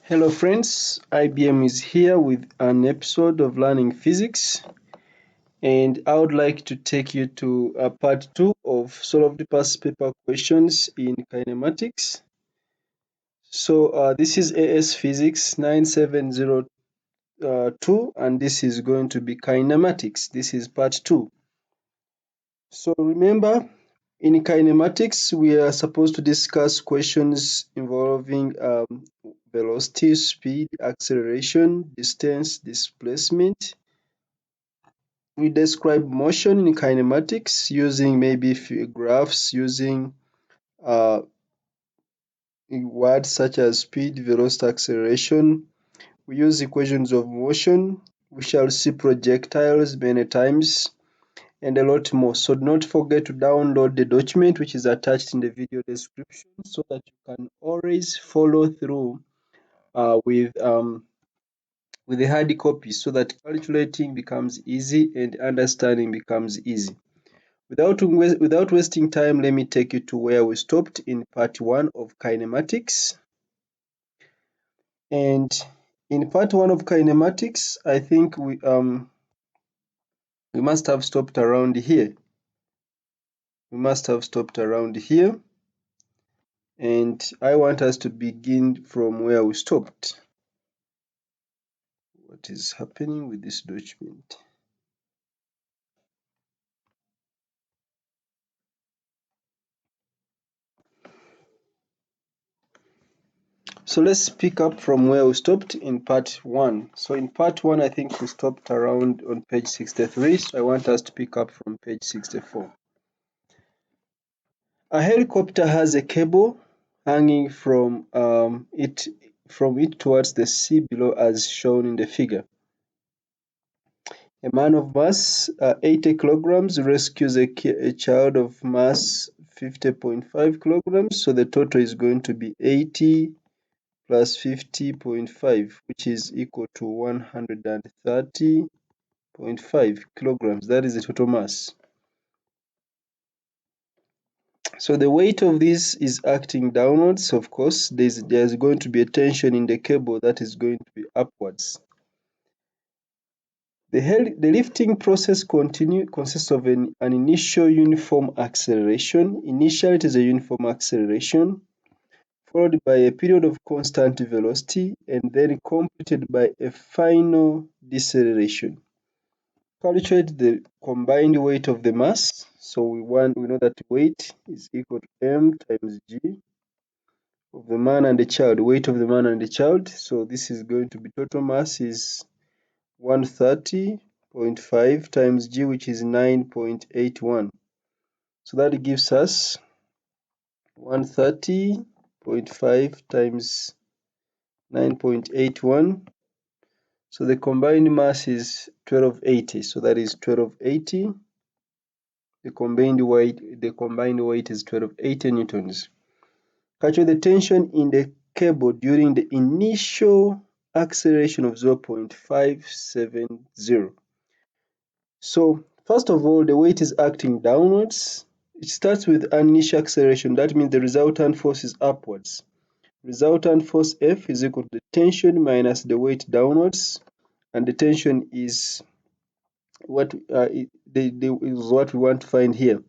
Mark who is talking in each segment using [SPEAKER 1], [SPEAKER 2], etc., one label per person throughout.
[SPEAKER 1] Hello friends, IBM is here with an episode of Learning Physics, and I would like to take you to part 2 of solved past paper questions in kinematics. So this is AS Physics 9702 and this is going to be kinematics. This is part 2. So remember, in kinematics, we are supposed to discuss questions involving velocity, speed, acceleration, distance, displacement. We describe motion in kinematics using maybe graphs, using uh, words such as speed, velocity, acceleration. We use equations of motion. We shall see projectiles many times, and a lot more. So do not forget to download the document which is attached in the video description so that you can always follow through with the hard copy so that calculating becomes easy and understanding becomes easy. Without wasting time, let me take you to where we stopped in part 1 of kinematics. And in part 1 of kinematics, I think we must have stopped around here. We must have stopped around here. And I want us to begin from where we stopped. What is happening with this document? So let's pick up from where we stopped in part 1. So in part 1, I think we stopped around on page 63. So I want us to pick up from page 64. A helicopter has a cable hanging from it towards the sea below as shown in the figure. A man of mass 80 kilograms rescues a child of mass 50.5 kilograms. So the total is going to be 80 plus 50.5, which is equal to 130.5 kilograms. That is the total mass. So the weight of this is acting downwards. Of course, there's going to be a tension in the cable that is going to be upwards. The lifting process consists of an initial uniform acceleration. Initially, it is a uniform acceleration, followed by a period of constant velocity, and then completed by a final deceleration. Calculate the combined weight of the mass. So we know that weight is equal to m times g of the man and the child, weight of the man and the child. So this is going to be total mass is 130.5 times g, which is 9.81. So that gives us 130.5 times 9.81. So the combined mass is 1280. So that is 1280. The combined weight is 1280 newtons. Calculate the tension in the cable during the initial acceleration of 0.570. So first of all, the weight is acting downwards. It starts with an initial acceleration. That means the resultant force is upwards. Resultant force F is equal to the tension minus the weight downwards, and the tension is what is what we want to find here.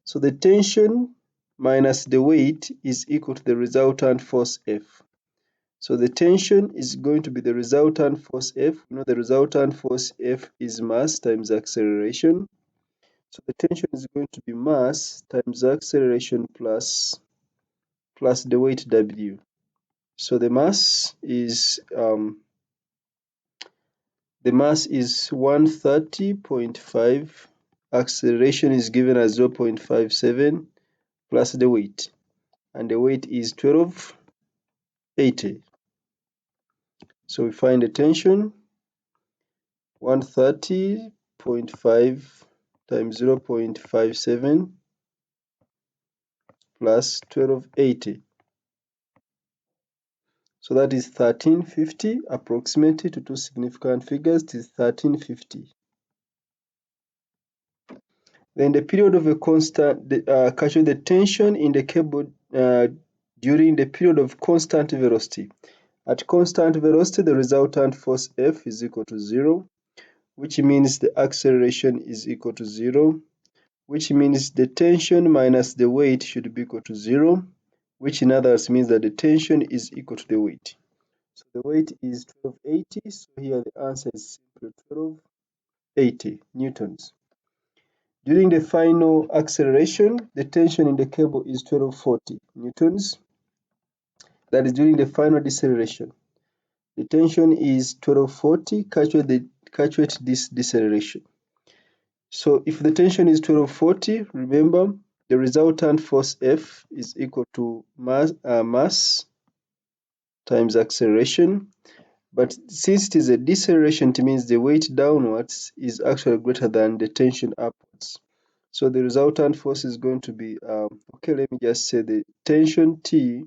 [SPEAKER 1] So the tension minus the weight is equal to the resultant force F. So the tension is going to be the resultant force F. You know the resultant force F is mass times acceleration. So the tension is going to be mass times acceleration plus the weight W. So the mass is 130.5. Acceleration is given as 0.57 plus the weight, and the weight is 1280. So we find the tension 130.5 times 0.57 plus 1280. So that is 1350 approximately to two significant figures. It is 1350. Then the period of a constant, calculate the tension in the cable during the period of constant velocity. At constant velocity, the resultant force F is equal to 0, which means the acceleration is equal to 0, which means the tension minus the weight should be equal to 0, which in others means that the tension is equal to the weight. So the weight is 1280, so here the answer is simply 1280 newtons. During the final acceleration, the tension in the cable is 1240 newtons. That is during the final deceleration. The tension is 1240, calculate this deceleration. So if the tension is 1240, remember the resultant force F is equal to mass times acceleration. But since it is a deceleration, it means the weight downwards is actually greater than the tension upwards. So the resultant force is going to be, okay, let me just say the tension T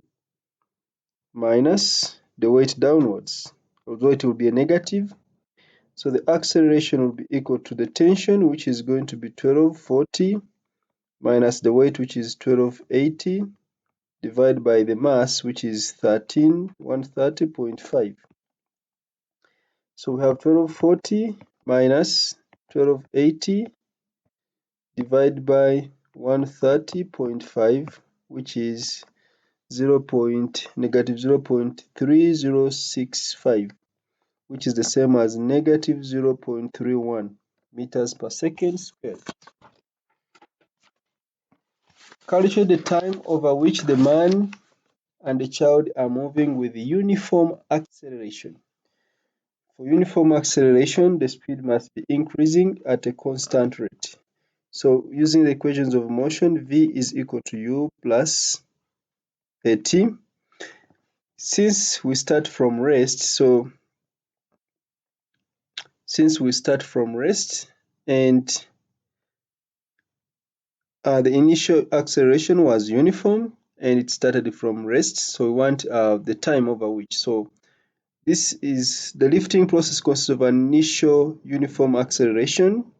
[SPEAKER 1] minus the weight downwards, although it will be a negative. So the acceleration will be equal to the tension, which is going to be 1240, minus the weight, which is 1280, divided by the mass, which is 130.5. So we have 1240 minus 1280 divided by 130.5, which is negative 0.3065, which is the same as negative 0.31 meters per second squared. Calculate the time over which the man and the child are moving with uniform acceleration. For uniform acceleration, the speed must be increasing at a constant rate. So using the equations of motion, v is equal to u plus at. Since we start from rest, and the initial acceleration was uniform and it started from rest, so we want the time over which. So this is the lifting process consists of an initial uniform acceleration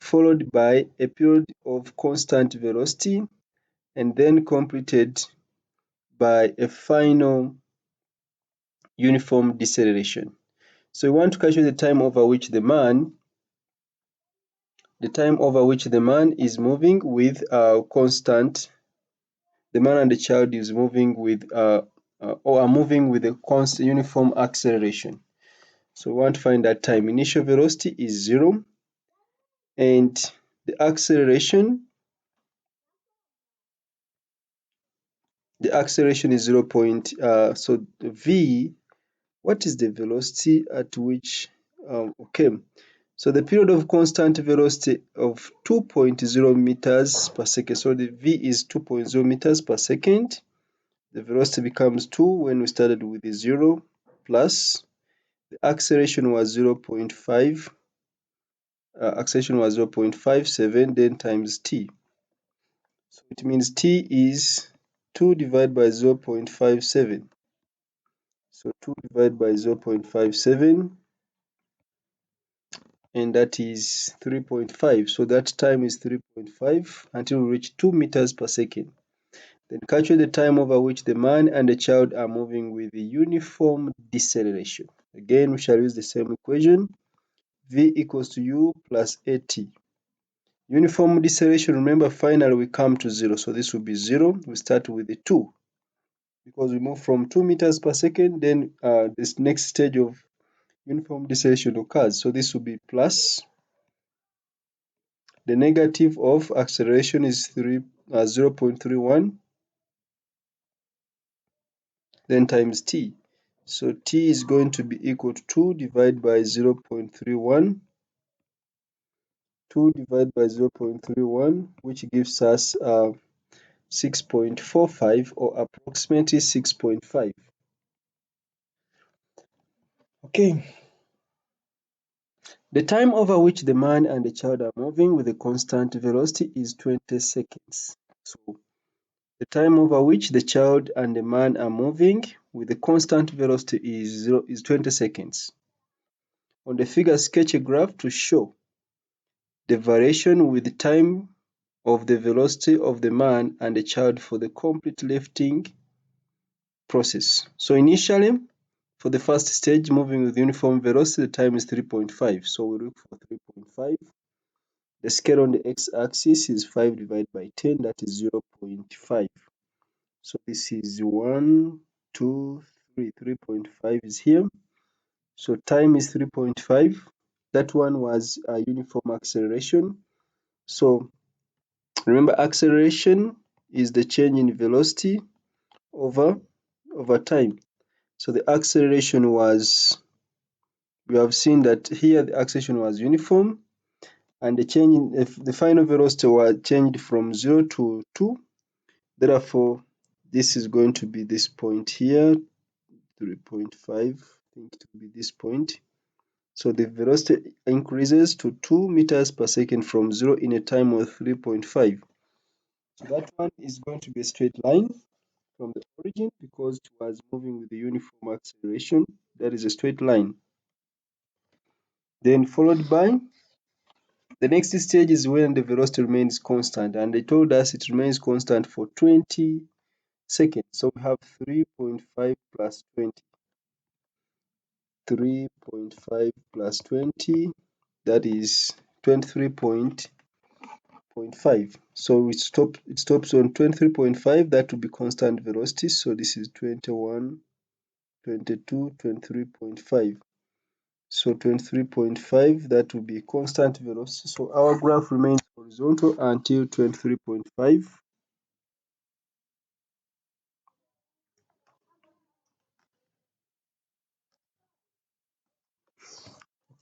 [SPEAKER 1] followed by a period of constant velocity and then completed by a final uniform deceleration. So we want to calculate the time over which the man is moving with constant. The man and the child is moving with or are moving with a constant uniform acceleration. So we want to find that time. Initial velocity is 0 and the acceleration is 0. So v, what is the velocity at which okay, so the period of constant velocity of 2.0 meters per second, so the v is 2.0 meters per second. The velocity becomes 2 when we started with the 0 plus the acceleration was 0.5, acceleration was 0.57, then times t. So it means t is 2 divided by 0.57. So 2 divided by 0.57, and that is 3.5. So that time is 3.5 until we reach 2 meters per second. Then calculate the time over which the man and the child are moving with the uniform deceleration. Again, we shall use the same equation. V equals to u plus at. Uniform deceleration, remember, finally we come to 0. So this will be 0. We start with the 2. Because we move from 2 meters per second, then this next stage of uniform deceleration occurs. So this will be plus the negative of acceleration is 0.31, then times t. So t is going to be equal to 2 divided by 0.31, 2 divided by 0.31, which gives us 6.45 or approximately 6.5. Okay. The time over which the man and the child are moving with a constant velocity is 20 seconds. So the time over which the child and the man are moving with a constant velocity is 20 seconds. On the figure, sketch a graph to show the variation with the time of the velocity of the man and the child for the complete lifting process. So initially, For the first stage, moving with uniform velocity, the time is 3.5. So we look for 3.5. The scale on the x-axis is 5 divided by 10, that is 0.5. So this is 1, 2, 3. 3.5 is here. So time is 3.5. That one was a uniform acceleration. So remember, acceleration is the change in velocity over time. So the acceleration was, we have seen that here the acceleration was uniform, and the change in the final velocity was changed from 0 to 2. Therefore, this is going to be this point here, 3.5. I think it will be this point. So the velocity increases to 2 meters per second from 0 in a time of 3.5. So that one is going to be a straight line from the origin because it was moving with the uniform acceleration. That is a straight line. Then followed by the next stage is when the velocity remains constant, and they told us it remains constant for 20 seconds. So we have 3.5 plus 20. 3.5 plus 20, that is 23.5. So it stops on 23.5. That will be constant velocity. So this is 21, 22, 23.5. So 23.5, that will be constant velocity. So our graph remains horizontal until 23.5.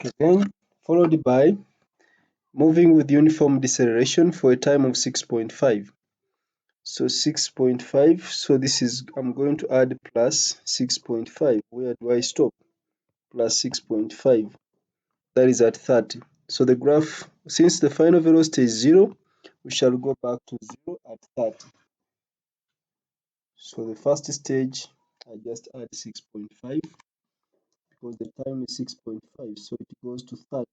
[SPEAKER 1] Okay, then followed by moving with uniform deceleration for a time of 6.5. So 6.5, so this is, I'm going to add plus 6.5. Where do I stop? Plus 6.5. That is at 30. So the graph, since the final velocity is 0, we shall go back to 0 at 30. So the first stage, I just add 6.5 because the time is 6.5, so it goes to 30.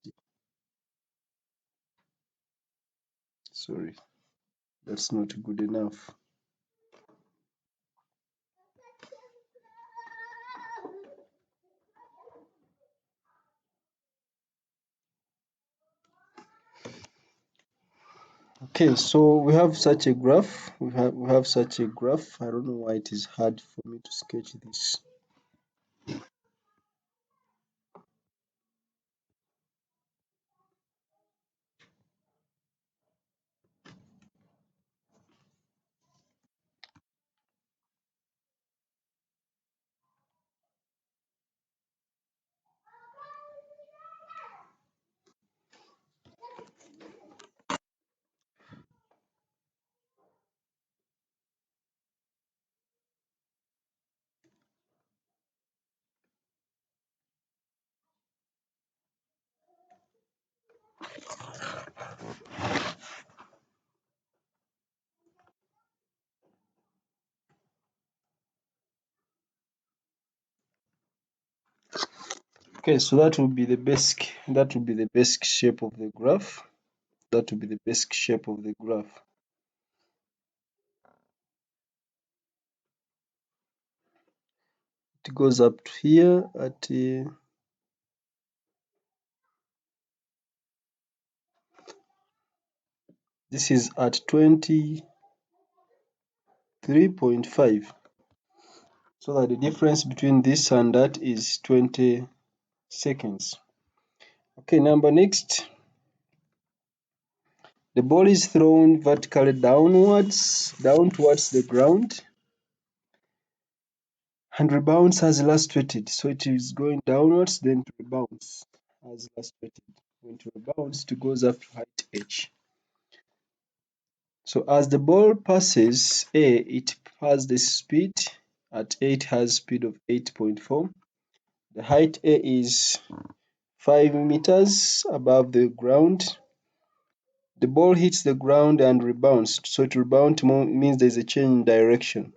[SPEAKER 1] Sorry, that's not good enough. Okay, so we have such a graph. We have such a graph. I don't know why it is hard for me to sketch this. Okay, so that will be the basic shape of the graph. That will be the basic shape of the graph. It goes up to here at this is at 23.5. So that the difference between this and that is 20 seconds. Okay, number next. The ball is thrown vertically downwards, down towards the ground, and rebounds as illustrated. So it is going downwards, then to rebounds as illustrated. When it rebounds, it goes up to height h. So as the ball passes A, it has the speed at 8 has speed of 8.4. The height A is 5 meters above the ground. The ball hits the ground and rebounds. So to rebound means there's a change in direction.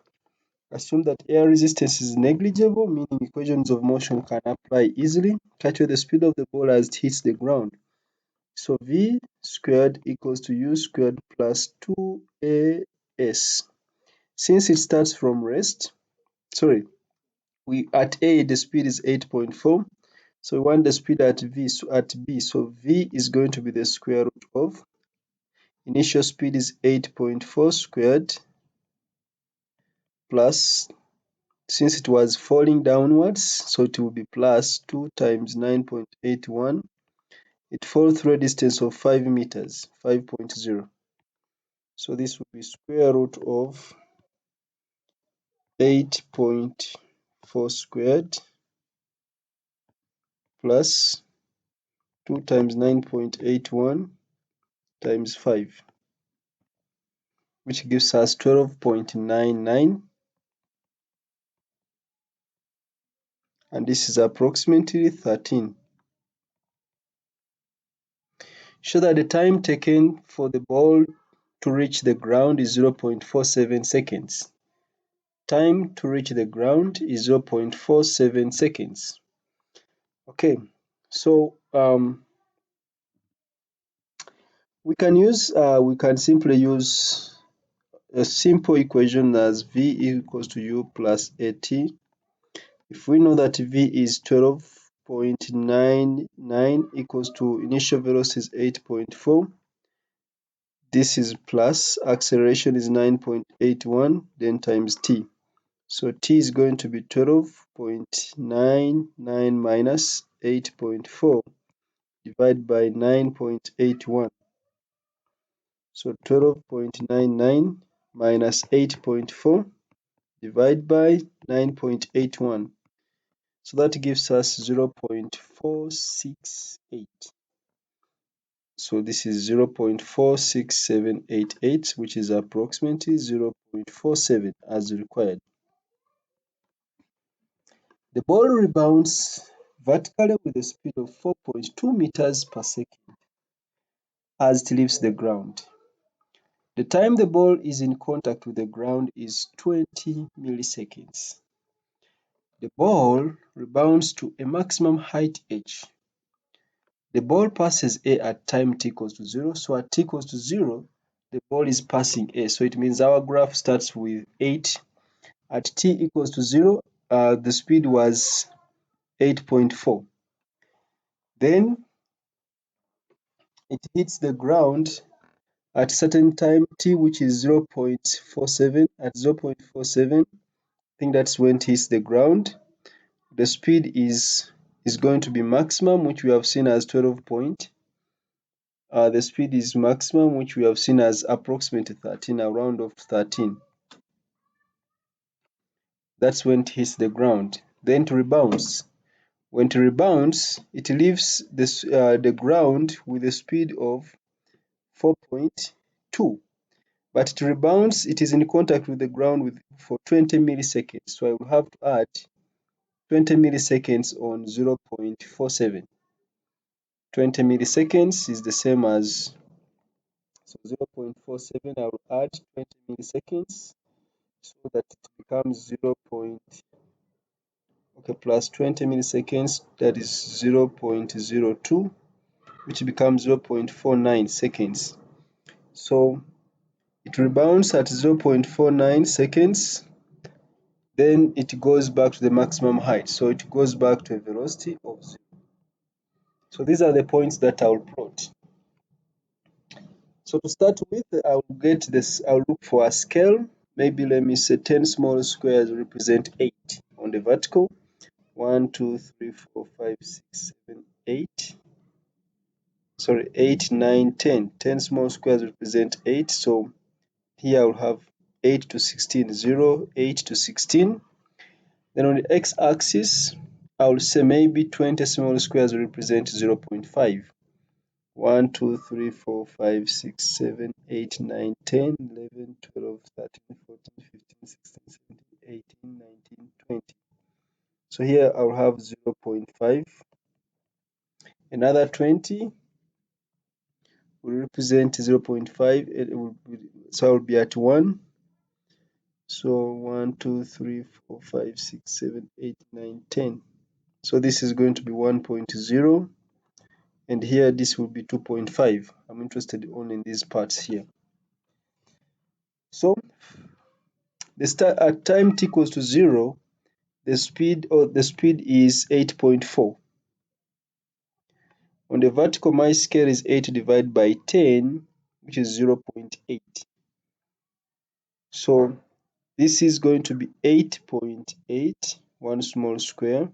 [SPEAKER 1] Assume that air resistance is negligible, meaning equations of motion can apply easily. Calculate the speed of the ball as it hits the ground. So V squared equals to U squared plus 2AS. Since it starts from rest, at A the speed is 8.4. So we want the speed at V, so at B. So V is going to be the square root of initial speed is 8.4 squared plus, since it was falling downwards, so it will be plus 2 times 9.81. It falls through a distance of 5 meters, 5.0. So this will be square root of 8.4 squared plus 2 times 9.81 times 5, which gives us 12.99, and this is approximately 13. Show that the time taken for the ball to reach the ground is 0.47 seconds. Time to reach the ground is 0.47 seconds. Okay, so we can simply use a simple equation as V equals to U plus AT. If we know that V is 12.99 equals to initial velocity is 8.4, this is plus acceleration is 9.81, then times t. So t is going to be 12.99 minus 8.4 divided by 9.81. So 12.99 minus 8.4 divided by 9.81. So that gives us 0.468. So this is 0.46788, which is approximately 0.47 as required. The ball rebounds vertically with a speed of 4.2 meters per second as it leaves the ground. The time the ball is in contact with the ground is 20 milliseconds. The ball rebounds to a maximum height h. The ball passes A at time t equals to 0. So at t equals to 0, the ball is passing A. So it means our graph starts with 8. At t equals to 0, the speed was 8.4. Then it hits the ground at certain time t, which is 0.47. At 0.47, I think that's when it hits the ground. The speed is going to be maximum, which we have seen as 12 point. The speed is maximum, which we have seen as approximately 13, a round of 13. That's when it hits the ground. Then it rebounds. When it rebounds, it leaves the ground with a speed of 4.2. But it rebounds, it is in contact with the ground for 20 milliseconds. So I will have to add 20 milliseconds on 0.47. 20 milliseconds is the same as, so 0.47, I will add 20 milliseconds so that it becomes 0. Okay, plus 20 milliseconds, that is 0.02, which becomes 0.49 seconds. So it rebounds at 0.49 seconds, then it goes back to the maximum height. So it goes back to a velocity of 0. So these are the points that I will plot. So to start with, I'll look for a scale. Maybe let me say 10 small squares represent 8 on the vertical. 1, 2, 3, 4, 5, 6, 7, 8. Sorry, 8, 9, 10. 10 small squares represent 8. So here I'll have 8 to 16, 0, 8 to 16. Then on the x-axis, I will say maybe 20 small squares represent 0.5. 1, 2, 3, 4, 5, 6, 7, 8, 9, 10, 11, 12, 13, 14, 15, 16, 17, 18, 19, 20. So here I'll have 0.5. Another 20 will represent 0.5. So I'll be at 1. So 1, 2, 3, 4, 5, 6, 7, 8, 9, 10. So this is going to be 1.0. And here this will be 2.5. I'm interested only in these parts here. So at time t equals to 0, the speed is 8.4. On the vertical, my scale is 8 divided by 10, which is 0.8. So this is going to be 8.8. One small square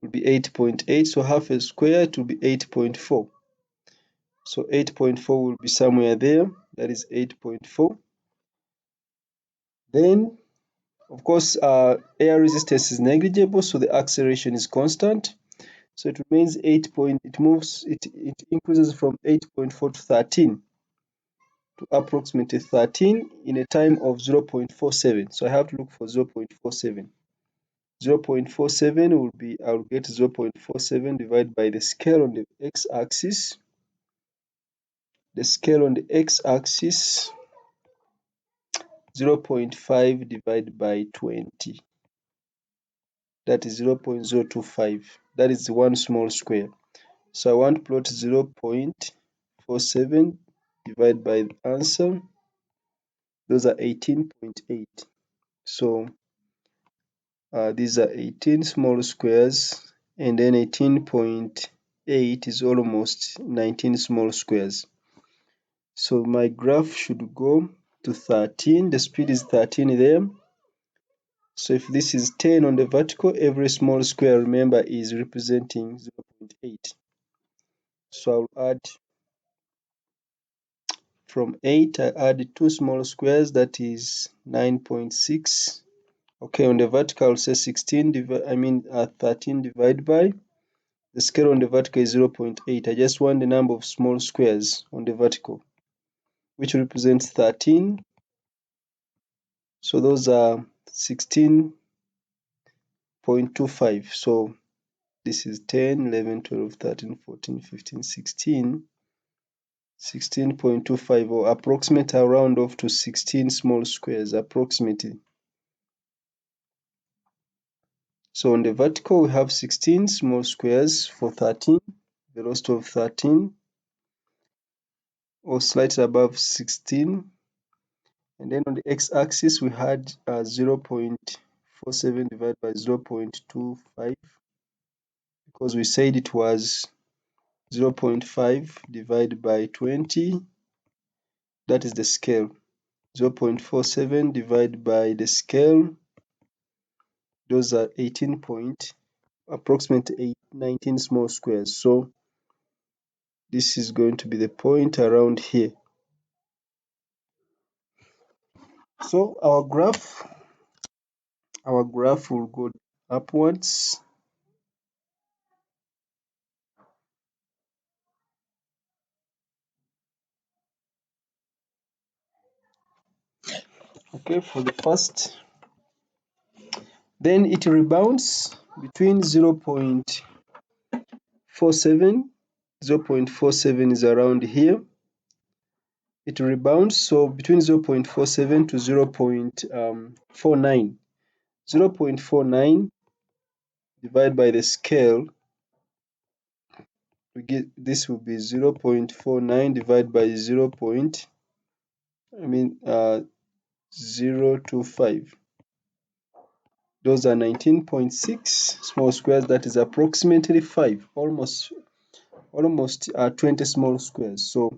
[SPEAKER 1] will be 8.8. So half a square it will be 8.4. So 8.4 will be somewhere there. That is 8.4. Then, of course, air resistance is negligible, so the acceleration is constant. So it remains it increases from 8.4 to 13 to approximately 13 in a time of 0.47. So I have to look for 0.47. 0.47 will be, I'll get 0.47 divided by the scale on the x-axis. The scale on the x-axis, 0.5 divided by 20. That is 0.025. That is one small square. So I want to plot 0.47 divided by the answer. Those are 18.8. So these are 18 small squares, and then 18.8 is almost 19 small squares. So my graph should go to 13. The speed is 13 there. So if this is 10 on the vertical, every small square, remember, is representing 0.8. So I'll add from 8, I add 2 small squares, that is 9.6. Okay, on the vertical, I'll say 13 divided by, the scale on the vertical is 0.8. I just want the number of small squares on the vertical, which represents 13. So those are 16.25. So this is 10, 11, 12, 13, 14, 15, 16. 16.25, or approximate, I'll round off to 16 small squares, approximately. So on the vertical, we have 16 small squares for 13, velocity of 13, or slightly above 16. And then on the x-axis, we had 0.47 divided by 0.25, because we said it was 0.5 divided by 20. That is the scale. 0.47 divided by the scale. Those are 18 point, approximately 19 small squares. So this is going to be the point around here. So our graph will go upwards. Okay, for the first, then it rebounds between 0.47. 0.47 is around here. It rebounds, so between 0.47 to 0.49. 0.49 divided by the scale, we get, this will be 0.49 divided by 0.25. Those are 19.6 small squares. That is approximately 5, almost 20 small squares. So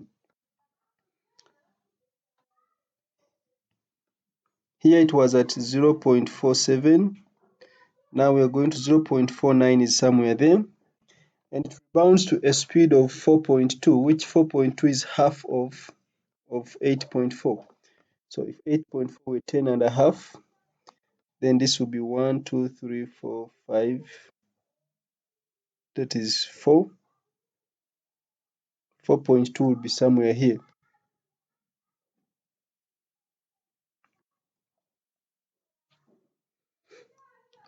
[SPEAKER 1] here it was at 0.47. Now we are going to 0.49, is somewhere there, and it rebounds to a speed of 4.2, which 4.2 is half of 8.4. So if 8.4 were 10 and a half, then this will be 1, 2, 3, 4, 5. That is 4. 4.2 will be somewhere here.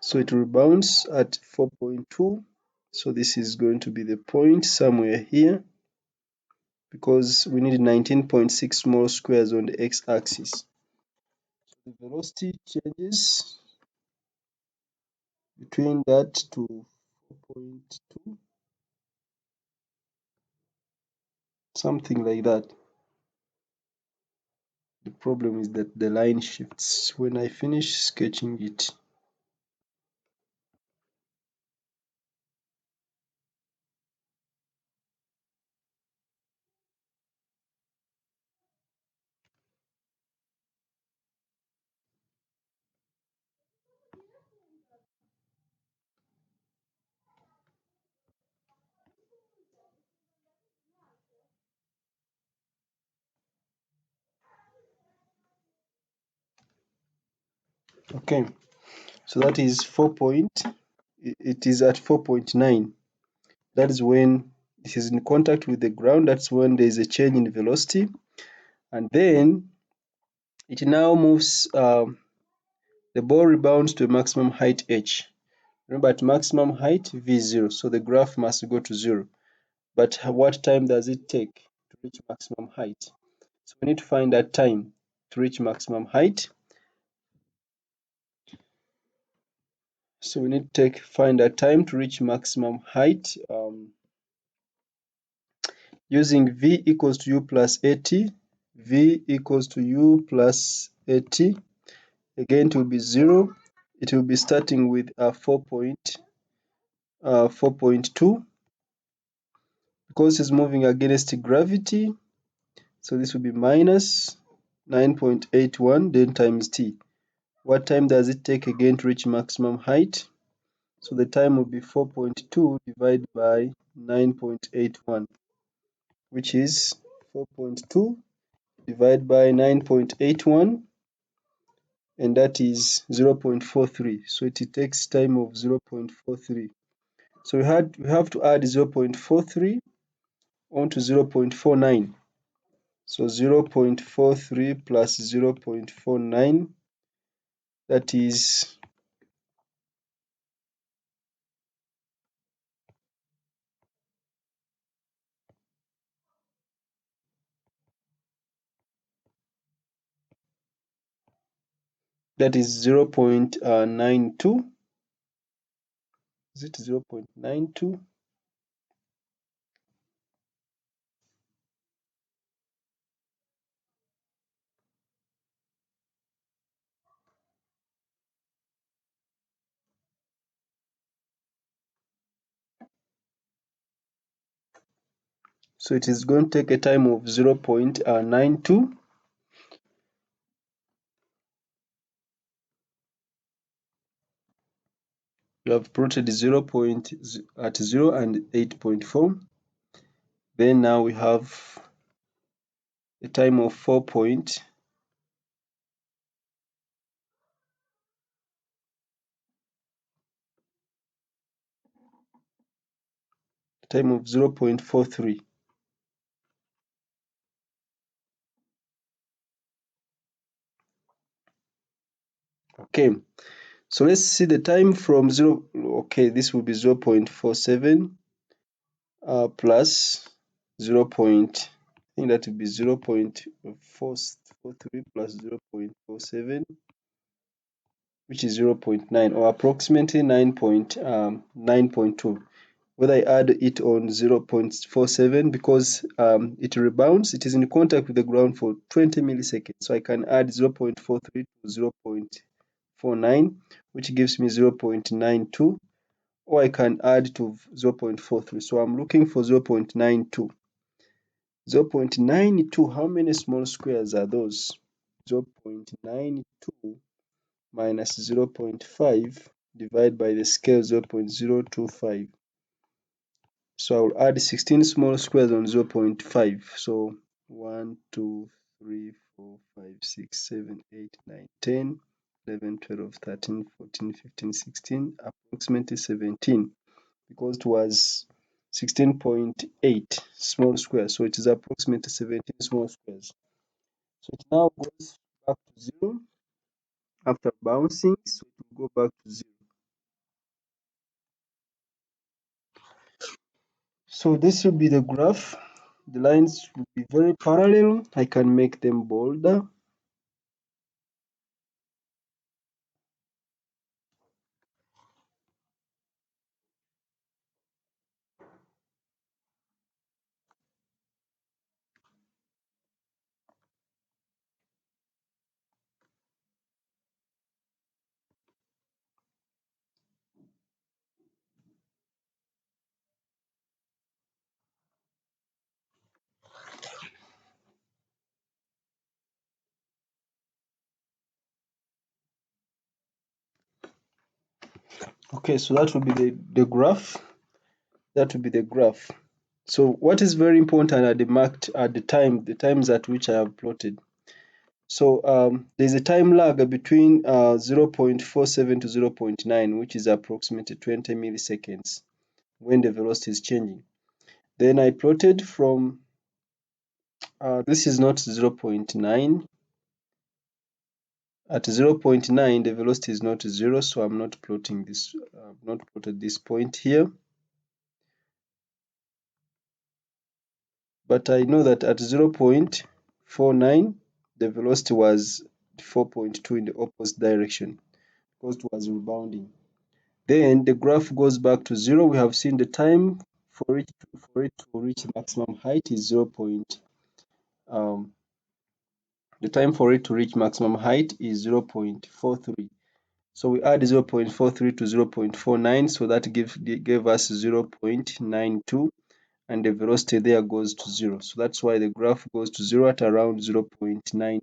[SPEAKER 1] So it rebounds at 4.2. So this is going to be the point somewhere here, because we need 19.6 small squares on the x-axis. The velocity changes between that to 4.2, something like that. The problem is that the line shifts when I finish sketching it. Okay, so that is it is at 4.9. That is when it is in contact with the ground. That's when there is a change in velocity, and then it now moves. The ball rebounds to a maximum height h. Remember, at maximum height v is 0, so the graph must go to 0. But what time does it take to reach maximum height? So we need to find that time to reach maximum height. So we need to find a time to reach maximum height using v equals to u plus at. V equals to u plus at. Again, it will be 0. It will be starting with 4.2 because it's moving against gravity. So this will be minus 9.81 then times t. What time does it take again to reach maximum height? So the time will be 4.2 divided by 9.81, which is 4.2 divided by 9.81, and that is 0.43. So it takes time of 0.43. So we have to add 0.43 onto 0.49. So 0.43 plus 0.49, that is 0.92. Is it 0.92? So it is going to take a time of 0.92. We have plotted 0 at 0 and 8.4. Then now we have a time of 4 point. Time of 0.43. Okay, so let's see the time from 0. Okay, this will be 0.47 plus 0. I think that will be 0.443 plus 0.47, which is 0.9 or approximately 9.2. Whether I add it on 0.47 because it rebounds, it is in contact with the ground for 20 milliseconds. So I can add 0.43 to 0.49, which gives me 0.92, or I can add to 0.43. So I'm looking for 0.92. 0.92, how many small squares are those? 0.92 minus 0.5 divided by the scale 0.025. So I will add 16 small squares on 0.5. So 1, 2, 3, 4, 5, 6, 7, 8, 9, 10, 11, 12, 13, 14, 15, 16, approximately 17, because it was 16.8 small squares. So it is approximately 17 small squares. So it now goes back to 0 after bouncing. So it will go back to 0. So this will be the graph. The lines will be very parallel. I can make them bolder. Okay, so that will be the graph. That will be the graph. So what is very important at the times at which I have plotted. So there's a time lag between 0.47 to 0.9, which is approximately 20 milliseconds when the velocity is changing. Then I plotted from, this is not 0.9. At 0.9, the velocity is not 0, so I'm not plotting this, I've not plotted this point here. But I know that at 0.49, the velocity was 4.2 in the opposite direction because it was rebounding. Then the graph goes back to 0. We have seen the time for it to reach maximum height is 0. The time for it to reach maximum height is 0.43. So we add 0.43 to 0.49, so that gave us 0.92, and the velocity there goes to 0. So that's why the graph goes to 0 at around 0.92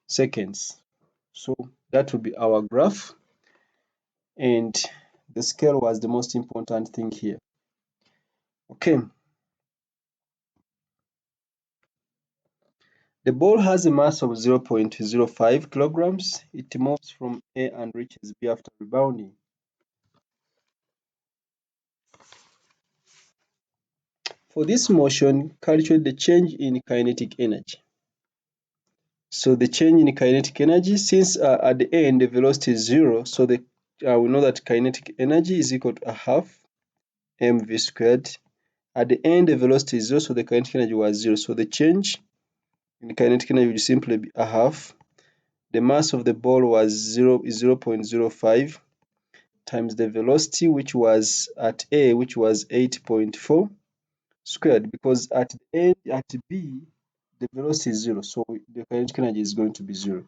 [SPEAKER 1] seconds. So that would be our graph, and the scale was the most important thing here. Okay. The ball has a mass of 0.05 kilograms. It moves from A and reaches B after rebounding. For this motion, calculate the change in kinetic energy. So the change in kinetic energy, since at the end the velocity is 0, so we know that kinetic energy is equal to a half mv squared. At the end the velocity is 0, so the kinetic energy was 0. So the change in kinetic energy will simply be a half. The mass of the ball was 0.05 times the velocity, which was at A, which was 8.4 squared, because at B, the velocity is 0, so the kinetic energy is going to be 0.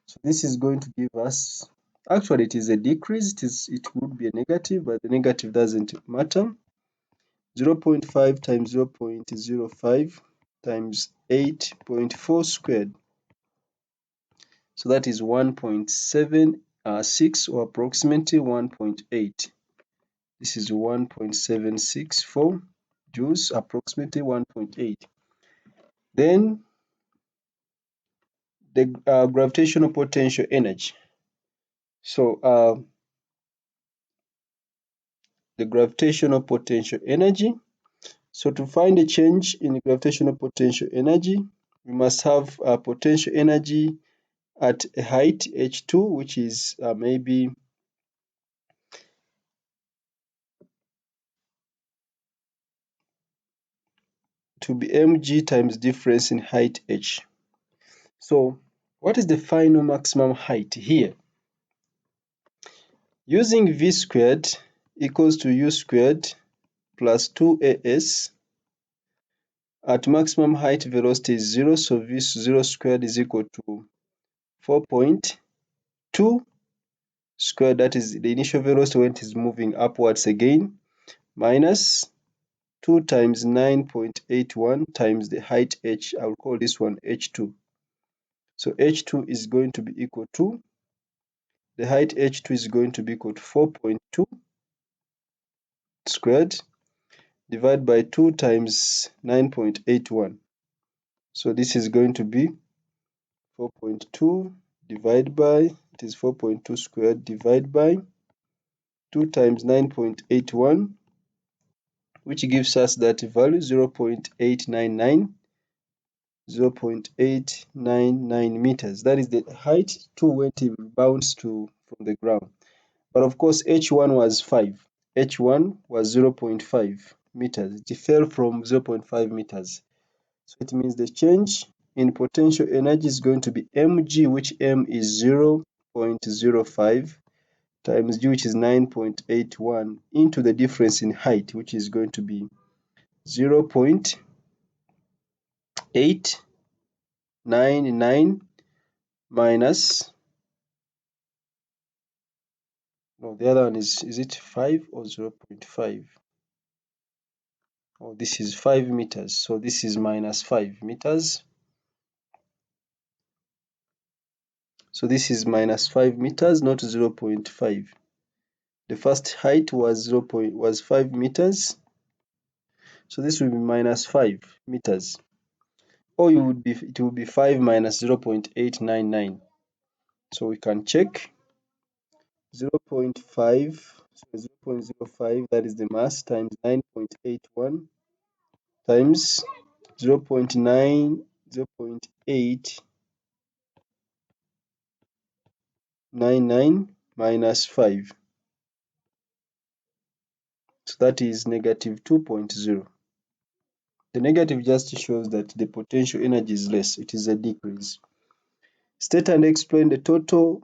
[SPEAKER 1] So this is going to give us, actually it is a decrease, it would be a negative, but the negative doesn't matter. 0.5 times 0.05 times 8.4 squared. So that is 1.76, or approximately 1.8. This is 1.764 joules, approximately 1.8. Then the gravitational potential energy. So the gravitational potential energy. So to find a change in gravitational potential energy, we must have a potential energy at a height h2, which is maybe to be mg times difference in height h. So what is the final maximum height here? Using v squared equals to u squared plus 2as. At maximum height, velocity is 0, so v0 squared is equal to 4.2 squared, that is the initial velocity when it is moving upwards again, minus 2 times 9.81 times the height h. I will call this one h2. So h2 is going to be equal to, the height h2 is going to be equal to 4.2 squared divided by 2 times 9.81. So this is going to be 4.2 divided by, it is 4.2 squared divided by 2 times 9.81, which gives us that value 0.899 meters. That is the height to when it rebounds from the ground. But of course, h1 was 5. h1 was 0.5 meters. It fell from 0.5 meters. So it means the change in potential energy is going to be mg, which m is 0.05 times g, which is 9.81, into the difference in height, which is going to be 0.899 minus, no, the other one is it 5 or 0.5? Oh, this is 5 meters, so this is minus 5 meters. So this is minus 5 meters, not 0.5. The first height was 5 meters. So this will be minus 5 meters. or it would be 5 minus 0.899. So we can check 0.5, so 0.05, that is the mass, times 9.81 times 0.899 minus 5. So that is negative 2.0. The negative just shows that the potential energy is less, it is a decrease. State and explain the total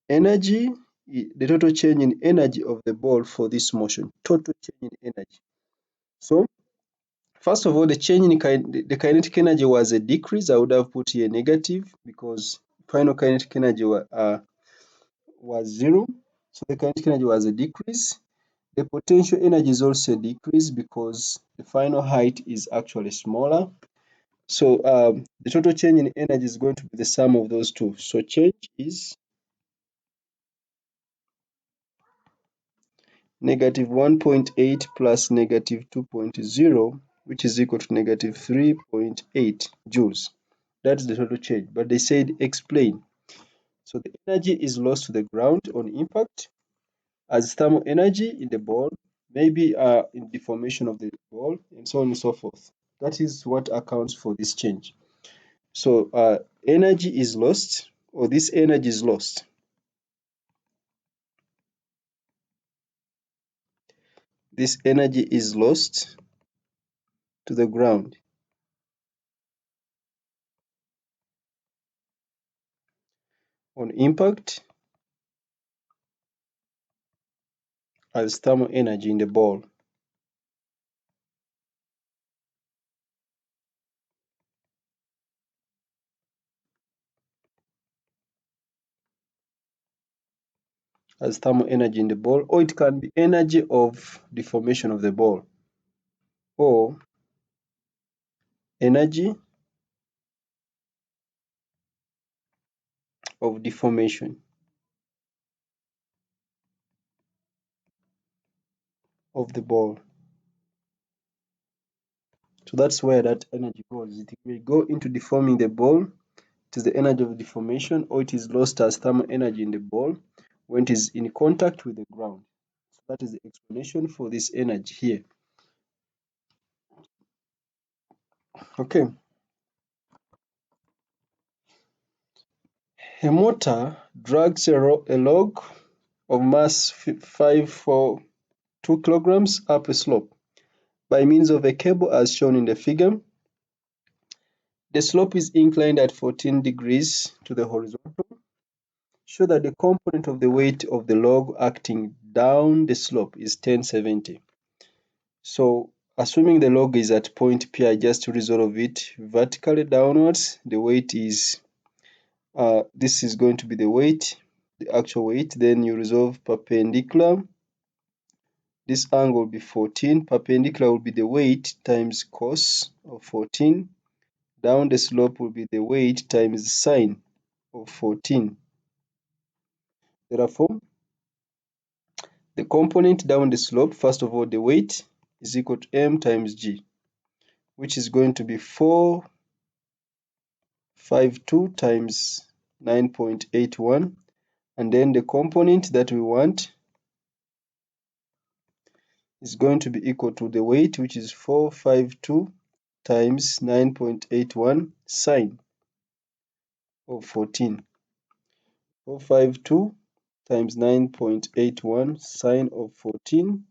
[SPEAKER 1] energy, the total change in energy of the ball for this motion. Total change in energy. So, first of all, the change in the kinetic energy was a decrease. I would have put here negative because final kinetic energy was 0. So the kinetic energy was a decrease. The potential energy is also a decrease because the final height is actually smaller. So the total change in energy is going to be the sum of those two. So change is negative 1.8 plus negative 2.0, which is equal to negative 3.8 joules. That's the total change. But they said explain. So the energy is lost to the ground on impact as thermal energy in the ball, maybe in deformation of the ball, and so on and so forth. That is what accounts for this change. So energy is lost, or this energy is lost. This energy is lost to the ground on impact as thermal energy in the ball. As thermal energy in the ball, or it can be energy of deformation of the ball, or energy of deformation of the ball. So that's where that energy goes. It may go into deforming the ball. It is the energy of deformation, or it is lost as thermal energy in the ball when it is in contact with the ground. So that is the explanation for this energy here. Okay. A motor drags a log of mass 542 kilograms up a slope by means of a cable as shown in the figure. The slope is inclined at 14 degrees to the horizontal. Show that the component of the weight of the log acting down the slope is 1070. So assuming the log is at point P, I just resolve it vertically downwards. The weight is, this is going to be the weight, the actual weight. Then you resolve perpendicular. This angle will be 14. Perpendicular will be the weight times cos of 14. Down the slope will be the weight times sine of 14. Therefore, the component down the slope, first of all, the weight is equal to m times g, which is going to be 452 times 9.81. And then the component that we want is going to be equal to the weight, which is 452 times 9.81 sine of 14. 452 times 9.81 sine of 14,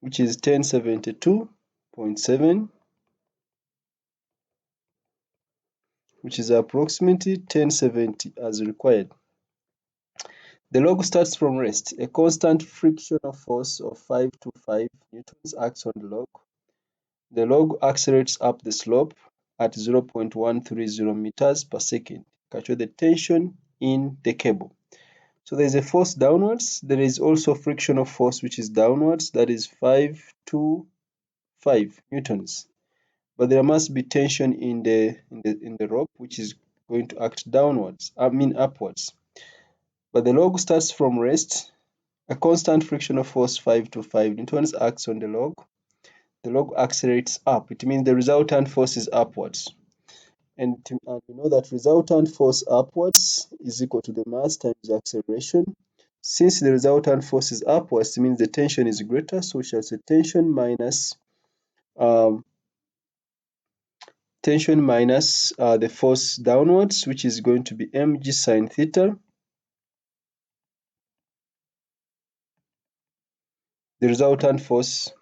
[SPEAKER 1] which is 1072.7, which is approximately 1070 as required. The log starts from rest. A constant frictional force of 525 newtons acts on the log. The log accelerates up the slope at 0.130 meters per second. Calculate the tension in the cable. So there is a force downwards. There is also frictional force which is downwards. That is 525 newtons. But there must be tension in the rope which is going to act downwards. Upwards. But the log starts from rest. A constant frictional force 525 newtons acts on the log. the log accelerates up. It means the resultant force is upwards. And we know that resultant force upwards is equal to the mass times the acceleration. Since the resultant force is upwards, it means the tension is greater. So we shall say tension minus the force downwards, which is going to be mg sine theta. The resultant force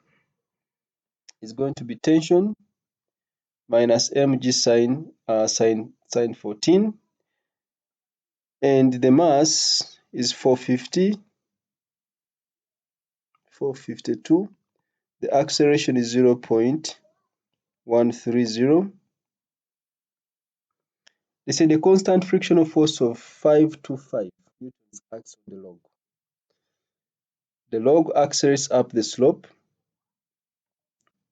[SPEAKER 1] is going to be tension minus mg sine 14, and the mass is 452. The acceleration is 0.130. They say the constant frictional force of 525 newtons acts on the log. The log accelerates up the slope.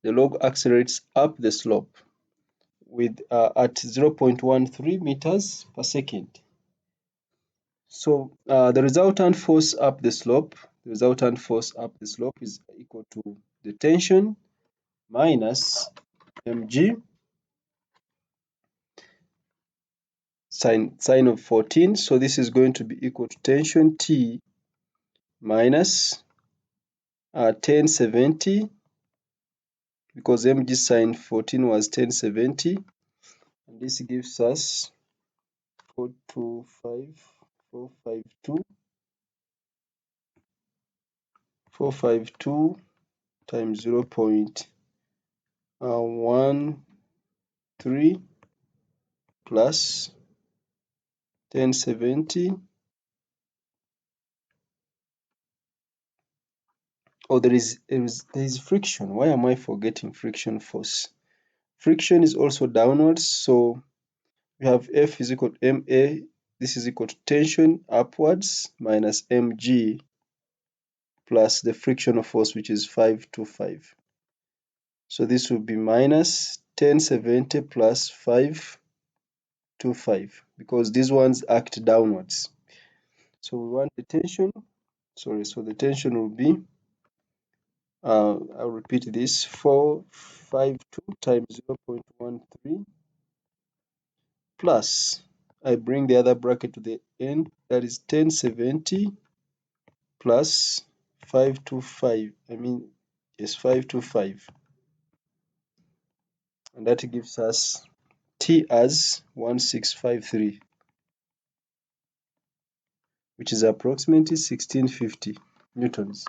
[SPEAKER 1] The log accelerates up the slope with at 0.13 meters per second. So the resultant force up the slope, is equal to the tension minus mg sine of 14. So this is going to be equal to tension T minus 1070, because mg sine 14 was 1070, and this gives us 452 times 0.13 plus 1070. Oh, there is friction. Why am I forgetting friction force? Friction is also downwards, so we have F is equal to MA. This is equal to tension upwards minus mg plus the frictional force, which is 525. So this will be minus 1070 plus 525, because these ones act downwards. So we want the tension. So the tension will be, I'll repeat this, 452 times 0.13 plus, I bring the other bracket to the end, that is 1070 plus 525, 525, and that gives us T as 1653, which is approximately 1650 newtons.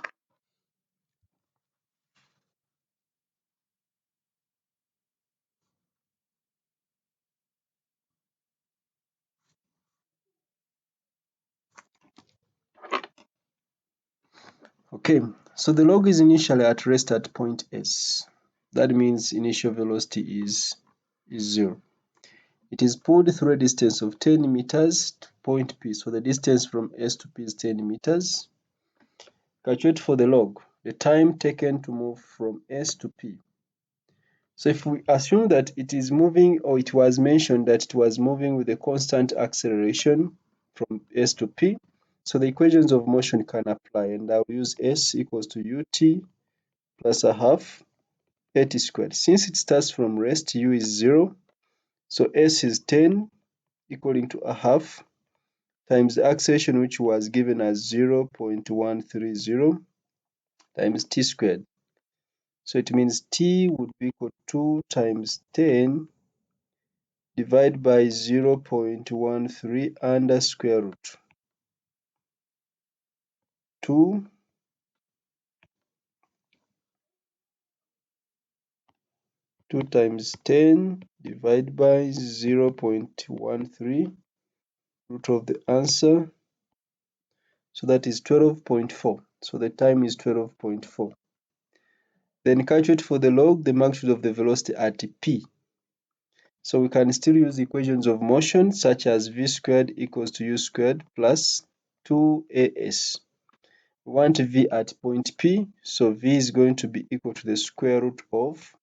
[SPEAKER 1] Okay, so the log is initially at rest at point S. That means initial velocity is 0. It is pulled through a distance of 10 meters to point P. So the distance from S to P is 10 meters. Calculate for the log, the time taken to move from S to P. So if we assume that it is moving, or it was mentioned that it was moving with a constant acceleration from S to P, so the equations of motion can apply, and I'll use S equals to ut plus a half at squared. Since it starts from rest, u is 0, so S is 10 equaling to a half times the acceleration, which was given as 0.130 times t squared. So it means t would be equal to 2 times 10 divided by 0.13 under square root 2 times 10 divided by 0.13 root of the answer. So that is 12.4. So the time is 12.4. Then calculate for the log the magnitude of the velocity at P. So we can still use equations of motion, such as v squared equals to u squared plus 2as. We want v at point P, so v is going to be equal to the square root of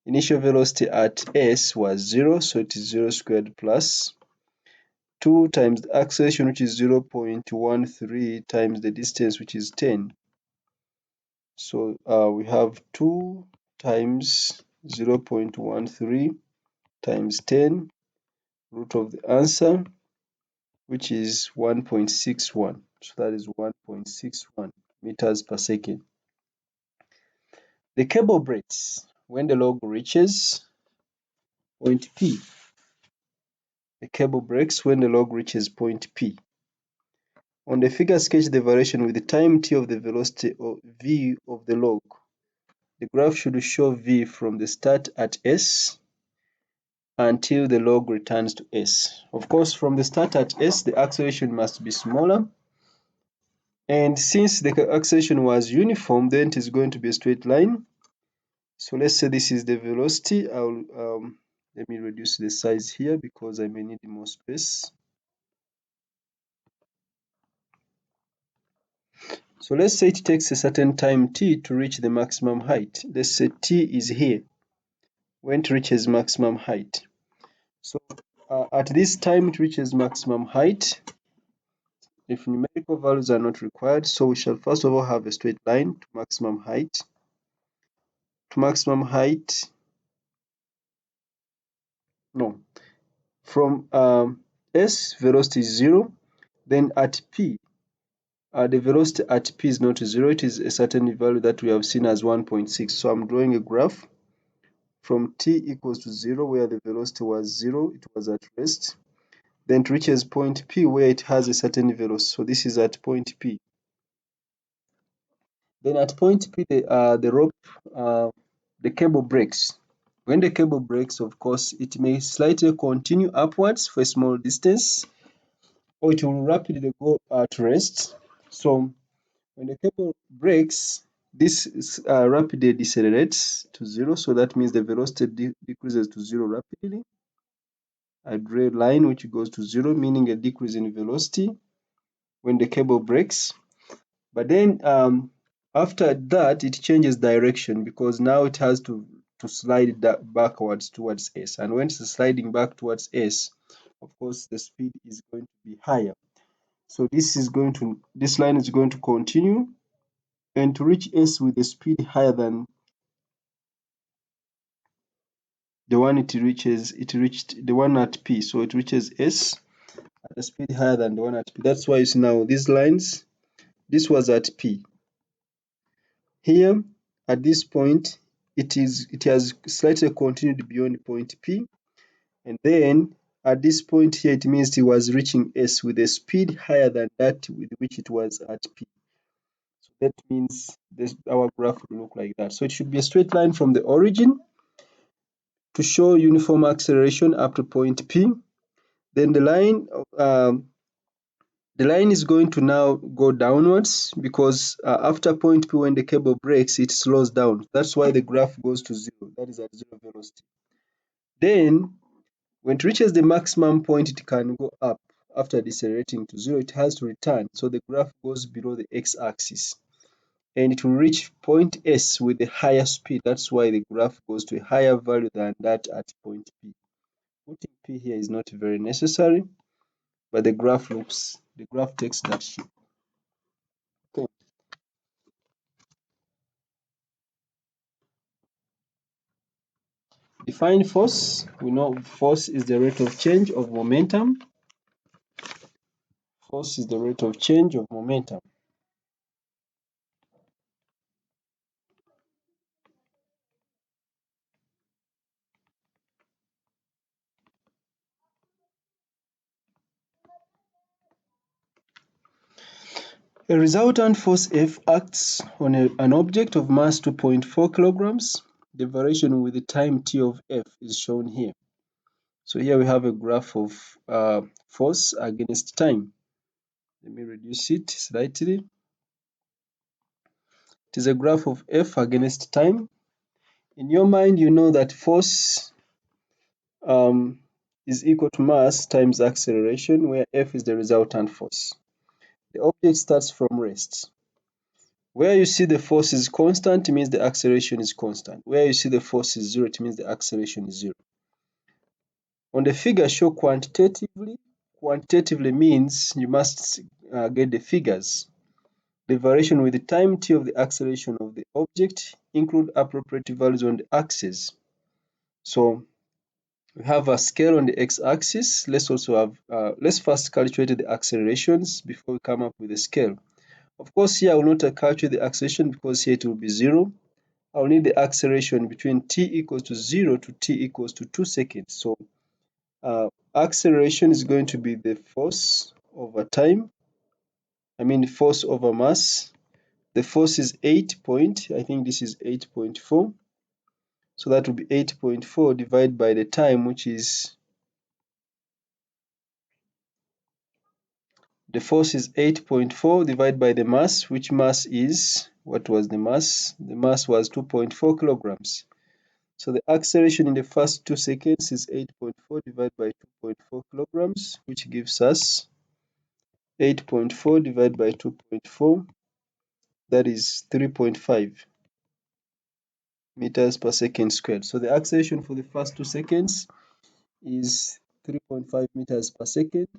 [SPEAKER 1] initial velocity at S was 0, so it is 0 squared plus 2 times the acceleration, which is 0.13 times the distance, which is 10. So we have 2 times 0.13 times 10 root of the answer, which is 1.61. So that is 1.61 meters per second. The cable breaks when the log reaches point P. The cable breaks when the log reaches point P. On the figure, sketch the variation with the time t of the velocity v of the log. The graph should show v from the start at s until the log returns to s. Of course, from the start at s, the acceleration must be smaller. And since the acceleration was uniform, then it is going to be a straight line. So let's say this is the velocity. Let me reduce the size here because I may need more space. So let's say it takes a certain time t to reach the maximum height. Let's say t is here when it reaches maximum height. So at this time it reaches maximum height, if numerical values are not required, so we shall first of all have a straight line to maximum height. To maximum height, no, from s, velocity is 0, then at p, the velocity at p is not 0, it is a certain value that we have seen as 1.6. So I'm drawing a graph from t equals to 0, where the velocity was 0, it was at rest. Then it reaches point P where it has a certain velocity. So this is at point P. Then at point P, the cable breaks. When the cable breaks, of course, it may slightly continue upwards for a small distance, or it will rapidly go at rest. So when the cable breaks, this rapidly decelerates to 0. So that means the velocity decreases to 0 rapidly. I draw a line which goes to 0, meaning a decrease in velocity when the cable breaks. But then after that, it changes direction because now it has to slide backwards towards S. And when it's sliding back towards S, of course, the speed is going to be higher. So this line is going to continue, and to reach S with a speed higher than the one it reached the one at P. So it reaches S at a speed higher than the one at P. That's why you see now these lines, this was at P. Here, at this point, it has slightly continued beyond point P, and then at this point here, it means it was reaching S with a speed higher than that with which it was at P. So that means our graph will look like that. So it should be a straight line from the origin to show uniform acceleration up to point P. Then the line is going to now go downwards because after point P, when the cable breaks, it slows down. That's why the graph goes to 0. That is at 0 velocity. Then, when it reaches the maximum point, it can go up. After decelerating to 0, it has to return. So the graph goes below the x-axis. And it will reach point S with a higher speed. That's why the graph goes to a higher value than that at point P. Putting P here is not very necessary, but the graph takes that shape. Okay. Define force. We know force is the rate of change of momentum. Force is the rate of change of momentum. A resultant force F acts on an object of mass 2.4 kilograms. The variation with the time t of F is shown here. So here we have a graph of force against time. Let me reduce it slightly. It is a graph of F against time. In your mind, you know that force is equal to mass times acceleration, where F is the resultant force. The object starts from rest. Where you see the force is constant, it means the acceleration is constant. Where you see the force is 0, it means the acceleration is 0. On the figure, show quantitatively. Quantitatively means you must get the figures. The variation with the time t of the acceleration of the object include appropriate values on the axis. So we have a scale on the x-axis. Let's also have, let's first calculate the accelerations before we come up with a scale. Of course, here I will not calculate the acceleration because here it will be 0. I will need the acceleration between t equals to 0 to t equals to 2 seconds. So acceleration is going to be the force over time. Force over mass. The force is 8 point, I think this is 8.4. So that will be 8.4 divided by the time, which is, the force is 8.4 divided by the mass, which mass is, what was the mass? The mass was 2.4 kilograms. So the acceleration in the first 2 seconds is 8.4 divided by 2.4 kilograms, which gives us 8.4 divided by 2.4, that is 3.5 meters per second squared. So the acceleration for the first 2 seconds is 3.5 meters per second.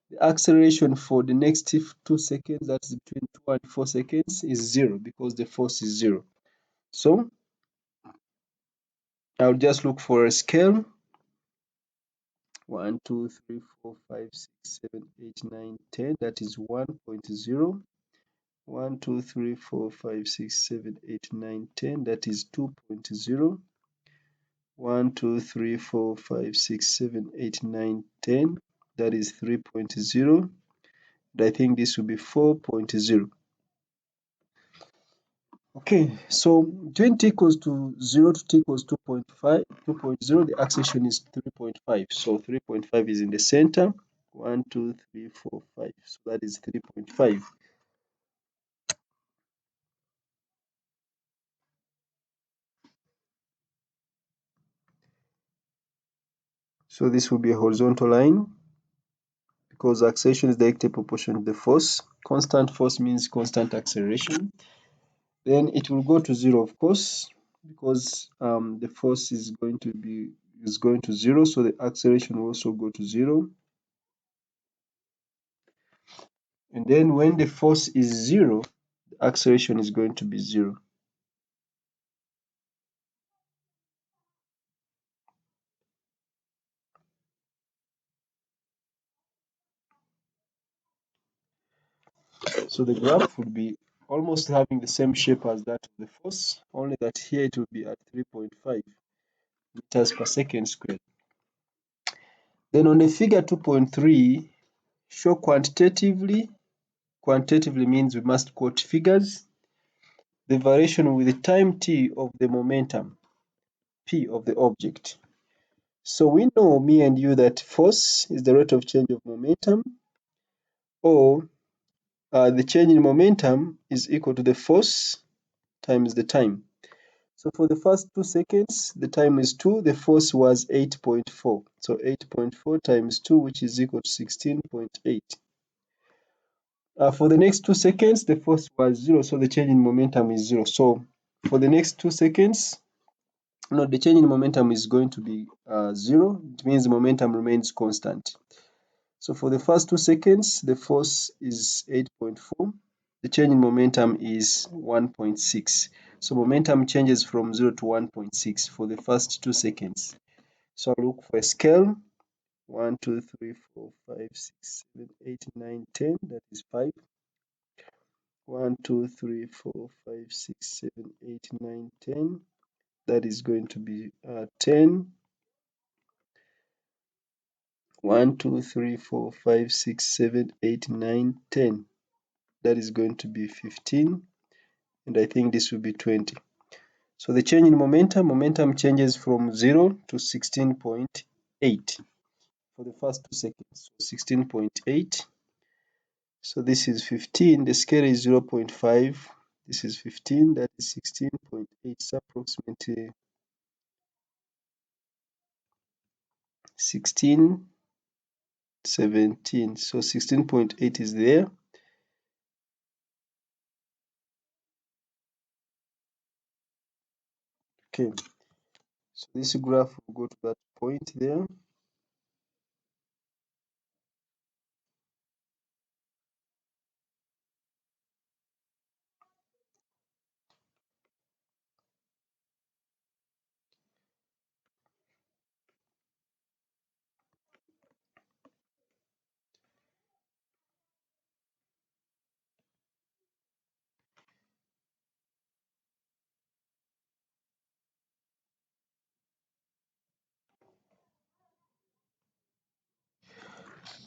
[SPEAKER 1] The acceleration for the next 2 seconds, that's between 2 and 4 seconds, is 0 because the force is 0. So I'll just look for a scale. 1, 2, 3, 4, 5, 6, 7, 8, 9, 10. That is 1.0. 1, 2, 3, 4, 5, 6, 7, 8, 9, 10. That is 2.0. 1, 2, 3, 4, 5, 6, 7, 8, 9, 10. That is 3.0. And I think this will be 4.0. Okay, so between t equals to 0 to t equals 2.5, 2.0, the acceleration is 3.5. So 3.5 is in the center. 1, 2, 3, 4, 5. So that is 3.5. So this will be a horizontal line because acceleration is directly proportional to the force. Constant force means constant acceleration. Then it will go to 0, of course, because the force is going to 0, so the acceleration will also go to 0. And then when the force is 0, the acceleration is going to be 0. So the graph would be almost having the same shape as that of the force, only that here it will be at 3.5 meters per second squared. Then on the figure 2.3, show quantitatively. Quantitatively means we must quote figures. The variation with the time t of the momentum p of the object. So we know, me and you, that force is the rate of change of momentum, or the change in momentum is equal to the force times the time. So for the first 2 seconds, the time is 2, the force was 8.4. So 8.4 times 2, which is equal to 16.8. For the next 2 seconds, the force was 0, so the change in momentum is 0. So for the next 2 seconds, no, the change in momentum is going to be 0. It means the momentum remains constant. So for the first 2 seconds, the force is 8.4. The change in momentum is 1.6. So momentum changes from 0 to 1.6 for the first 2 seconds. So I'll look for a scale. 1, 2, 3, 4, 5, 6, 7, 8, 9, 10. That is 5. 1, 2, 3, 4, 5, 6, 7, 8, 9, 10. That is going to be 10. 1, 2, 3, 4, 5, 6, 7, 8, 9, 10. That is going to be 15. And I think this will be 20. So the change in momentum changes from 0 to 16.8 for the first 2 seconds. So 16.8. So this is 15. The scale is 0.5. This is 15. That is 16.8. It's approximately 16, 17. So 16.8 is there. Okay. So this graph will go to that point there.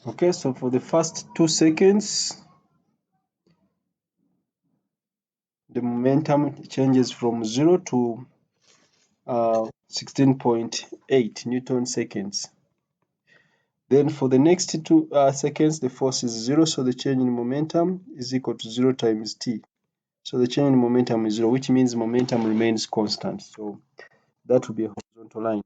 [SPEAKER 1] Okay, so for the first 2 seconds, the momentum changes from 0 to 16.8 Newton seconds. Then for the next 2 seconds, the force is 0, so the change in momentum is equal to 0 times t. So the change in momentum is 0, which means momentum remains constant. So that will be a horizontal line.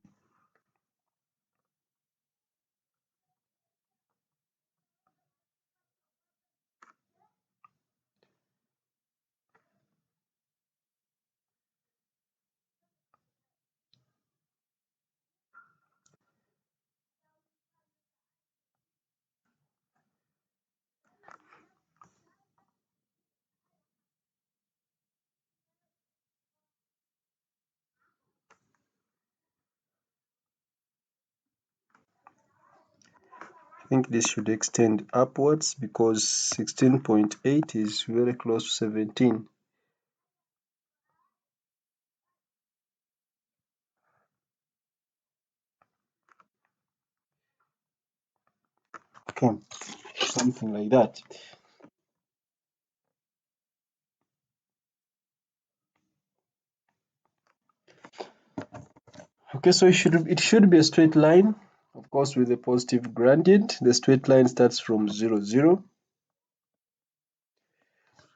[SPEAKER 1] I think this should extend upwards because 16.8 is very close to 17. Okay, something like that. Okay, so it should be a straight line, of course, with a positive gradient. The straight line starts from 0, 0.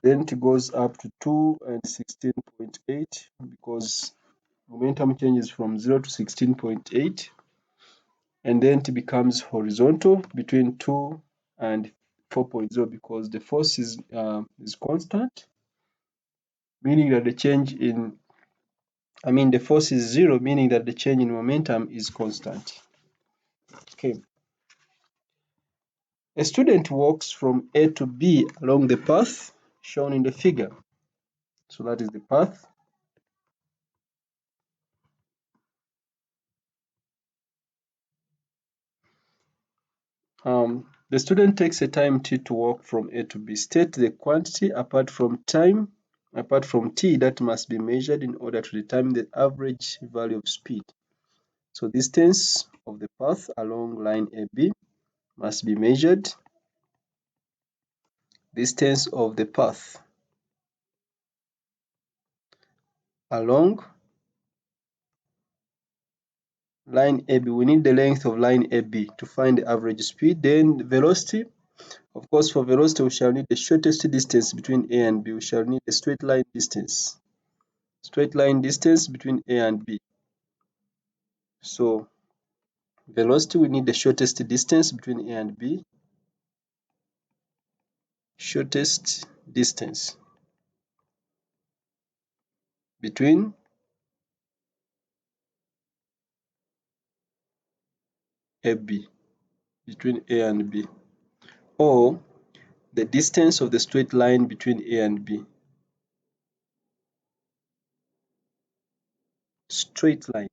[SPEAKER 1] Then it goes up to 2 and 16.8 because momentum changes from 0 to 16.8. And then it becomes horizontal between 2 and 4.0 because the force is constant, meaning that the change in, the force is 0, meaning that the change in momentum is constant. Okay. A student walks from A to B along the path shown in the figure. So that is the path. The student takes a time t to walk from A to B. State the quantity apart from t that must be measured in order to determine the average value of speed. So distance of the path along line AB must be measured. Distance of the path along line AB. We need the length of line AB to find the average speed. Then the velocity. Of course, for velocity, we shall need the shortest distance between A and B. We shall need a straight line distance. Straight line distance between A and B. So velocity, we need the shortest distance between A and B. Shortest distance between AB, between A and B. Or the distance of the straight line between A and B. Straight line.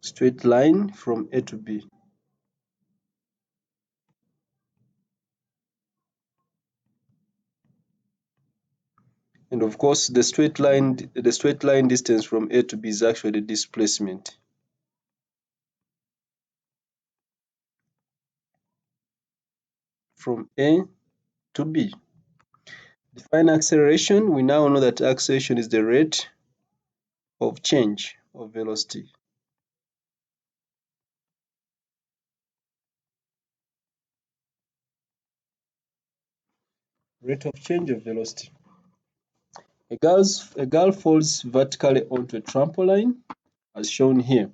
[SPEAKER 1] Straight line from A to B. And of course, the straight line distance from A to B is actually the displacement. From A to B. Define acceleration. We now know that acceleration is the rate of change of velocity. Rate of change of velocity. A girl falls vertically onto a trampoline, as shown here.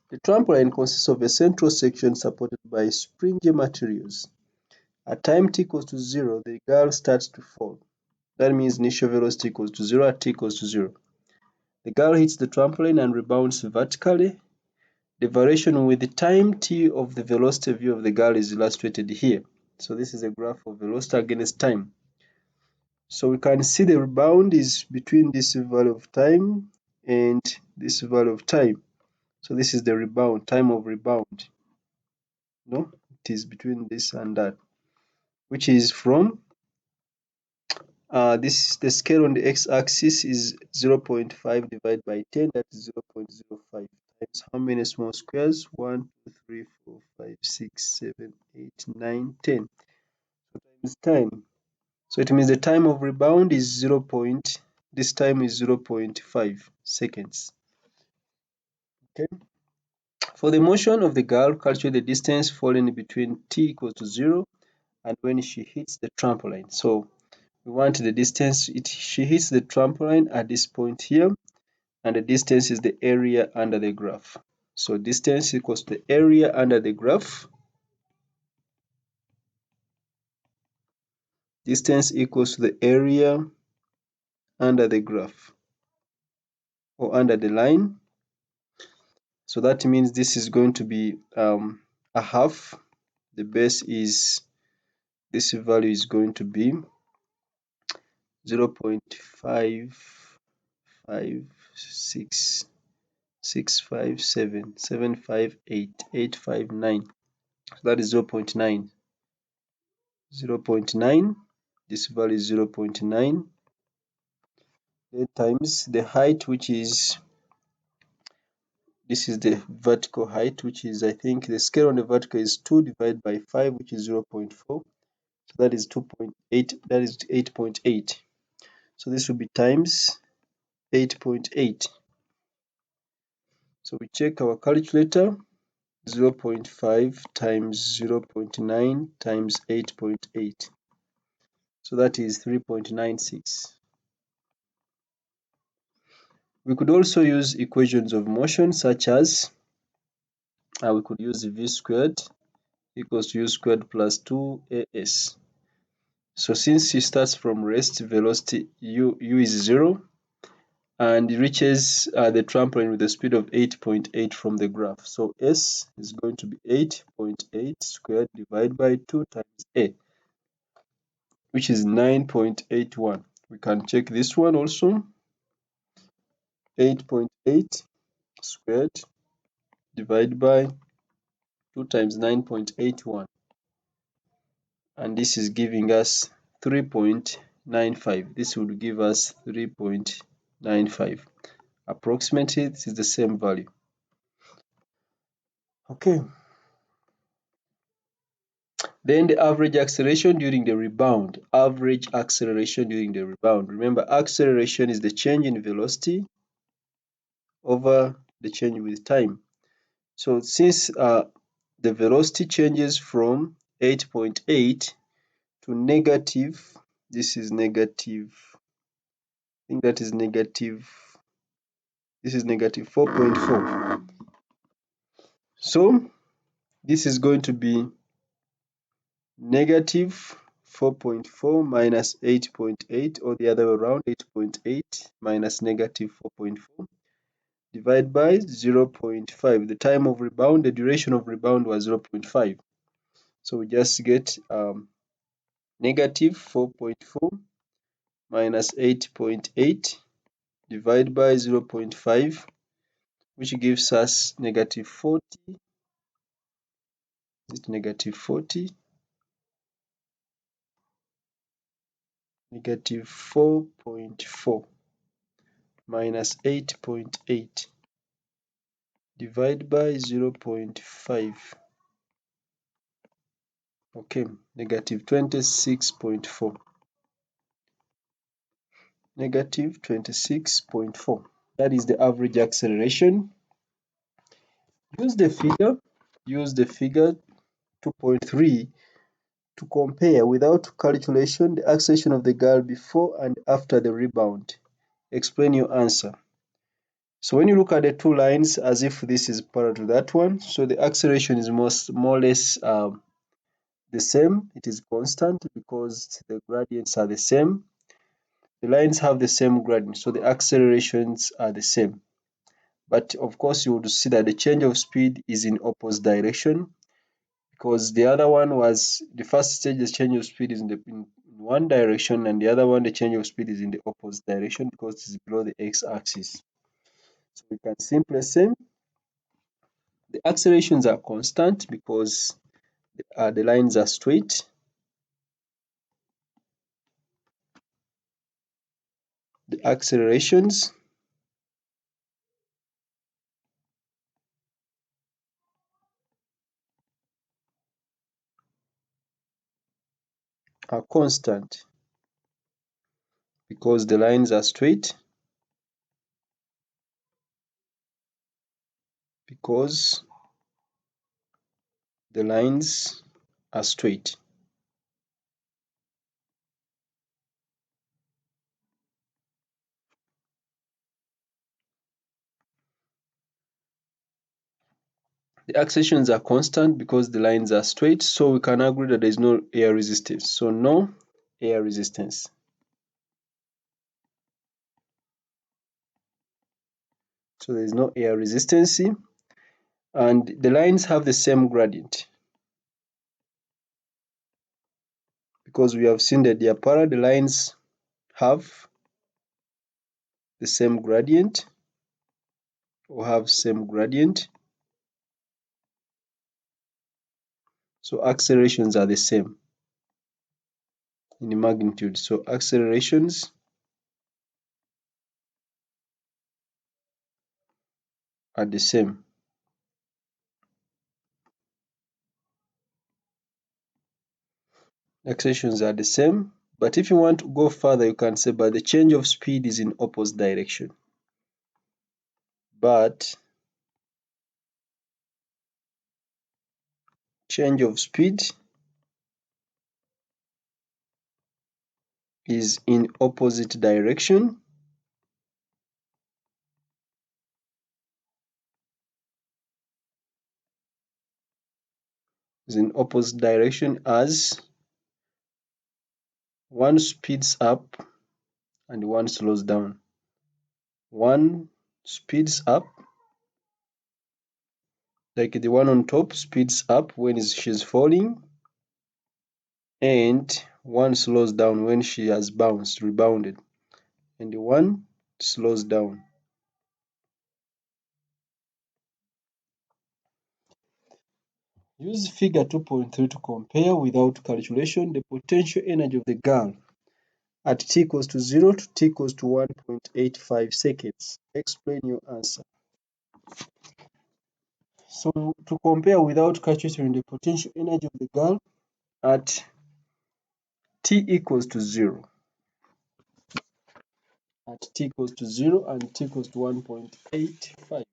[SPEAKER 1] The trampoline consists of a central section supported by springy materials. At time t equals to 0, the girl starts to fall. That means initial velocity equals to 0 at t equals to 0. The girl hits the trampoline and rebounds vertically. The variation with the time t of the velocity v of the girl is illustrated here. So this is a graph of velocity against time. So we can see the rebound is between this value of time and this value of time. So this is the rebound, time of rebound. No, it is between this and that, which is from The scale on the x-axis is 0.5 divided by 10, that is 0.05 times how many small squares? 1, 2, 3, 4, 5, 6, 7, 8, 9, 10. So times time. So it means the time of rebound is this time is 0.5 seconds. Okay. For the motion of the girl, calculate the distance falling between t equals to 0 and when she hits the trampoline. So we want the distance she hits the trampoline at this point here, and the distance is the area under the graph. So distance equals the area under the graph. Distance equals to the area under the graph or under the line. So that means this is going to be a half. The base is, this value is going to be 0.5566758859859. So that is 0.9. 0.9. This value is 0.9. Then times the height, which is, this is the vertical height, which is, I think the scale on the vertical is 2 divided by 5, which is 0.4. So that is 2.8, that is 8.8. So this will be times 8.8. So we check our calculator. 0.5 times 0.9 times 8.8. So that is 3.96. We could also use equations of motion such as we could use v squared equals to u squared plus 2as. So since it starts from rest, velocity u is 0 and reaches the trampoline with a speed of 8.8 from the graph. So s is going to be 8.8 squared divided by 2 times a, which is 9.81. We can check this one also. 8.8 squared divided by 2 times 9.81. And this is giving us 3.95. This would give us 3.95. Approximately, this is the same value. Okay. Then the average acceleration during the rebound. Average acceleration during the rebound. Remember, acceleration is the change in velocity over the change with time. So since the velocity changes from 8.8 to negative, this is negative, I think that is negative, this is negative 4.4. So this is going to be negative 4.4 minus 8.8, or the other way around, 8.8 minus negative 4.4 divided by 0.5. The time of rebound, the duration of rebound was 0.5. So we just get negative 4.4 minus 8.8 divided by 0.5, which gives us negative 40. Is it negative 40? Negative 4.4 minus 8.8 divided by 0.5. Okay, negative 26.4. Negative 26.4. That is the average acceleration. Use the figure 2.3 to compare without calculation the acceleration of the girl before and after the rebound. Explain your answer. So when you look at the two lines as if this is parallel to that one, so the acceleration is more or less the same. It is constant because the gradients are the same. The lines have the same gradient, so the accelerations are the same. But of course, you would see that the change of speed is in opposite direction, because the other one was, the first stage, the change of speed is in one direction, and the other one, the change of speed is in the opposite direction because it's below the x-axis. So we can simply say the accelerations are constant because the lines are straight. the accelerations are constant because the lines are straight, because the lines are straight. The accelerations are constant because the lines are straight, so we can agree that there is no air resistance. So no air resistance. So there is no air resistance, and the lines have the same gradient. Because we have seen that they are parallel, the lines have the same gradient or have same gradient. So accelerations are the same in magnitude. So accelerations are the same. Accelerations are the same. But if you want to go further, you can say, but the change of speed is in opposite direction. But change of speed is in opposite direction. Is in opposite direction as one speeds up and one slows down. One speeds up, like the one on top speeds up when she's falling, and one slows down when she has rebounded, and the one slows down. Use figure 2.3 to compare without calculation the potential energy of the girl at t equals to 0 to t equals to 1.85 seconds. Explain your answer. So to compare without calculating the potential energy of the girl at t equals to 0, at t equals to 0 and t equals to 1.85,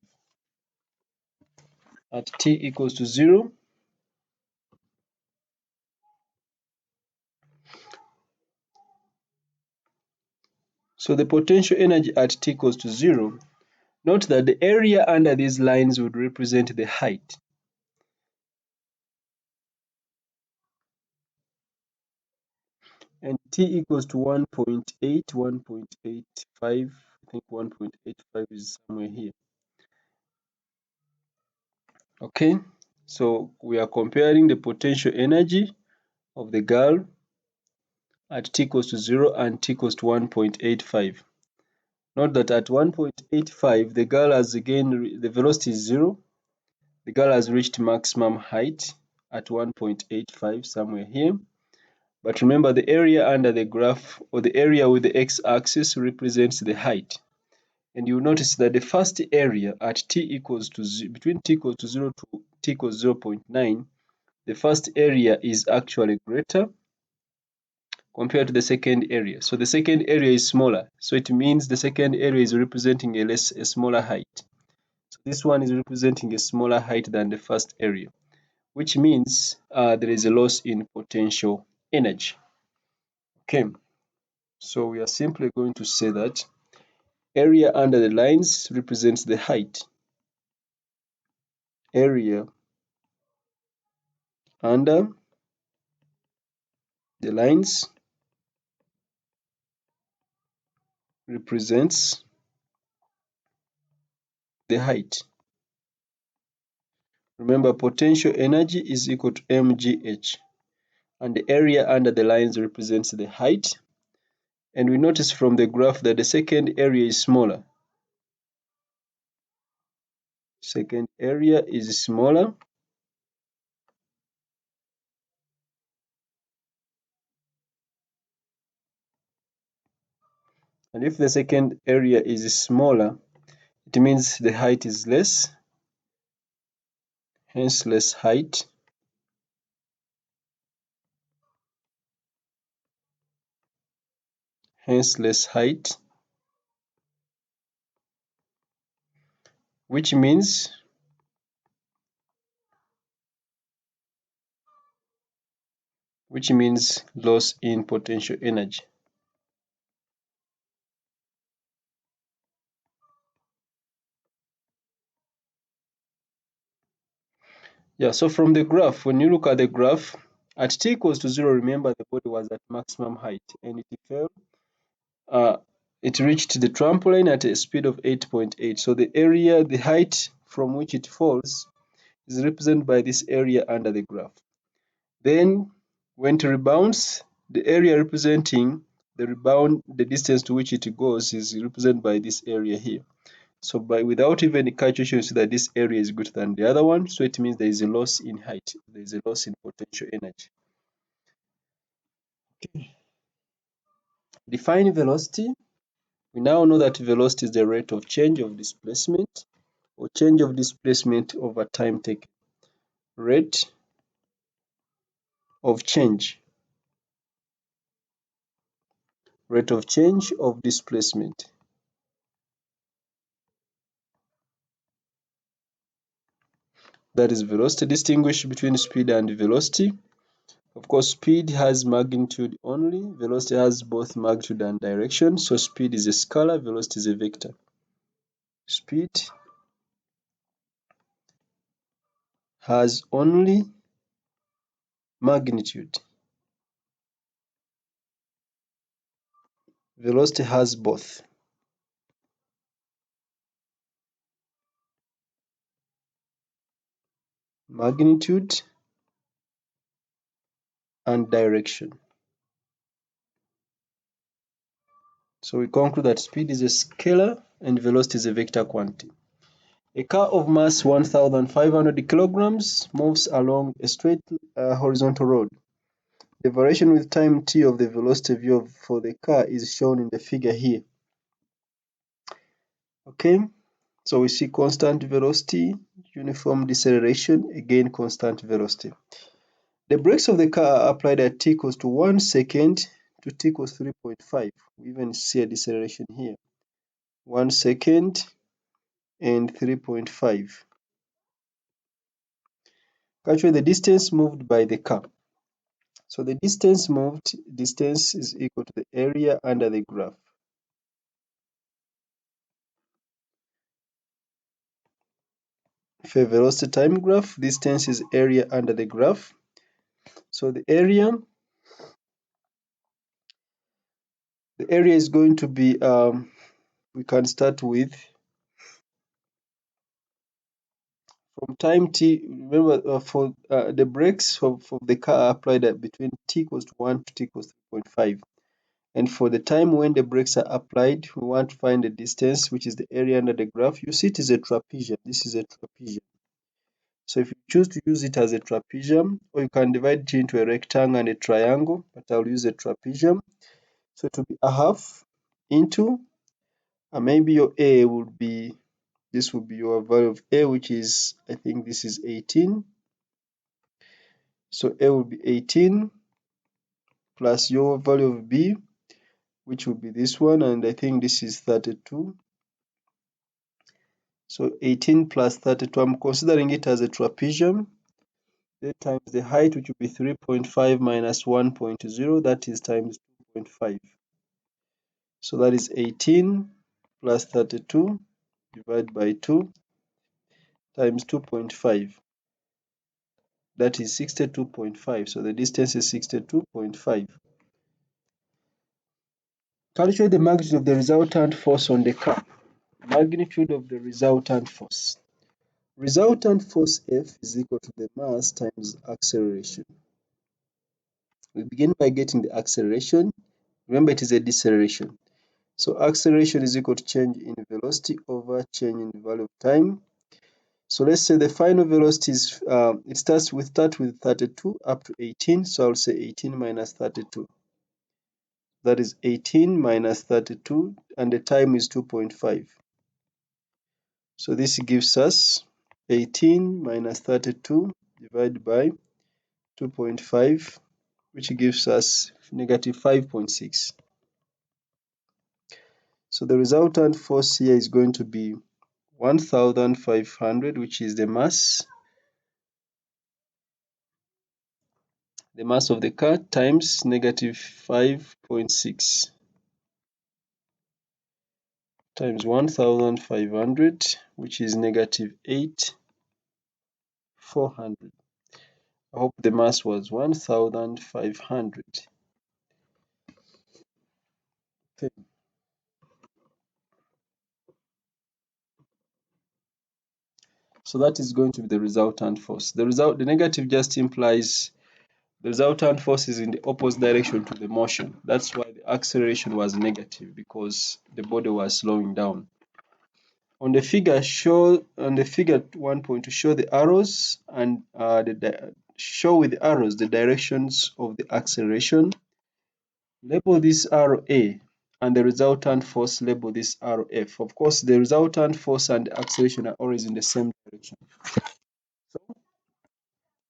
[SPEAKER 1] at t equals to 0, so the potential energy at t equals to 0, note that the area under these lines would represent the height. And t equals to 1.8, 1.85, I think 1.85 is somewhere here. Okay, so we are comparing the potential energy of the girl at t equals to 0 and t equals to 1.85. Note that at 1.85, the girl has again, the velocity is 0. The girl has reached maximum height at 1.85, somewhere here. But remember, the area under the graph, or the area with the x-axis, represents the height. And you'll notice that the first area at t equals to between t equals to 0 to t equals 0.9, the first area is actually greater compared to the second area. So the second area is smaller. So it means the second area is representing a smaller height. So this one is representing a smaller height than the first area, which means there is a loss in potential energy. Okay, so we are simply going to say that area under the lines represents the height. Area under the lines represents the height. Remember, potential energy is equal to mgh, and the area under the lines represents the height. And we notice from the graph that the second area is smaller. Second area is smaller. And if the second area is smaller, it means the height is less, hence less height. Hence less height, which means loss in potential energy. Yeah, so from the graph, when you look at the graph, at t equals to 0, remember the body was at maximum height and it fell. It reached the trampoline at a speed of 8.8. So the area, the height from which it falls is represented by this area under the graph. Then when it rebounds, the area representing the rebound, the distance to which it goes is represented by this area here. So without even calculation, you see that this area is greater than the other one. So it means there is a loss in height. There is a loss in potential energy. Okay. Define velocity. We now know that velocity is the rate of change of displacement or change of displacement over time taken. Rate of change. Rate of change of displacement. That is velocity. Distinguish between speed and velocity. Of course, speed has magnitude only. Velocity has both magnitude and direction. So speed is a scalar, velocity is a vector. Speed has only magnitude. Velocity has both magnitude and direction. So we conclude that speed is a scalar and velocity is a vector quantity. A car of mass 1,500 kilograms moves along a straight horizontal road. The variation with time t of the velocity v for the car is shown in the figure here. Okay, so we see constant velocity, uniform deceleration, again constant velocity. The brakes of the car are applied at t equals to 1 second to t equals 3.5. We even see a deceleration here. 1 second and 3.5. Calculate the distance moved by the car. So the distance moved, distance is equal to the area under the graph. For a velocity time graph, distance is area under the graph. So the area is going to be, we can start with from time t. Remember, for the brakes for the car are applied at between t equals to 1 to t equals 3.5. And for the time when the brakes are applied, we want to find the distance, which is the area under the graph. You see it is a trapezium. This is a trapezium. So if you choose to use it as a trapezium, or you can divide it into a rectangle and a triangle, but I'll use a trapezium. So it will be a half into, maybe your A would be, this would be your value of A, which is, I think this is 18. So A will be 18 plus your value of B, which will be this one, and I think this is 32. So 18 plus 32, I'm considering it as a trapezium. That times the height, which will be 3.5 minus 1.0, that is times 2.5. So that is 18 plus 32 divided by 2 times 2.5. That is 62.5. So the distance is 62.5. Calculate the magnitude of the resultant force on the car. Magnitude of the resultant force. Resultant force F is equal to the mass times acceleration. We begin by getting the acceleration. Remember, it is a deceleration. So acceleration is equal to change in velocity over change in the value of time. So let's say the final velocity is, it starts with 32 up to 18. So I'll say 18 minus 32. that is 18 minus 32, and the time is 2.5. So this gives us 18 minus 32 divided by 2.5, which gives us negative 5.6. So the resultant force here is going to be 1,500, which is the mass of the car, times negative 5.6 times 1,500, which is negative 8,400. I hope the mass was 1,500. Okay. So that is going to be the resultant force. The negative just implies the resultant force is in the opposite direction to the motion. That's why the acceleration was negative, because the body was slowing down. On the figure 1.2, show the arrows and show with the arrows the directions of the acceleration. Label this arrow A, and the resultant force, label this arrow F. Of course, the resultant force and the acceleration are always in the same direction. So,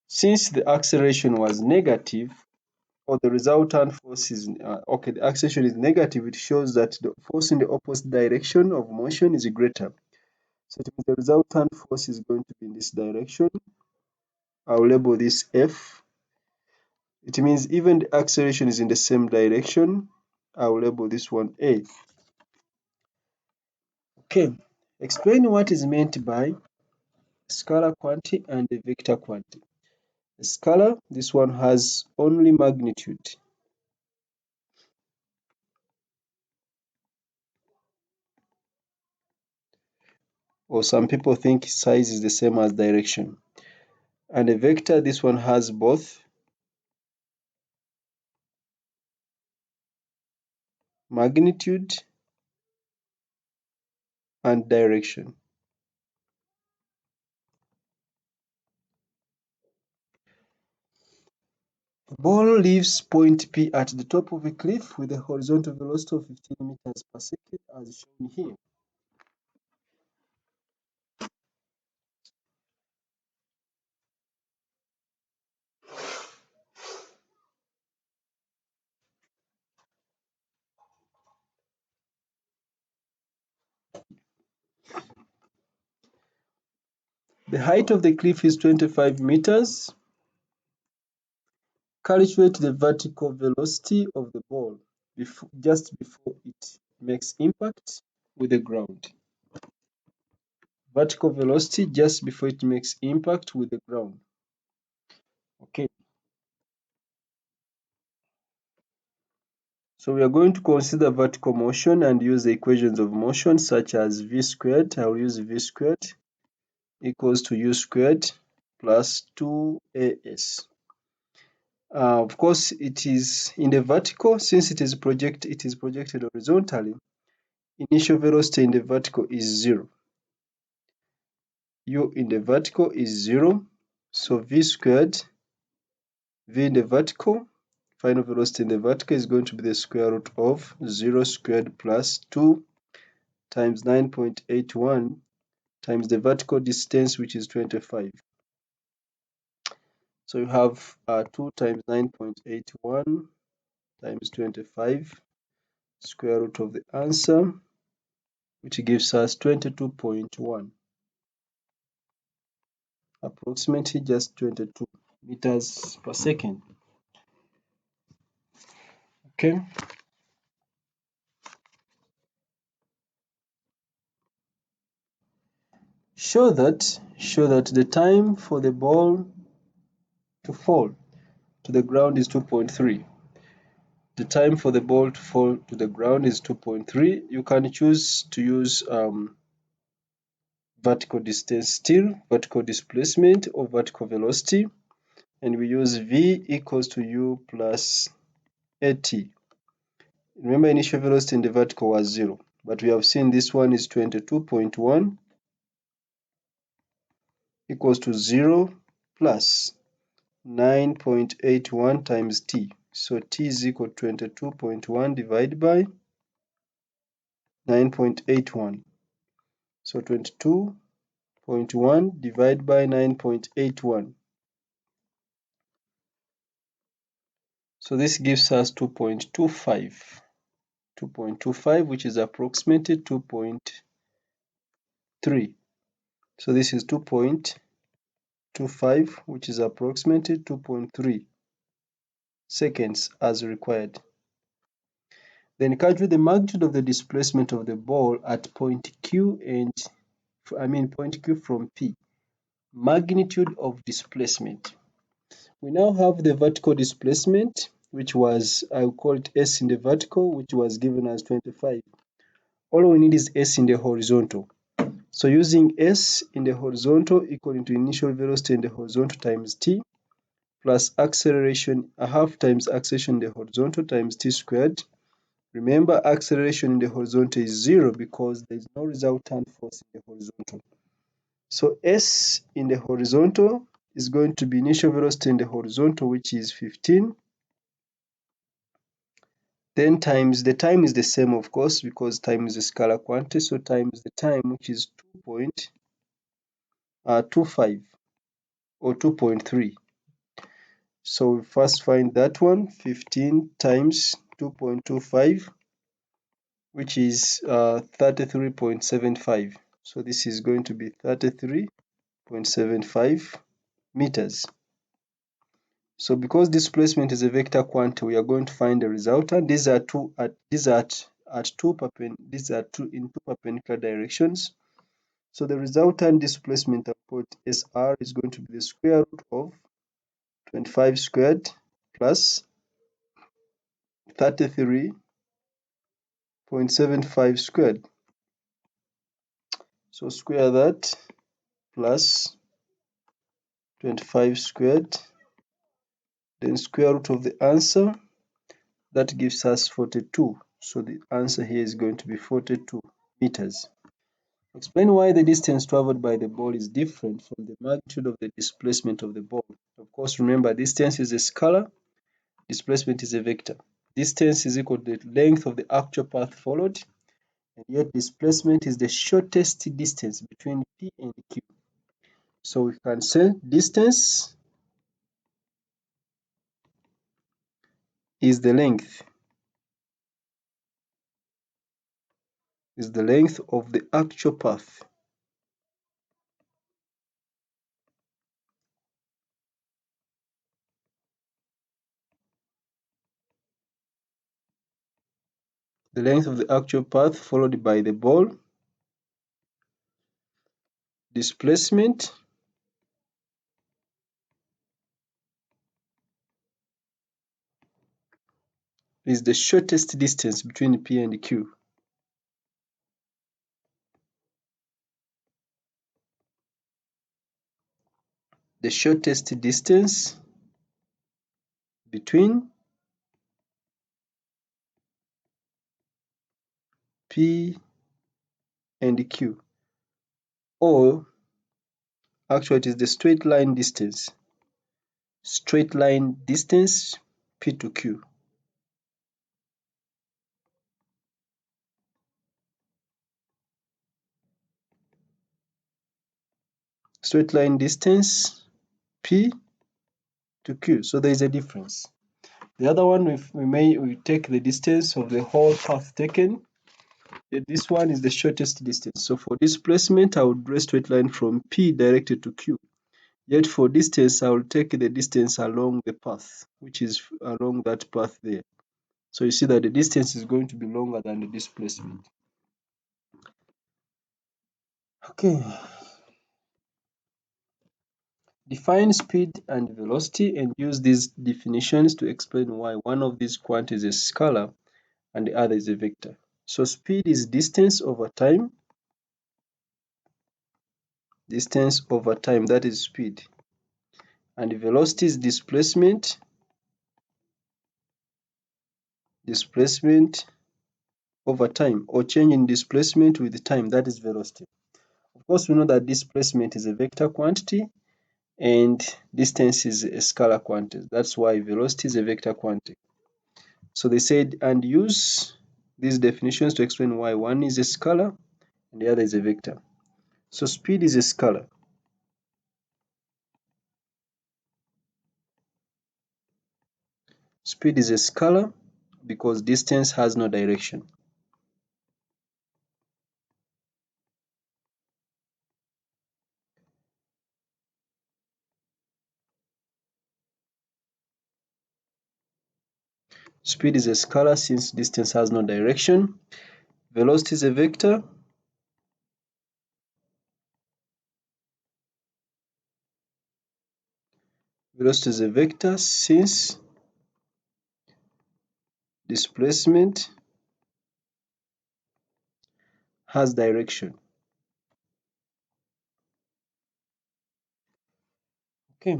[SPEAKER 1] since the acceleration was negative, or the resultant force is the acceleration is negative, it shows that the force in the opposite direction of motion is greater. So it means the resultant force is going to be in this direction. I'll label this F. It means even the acceleration is in the same direction. I'll label this one A. Okay, explain what is meant by scalar quantity and the vector quantity. The scalar, this one has only magnitude. Or some people think size is the same as direction. And a vector, this one has both magnitude and direction. The ball leaves point P at the top of a cliff with a horizontal velocity of 15 meters per second as shown here. The height of the cliff is 25 meters. Calculate the vertical velocity of the ball just before it makes impact with the ground. Vertical velocity just before it makes impact with the ground. Okay. So we are going to consider vertical motion and use the equations of motion such as v squared. I will use v squared equals to u squared plus 2as. Of course, it is in the vertical, since it is projected horizontally. Initial velocity in the vertical is 0. U in the vertical is 0. So v squared, v in the vertical, final velocity in the vertical is going to be the square root of 0 squared plus 2 times 9.81 times the vertical distance, which is 25. So you have 2 times 9.81 times 25, square root of the answer, which gives us 22.1, approximately just 22 meters per second. Okay. Show that the time for the ball to fall to the ground is 2.3. The time for the ball to fall to the ground is 2.3. You can choose to use vertical distance still, vertical displacement, or vertical velocity. And we use v equals to u plus at. Remember, initial velocity in the vertical was 0, but we have seen this one is 22.1 equals to 0 plus 9.81 times t, So t is equal to 22.1 divided by 9.81. So 22.1 divided by 9.81. So this gives us 2.25. 2.25, which is approximately 2.3. So this is 2.25, which is approximately 2.3 seconds as required. Then calculate the magnitude of the displacement of the ball at point Q point Q from P. Magnitude of displacement. We now have the vertical displacement, which was, I'll call it S in the vertical, which was given as 25. All we need is S in the horizontal. So using S in the horizontal equal to initial velocity in the horizontal times t plus acceleration, a half times acceleration in the horizontal times t squared. Remember, acceleration in the horizontal is 0 because there is no resultant force in the horizontal. So S in the horizontal is going to be initial velocity in the horizontal, which is 15. Then times the time is the same, of course, because time is a scalar quantity. So times the time, which is 2.25 or 2.3. So we first find that one, 15 times 2.25, which is 33.75. So this is going to be 33.75 meters. So because displacement is a vector quantity, we are going to find the resultant. These are two in two perpendicular directions. So the resultant displacement of point SR is going to be the square root of 25 squared plus 33.75 squared. So square that plus 25 squared, then square root of the answer. That gives us 42. So the answer here is going to be 42 meters. Explain why the distance traveled by the ball is different from the magnitude of the displacement of the ball. Of course, remember, distance is a scalar, displacement is a vector. Distance is equal to the length of the actual path followed, and yet displacement is the shortest distance between P and Q. So we can say distance is the length of the actual path. The length of the actual path followed by the ball. Displacement is the shortest distance between P and Q. The shortest distance between P and Q, or actually it is the straight line distance P to Q. Straight line distance P to Q. So there is a difference. The other one, we take the distance of the whole path taken. This one is the shortest distance. So for displacement, I would draw a straight line from P directed to Q. Yet for distance, I will take the distance along the path, which is along that path there. So you see that the distance is going to be longer than the displacement. Okay. Define speed and velocity and use these definitions to explain why one of these quantities is a scalar and the other is a vector. So speed is distance over time. Distance over time, that is speed. And velocity is displacement. Displacement over time, or change in displacement with time, that is velocity. Of course, we know that displacement is a vector quantity and distance is a scalar quantity. That's why velocity is a vector quantity. So they said, and use these definitions to explain why one is a scalar and the other is a vector. So speed is a scalar. Speed is a scalar because distance has no direction. Speed is a scalar since distance has no direction. Velocity is a vector. Velocity is a vector since displacement has direction. Okay.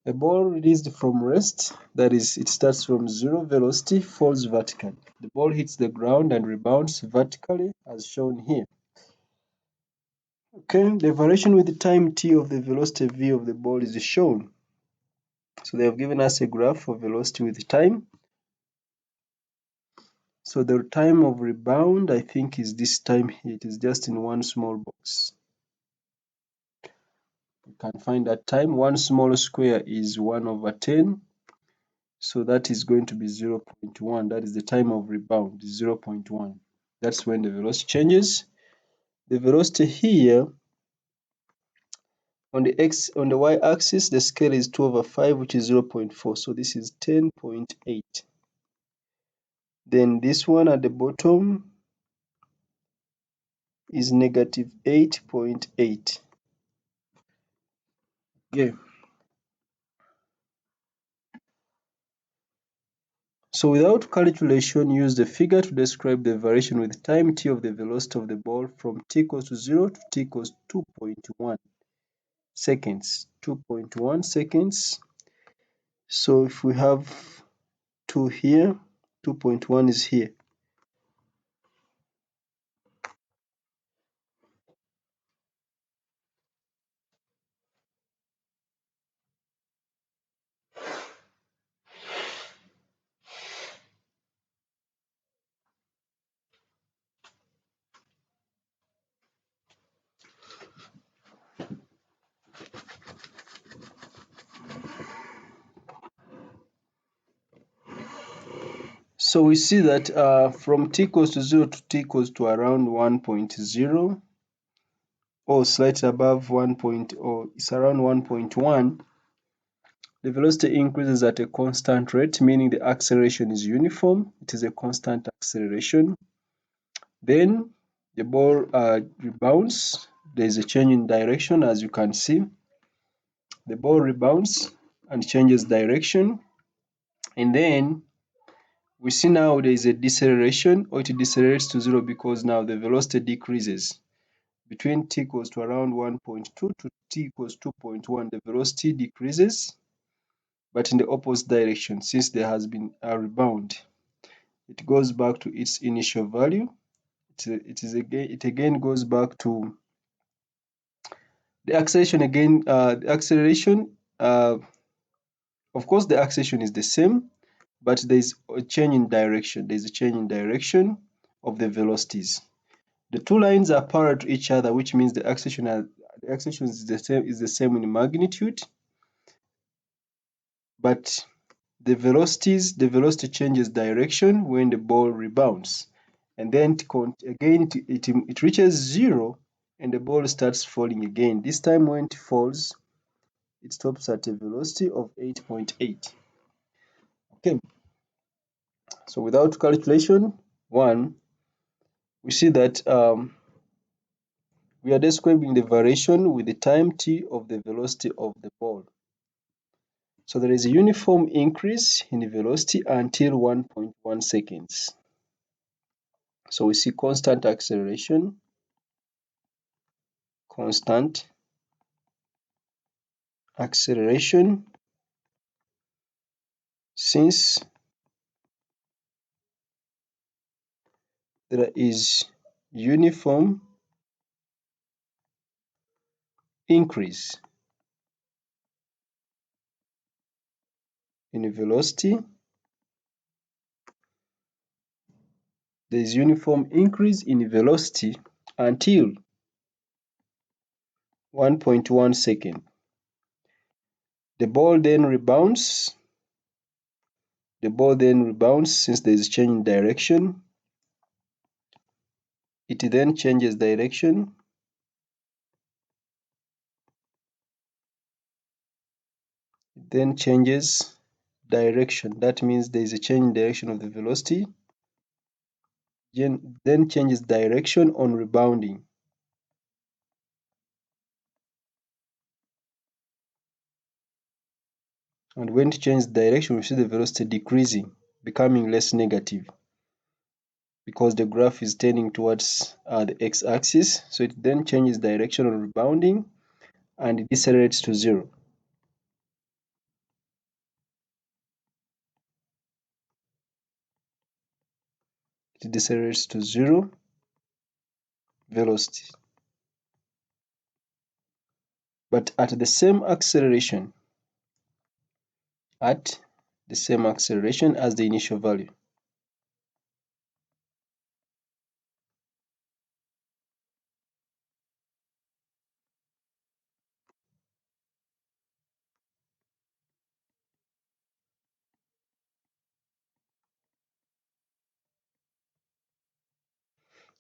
[SPEAKER 1] A ball released from rest, that is, it starts from zero velocity, falls vertically. The ball hits the ground and rebounds vertically as shown here. Okay, the variation with the time t of the velocity v of the ball is shown. So they have given us a graph of velocity with time. So the time of rebound, I think, is this time here. It is just in one small box. You can find that time. One small square is 1/10. So that is going to be 0.1. That is the time of rebound, 0.1. That's when the velocity changes. The velocity here on the y-axis, the scale is 2/5, which is 0.4. So this is 10.8. Then this one at the bottom is negative 8.8. Yeah. So without calculation, use the figure to describe the variation with time t of the velocity of the ball from t equals to 0 to t equals 2.1 seconds. 2.1 seconds. So if we have 2 here, 2.1 is here. So we see that from t equals to 0 to t equals to around 1.0 or slightly above 1. Or it's around 1.1, the velocity increases at a constant rate, meaning the acceleration is uniform. It is a constant acceleration. Then the ball rebounds. There is a change in direction, as you can see. The ball rebounds and changes direction. And then we see now there is a deceleration, or it decelerates to 0 because now the velocity decreases. Between t equals to around 1.2 to t equals 2.1, the velocity decreases, but in the opposite direction since there has been a rebound. It goes back to its initial value. It again goes back to the acceleration again. The acceleration, of course, the acceleration is the same, but there is a change in direction. There is a change in direction of the velocities. The two lines are parallel to each other, which means the acceleration is the same in magnitude, but the velocity changes direction when the ball rebounds, and then it reaches 0 and the ball starts falling again. This time when it falls, it stops at a velocity of 8.8. Okay, so without calculation, we see that we are describing the variation with the time t of the velocity of the ball. So there is a uniform increase in the velocity until 1.1 seconds. So we see constant acceleration, constant acceleration since there is uniform increase. in velocity. There is uniform increase in velocity until 1.1 second. The ball then rebounds. The ball then rebounds since there is change in direction. It then changes direction. It then changes direction. That means there is a change in direction of the velocity. Then changes direction on rebounding. And when it changes direction, we see the velocity decreasing, becoming less negative, because the graph is turning towards the x-axis. So it then changes direction on rebounding and it decelerates to 0. It decelerates to 0 velocity. But at the same acceleration, as the initial value.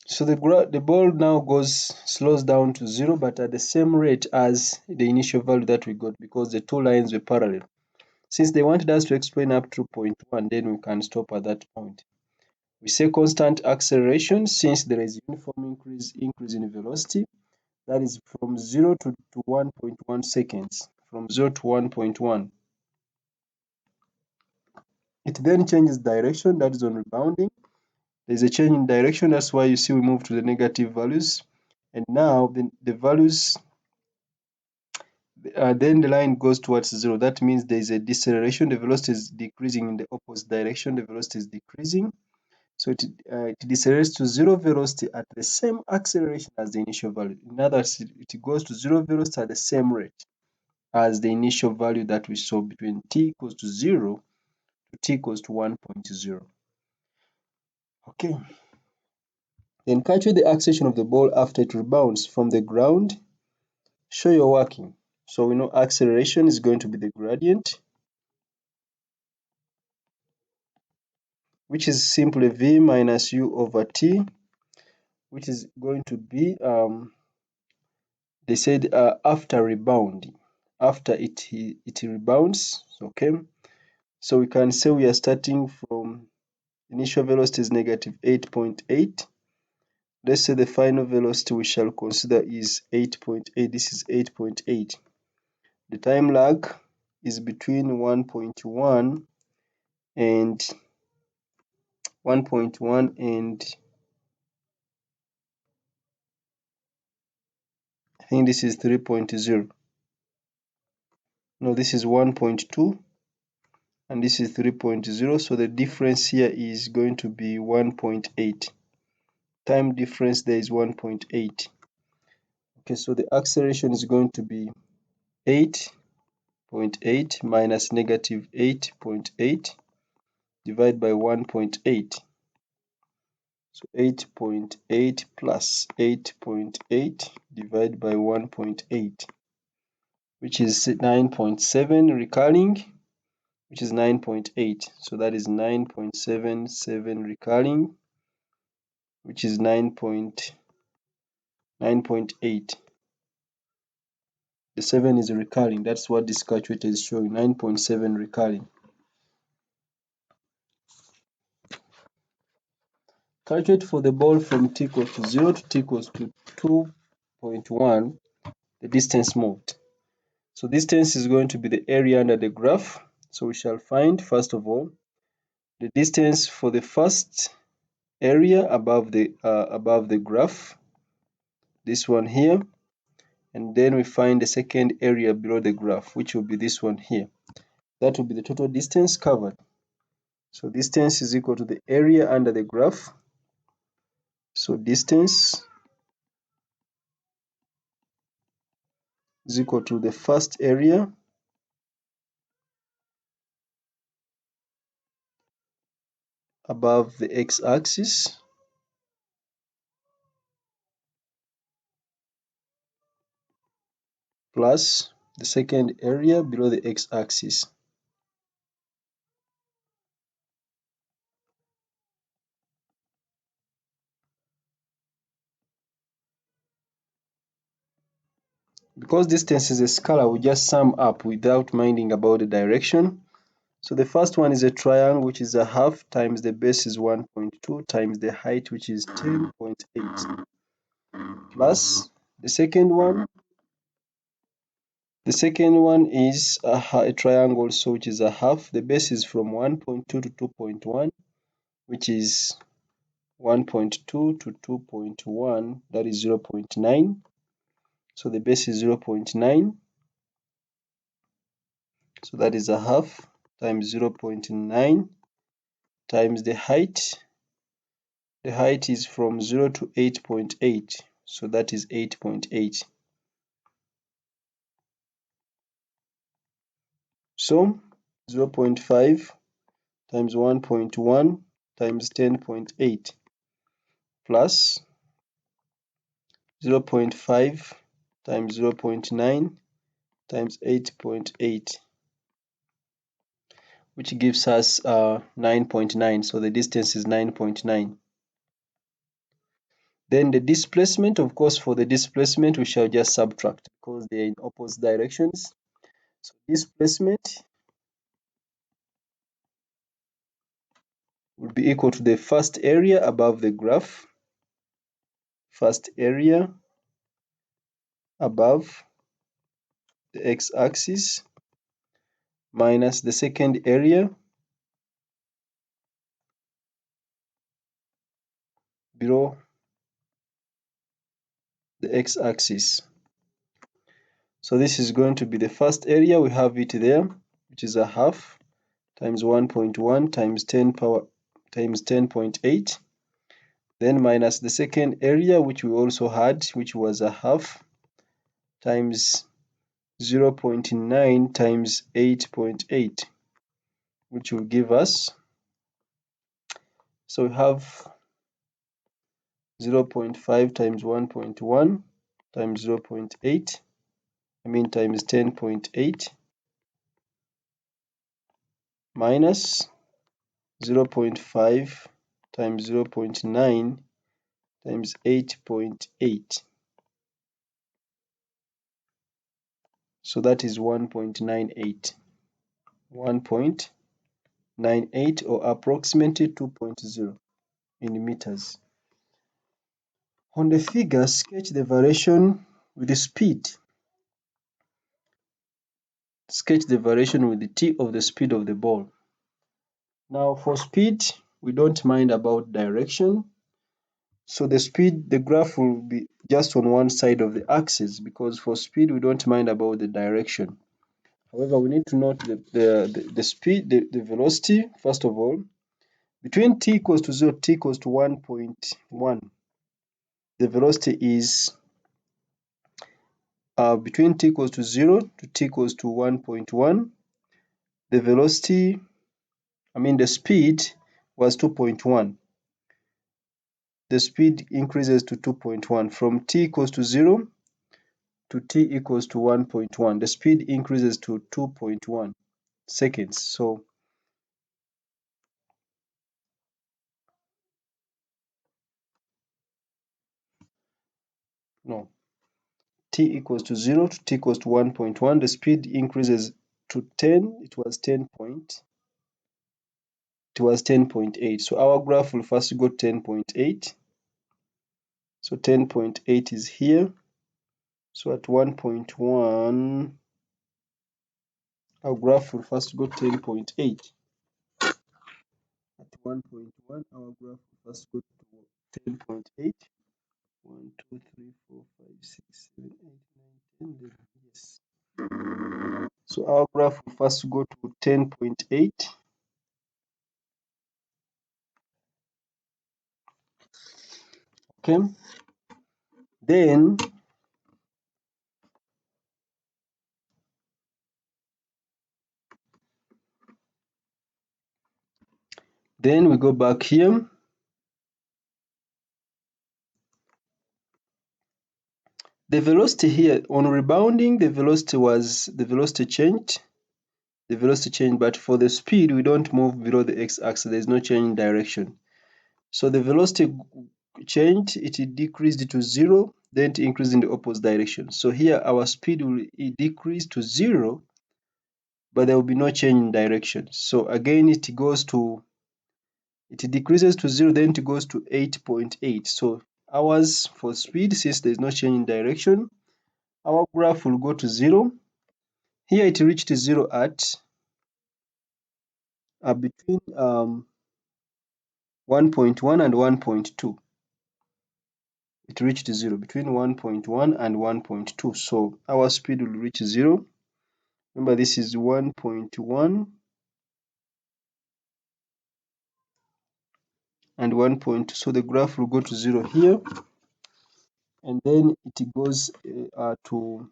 [SPEAKER 1] So the ball now slows down to 0, but at the same rate as the initial value that we got, because the two lines were parallel. Since they wanted us to explain up to 0.1, then we can stop at that point. We say constant acceleration since there is uniform increase in velocity. That is from 0 to 1.1 seconds. From 0 to 1.1. It then changes direction, that is on rebounding. There's a change in direction, that's why you see we move to the negative values. And now the values, then the line goes towards 0. That means there is a deceleration. The velocity is decreasing in the opposite direction. The velocity is decreasing. So it decelerates to 0 velocity at the same acceleration as the initial value. In other words, it goes to 0 velocity at the same rate as the initial value that we saw between t equals to 0 to t equals to 1.0. Okay. Then calculate the acceleration of the ball after it rebounds from the ground. Show your working. So we know acceleration is going to be the gradient, which is simply v minus u over t, which is going to be, they said after rebounding, after it rebounds. Okay, so we can say we are starting from initial velocity is negative 8.8. Let's say the final velocity we shall consider is 8.8. This is 8.8. The time lag is between 1.1 and 1.1 and I think this is 3.0. No, this is 1.2 and this is 3.0. So the difference here is going to be 1.8. Time difference there is 1.8. Okay, so the acceleration is going to be 8.8 minus negative 8.8 divided by 1.8. So 8.8 plus 8.8 divided by 1.8, which is 9.7 recurring, which is 9.8. So that is 9.77 recurring, which is 9.8. The 7 is recurring. That's what this calculator is showing, 9.7 recurring. Calculate for the ball from t equals to 0 to t equals to 2.1, the distance moved. So distance is going to be the area under the graph. So we shall find, first of all, the distance for the first area above the graph, this one here, and then we find the second area below the graph, which will be this one here. That will be the total distance covered. So distance is equal to the area under the graph. So distance is equal to the first area above the x-axis plus the second area below the x-axis. Because distance is a scalar, we just sum up without minding about the direction. So the first one is a triangle, which is a half times the base is 1.2 times the height, which is 10.8, plus the second one. The second one is a triangle, so which is a half. The base is from 1.2 to 2.1, which is 1.2 to 2.1, that is 0.9. So the base is 0.9. So that is a half times 0.9 times the height. The height is from 0 to 8.8. So that is 8.8. So 0.5 times 1.1 times 10.8 plus 0.5 times 0.9 times 8.8, which gives us 9.9. So the distance is 9.9. Then the displacement, of course, for the displacement, we shall just subtract because they are in opposite directions. So displacement would be equal to the first area above the graph, first area above the x-axis, minus the second area below the x-axis. So this is going to be the first area, we have it there, which is a half times 1.1 times 10 power times 10.8, then minus the second area, which we also had, which was a half times 0.9 times 8.8, which will give us, so we have 0.5 times 1.1 times 0.8, times 10.8, minus 0.5 times 0.9 times 8.8. So that is 1.98. 1.98, or approximately 2.0 in meters. On the figure, sketch the variation with the speed. Sketch the variation with the t of the speed of the ball. Now for speed, we don't mind about direction. So the speed, the graph will be just on one side of the axis, because for speed, we don't mind about the direction. However, we need to note the speed, the velocity, first of all. Between t equals to 0, t equals to 1.1, the velocity is between t equals to 0 to t equals to 1.1, the velocity, the speed was 2.1. The speed increases to 2.1. From t equals to 0 to t equals to 1.1, the speed increases to 2.1 seconds. So no, t equals to 0 to t equals to 1.1, the speed increases to 10. It was 10.8. So our graph will first go 10.8. So 10.8 is here. So at 1.1, our graph will first go 10.8. At 1.1, our graph will first go to 10.8. 1, 2, 3, 4, 5, 6, 7, 8, 9, 10, 11. Yes. So our graph will first go to 10.8. Okay. Then Then we go back here. The velocity here on rebounding, the velocity changed, but for the speed, we don't move below the x-axis. There's no change in direction. So the velocity changed, it decreased to 0, then it increased in the opposite direction. So here our speed will decrease to 0, but there will be no change in direction. So again, it decreases to 0, then it goes to 8.8. So ours for speed, since there's no change in direction, our graph will go to 0. Here it reached 0 at between 1.1 and 1.2. It reached 0 between 1.1 and 1.2. So our speed will reach 0. Remember, this is 1.1 and 1.2. So the graph will go to 0 here, and then it goes to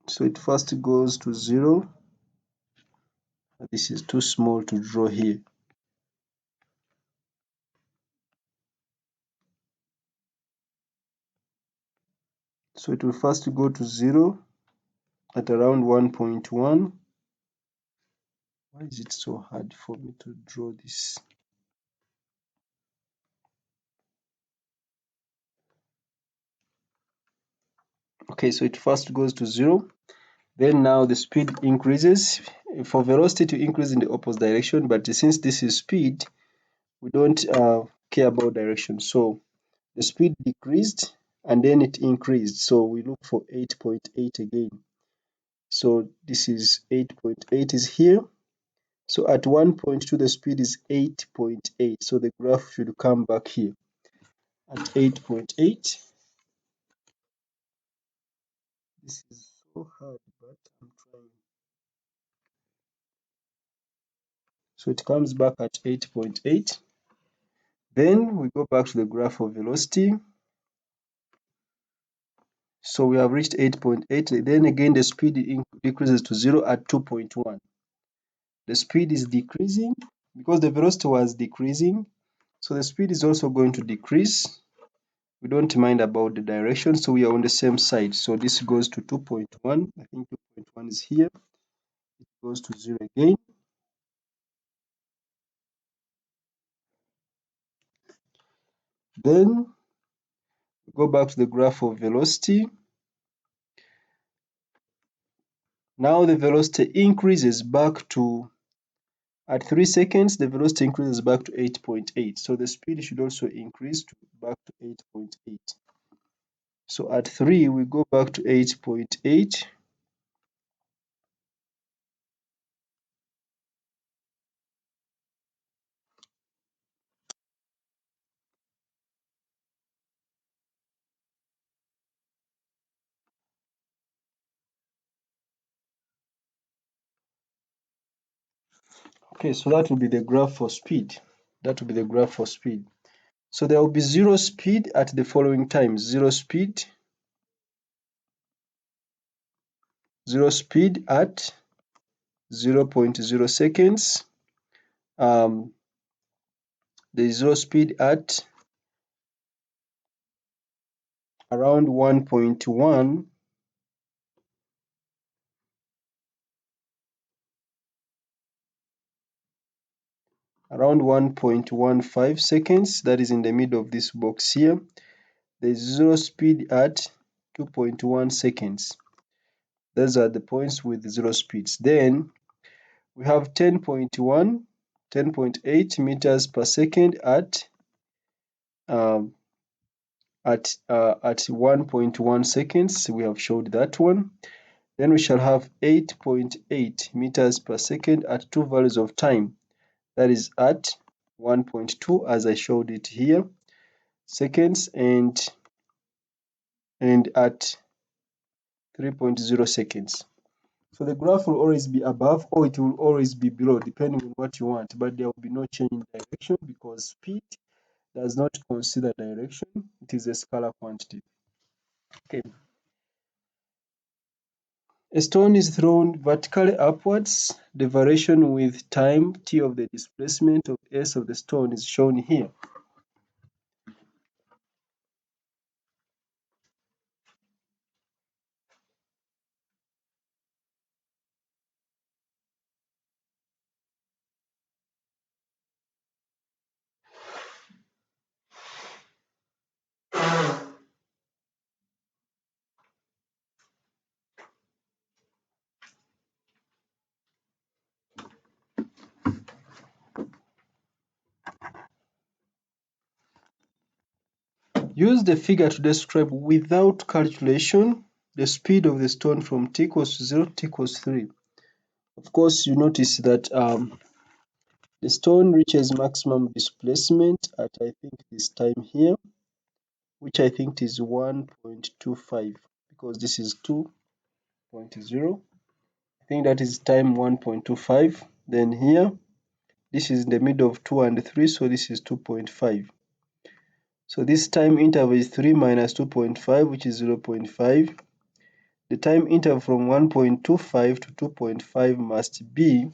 [SPEAKER 1] so it first goes to 0. This is too small to draw here. So it will first go to 0 at around 1.1. Why is it so hard for me to draw this? Okay, so it first goes to 0. Then now the speed increases. For velocity to increase in the opposite direction, but since this is speed, we don't care about direction. So the speed decreased and then it increased. So we look for 8.8 again. So this is 8.8 is here. So at 1.2 the speed is 8.8. So the graph should come back here at 8.8. This is so hard, but I'm trying. So it comes back at 8.8. Then we go back to the graph of velocity. So we have reached 8.8. Then again, the speed decreases to 0 at 2.1. The speed is decreasing because the velocity was decreasing. So the speed is also going to decrease. We don't mind about the direction, so we are on the same side. So this goes to 2.1. I think 2.1 is here. It goes to 0 again. Then we go back to the graph of velocity. Now the velocity increases back to, at 3 seconds, the velocity increases back to 8.8. So the speed should also increase back to 8.8. So at 3, we go back to 8.8. Okay, so that will be the graph for speed. That will be the graph for speed. So there will be 0 speed at the following times. 0 speed at 0.0 seconds. There is 0 speed at around 1.1. Around 1.15 seconds. That is in the middle of this box here. There is 0 speed at 2.1 seconds. Those are the points with 0 speeds. Then we have 10.1, 10.8 meters per second at 1.1 seconds. We have showed that one. Then we shall have 8.8 meters per second at 2 values of time. That is at 1.2, as I showed it here, seconds, and at 3.0 seconds. So the graph will always be above, or it will always be below, depending on what you want, but there will be no change in direction because speed does not consider direction. It is a scalar quantity. Okay. A stone is thrown vertically upwards. The variation with time t of the displacement of s of the stone is shown here. Use the figure to describe without calculation the speed of the stone from t equals to 0 to t equals 3. Of course, you notice that the stone reaches maximum displacement at I think this time here, which I think is 1.25 because this is 2.0. I think that is time 1.25. Then here, this is in the middle of 2 and 3, so this is 2.5. So this time interval is 3 minus 2.5, which is 0.5. The time interval from 1.25 to 2.5 must be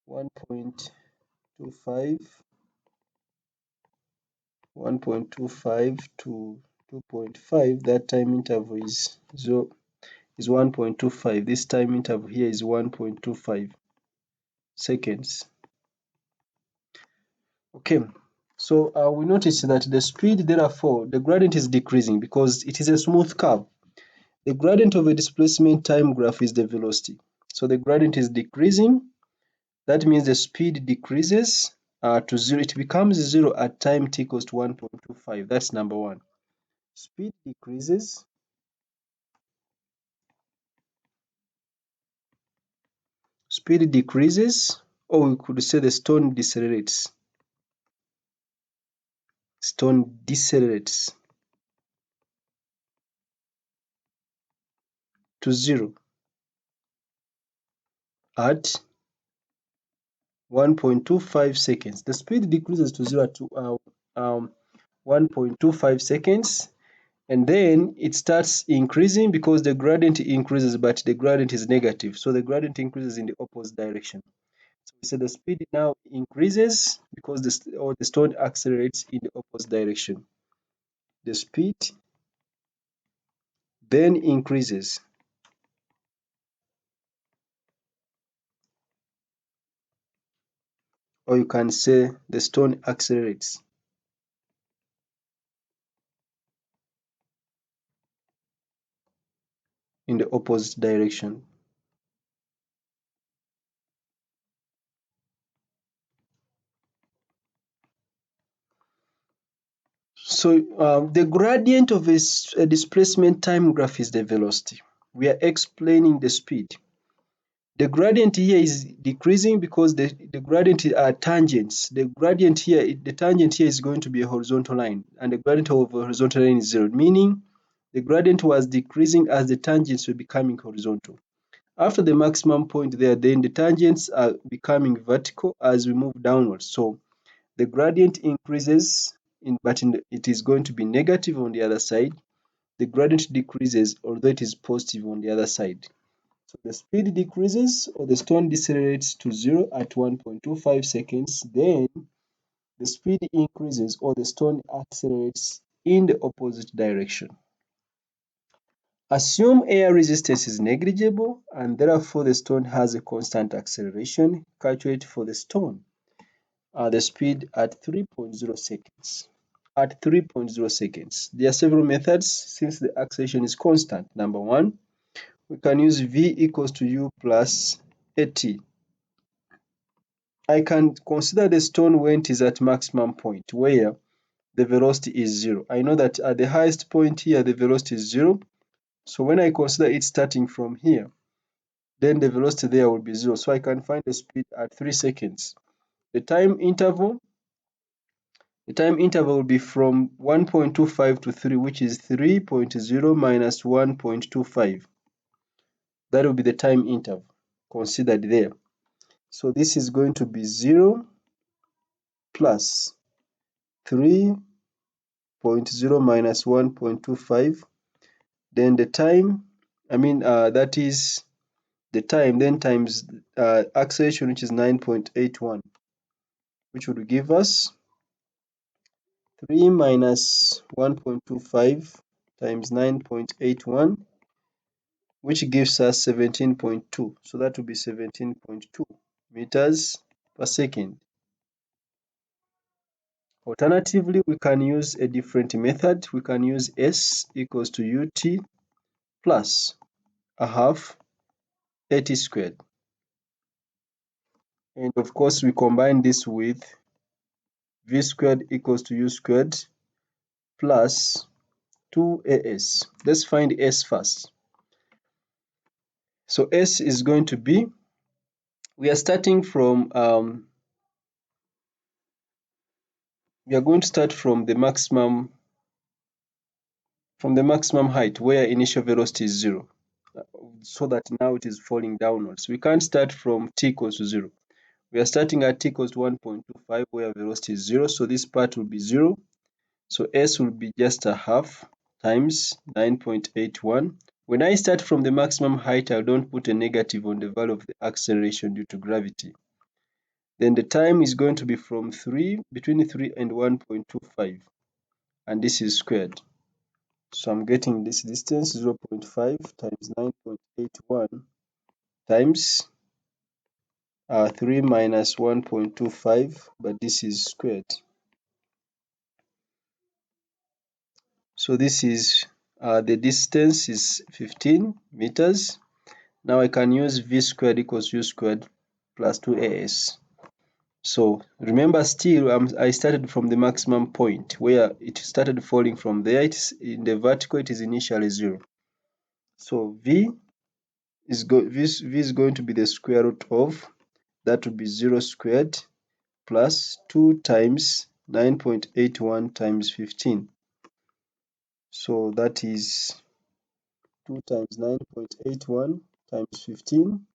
[SPEAKER 1] 1.25 to 2.5. That time interval is 1.25. This time interval here is 1.25 seconds. Okay, so we notice that the speed, therefore, the gradient is decreasing because it is a smooth curve. The gradient of a displacement time graph is the velocity. So the gradient is decreasing. That means the speed decreases to 0. It becomes 0 at time t equals to 1.25. That's number one. Speed decreases. Speed decreases, or we could say the stone decelerates. Stone decelerates to 0 at 1.25 seconds. The speed decreases to 0 at 1.25 seconds, and then it starts increasing because the gradient increases, but the gradient is negative. So the gradient increases in the opposite direction. So we say the speed now increases because the stone accelerates in the opposite direction. The speed then increases. Or you can say the stone accelerates in the opposite direction. So the gradient of a displacement time graph is the velocity. We are explaining the speed. The gradient here is decreasing because the gradient are tangents. The gradient here, the tangent here is going to be a horizontal line, and the gradient of a horizontal line is 0, meaning the gradient was decreasing as the tangents were becoming horizontal. After the maximum point there, then the tangents are becoming vertical as we move downwards. So the gradient increases, but it is going to be negative on the other side. The gradient decreases, although it is positive on the other side. So the speed decreases, or the stone decelerates to 0 at 1.25 seconds. Then the speed increases, or the stone accelerates in the opposite direction. Assume air resistance is negligible, and therefore the stone has a constant acceleration. Calculate for the stone the speed at 3.0 seconds. At 3.0 seconds. There are several methods since the acceleration is constant. Number one, we can use v equals to u plus at. I can consider the stone when it is at maximum point where the velocity is 0. I know that at the highest point here the velocity is 0. So when I consider it starting from here, then the velocity there will be 0. So I can find the speed at 3 seconds. The time interval will be from 1.25 to 3, which is 3.0 minus 1.25. That will be the time interval considered there. So this is going to be 0 plus 3.0 minus 1.25. Then the time that is the time, then times acceleration, which is 9.81, which would give us 3 minus 1.25 times 9.81, which gives us 17.2. So that would be 17.2 meters per second. Alternatively, we can use a different method. We can use S equals to UT plus a half AT squared. And of course, we combine this with V squared equals to U squared plus 2AS. Let's find S first. So S is going to be, we are starting from, we are going to start from the maximum height where initial velocity is 0, so that now it is falling downwards. We can't start from t equals to 0. We are starting at t equals to 1.25 where velocity is 0, so this part will be 0. So S will be just a half times 9.81. When I start from the maximum height, I don't put a negative on the value of the acceleration due to gravity. Then the time is going to be from between 3 and 1.25, and this is squared. So I'm getting this distance 0.5 times 9.81 times 3 minus 1.25, but this is squared. So this is the distance is 15 meters. Now I can use V squared equals U squared plus 2AS. So remember, still I started from the maximum point where it started falling from there. It's in the vertical, it is initially 0. So V is going to be the square root of, that would be 0 squared plus 2 times 9.81 times 15. So that is 2 times 9.81 times 15,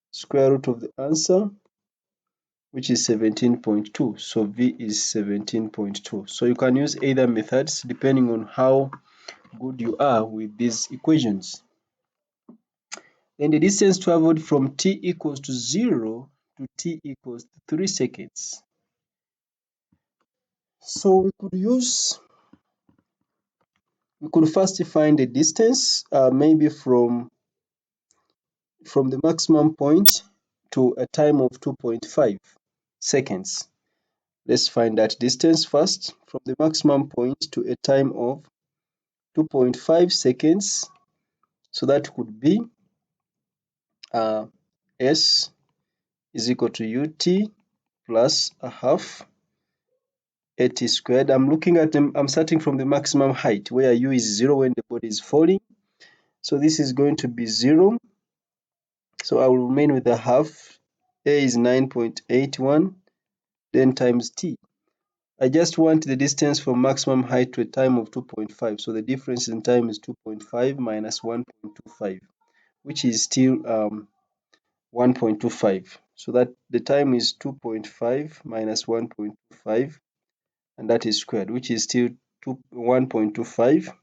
[SPEAKER 1] square root of the answer, which is 17.2. So V is 17.2. So you can use either methods depending on how good you are with these equations. Then the distance traveled from t equals to 0 to t equals to 3 seconds. So we could first find the distance, maybe from the maximum point to a time of 2.5 seconds. Let's find that distance first, from the maximum point to a time of 2.5 seconds. So that could be S is equal to UT plus a half AT squared. I'm starting from the maximum height where U is 0 when the body is falling. So this is going to be 0. So I will remain with a half. A is 9.81, then times T. I just want the distance from maximum height to a time of 2.5. So the difference in time is 2.5 minus 1.25, which is still 1.25. So that the time is 2.5 minus 1.25, and that is squared, which is still 1.25.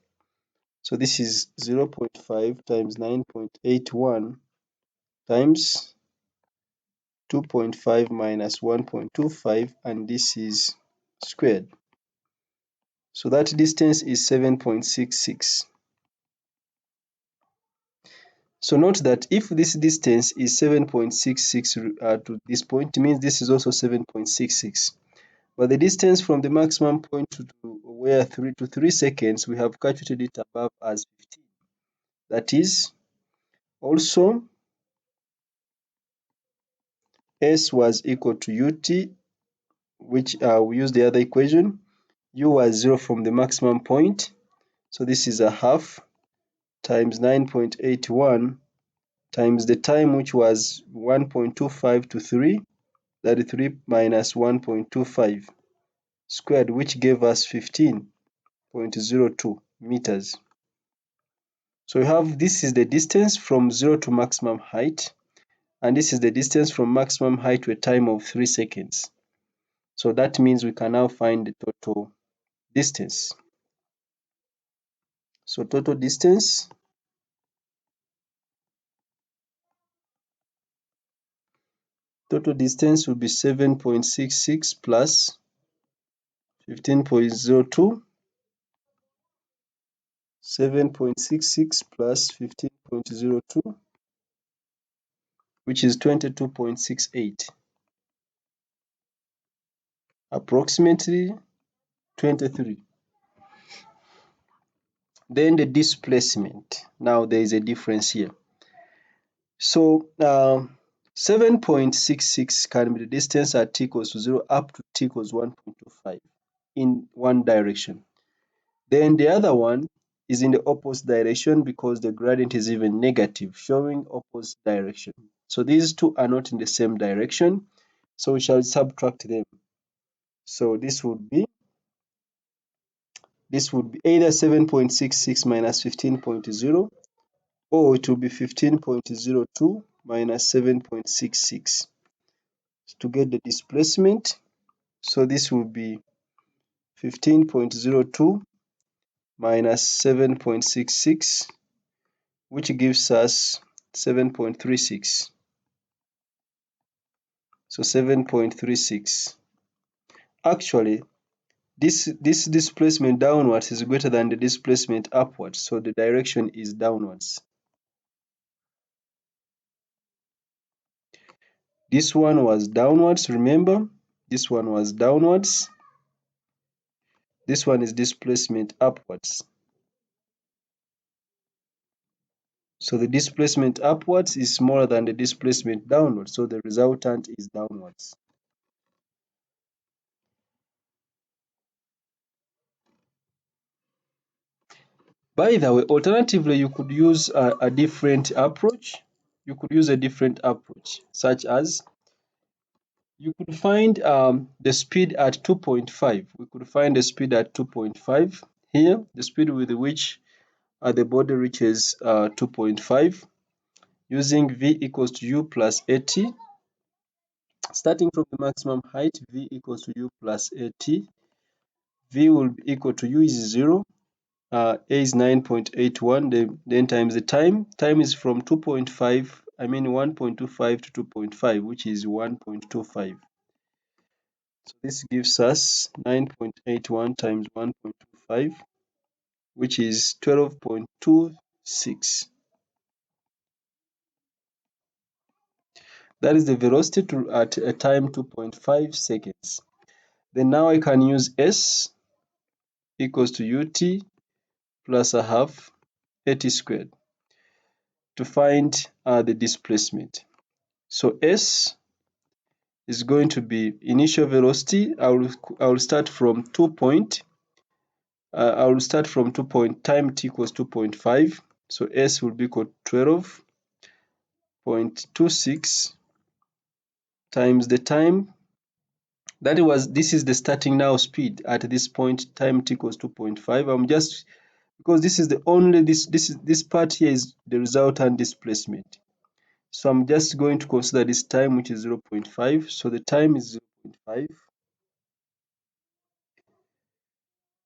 [SPEAKER 1] So this is 0.5 times 9.81 times 2.5 minus 1.25, and this is squared. So that distance is 7.66. So note that if this distance is 7.66 to this point, it means this is also 7.66. But the distance from the maximum point to where 3 seconds, we have calculated it above as 15. That is, also S was equal to UT, which we use the other equation. U was 0 from the maximum point. So this is a half times 9.81 times the time, which was 1.25 to 3, that is 3 minus 1.25 squared, which gave us 15.02 meters. So we have, this is the distance from 0 to maximum height, and this is the distance from maximum height to a time of 3 seconds. So that means we can now find the total distance. So total distance Total distance will be 7.66 plus 15.02. 7.66 plus 15.02, which is 22.68. Approximately 23. Then the displacement. Now there is a difference here. So 7.66 can be the distance at t equals to 0 up to t equals 1.25 in one direction. Then the other one is in the opposite direction because the gradient is even negative, showing opposite direction. So these two are not in the same direction, so we shall subtract them. So this would be either 7.66 minus 15.0, or it will be 15.02 minus 7.66 to get the displacement. So this will be 15.02 minus 7.66, which gives us 7.36. So 7.36. Actually, this displacement downwards is greater than the displacement upwards, so the direction is downwards. This one was downwards, remember? This one was downwards. This one is displacement upwards. So the displacement upwards is smaller than the displacement downwards, so the resultant is downwards. By the way, alternatively, you could use a different approach. You could use a different approach, such as you could find the speed at 2.5. We could find the speed at 2.5 here, the speed with which the body reaches 2.5, using v equals to u plus at. Starting from the maximum height, v equals to u plus at. V will be equal to u is 0, a is 9.81, then times the time. Time is from 2.5, I mean 1.25 to 2.5, which is 1.25. So this gives us 9.81 times 1.25, which is 12.26. That is the velocity at a time 2.5 seconds. Then now I can use S equals to ut plus a half at squared to find the displacement. So S is going to be initial velocity. I will start from 2 point. I will start from 2 point time t equals 2.5. So S will be equal to 12.26 times the time. This is the starting now speed at this point, time t equals 2.5. I'm just, because this is the only, this part here is the resultant displacement. So I'm just going to consider this time, which is 0.5. So the time is 0.5,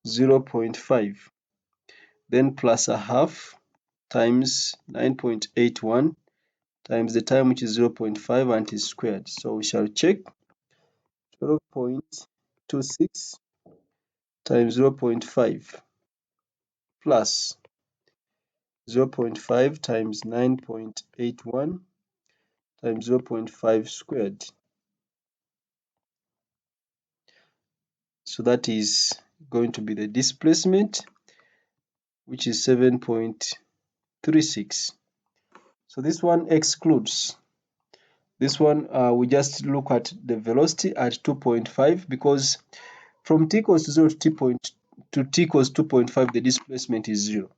[SPEAKER 1] 0.5, then plus a half times 9.81 times the time, which is 0.5, and is squared. So we shall check 12.26 times 0.5 plus 0.5 times 9.81 times 0.5 squared. So that is going to be the displacement, which is 7.36. So this one excludes. This one, we just look at the velocity at 2.5, because from t equals to 0 to t equals 2.5, the displacement is 0.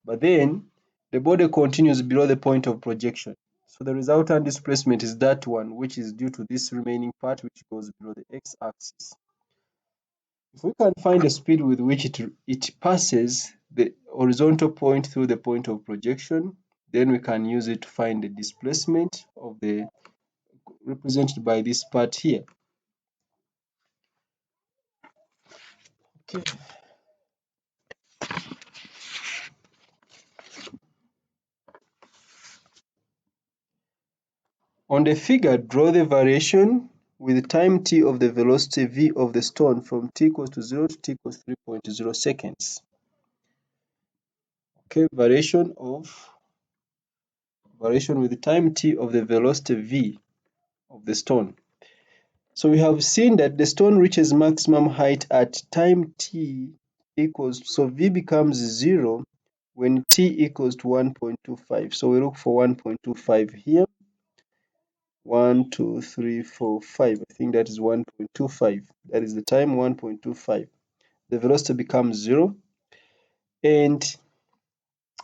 [SPEAKER 1] But then the body continues below the point of projection. So the resultant displacement is that one, which is due to this remaining part, which goes below the x-axis. If we can find the speed with which it passes the horizontal point through the point of projection, then we can use it to find the displacement of the represented by this part here. Okay. On the figure, draw the variation with time t of the velocity v of the stone from t equals to 0 to t equals 3.0 seconds. Okay, variation with time t of the velocity v of the stone. So we have seen that the stone reaches maximum height at time t equals, so v becomes 0 when t equals to 1.25. So we look for 1.25 here. 1, 2, 3, 4, 5. I think that is 1.25. That is the time, 1.25. The velocity becomes 0. And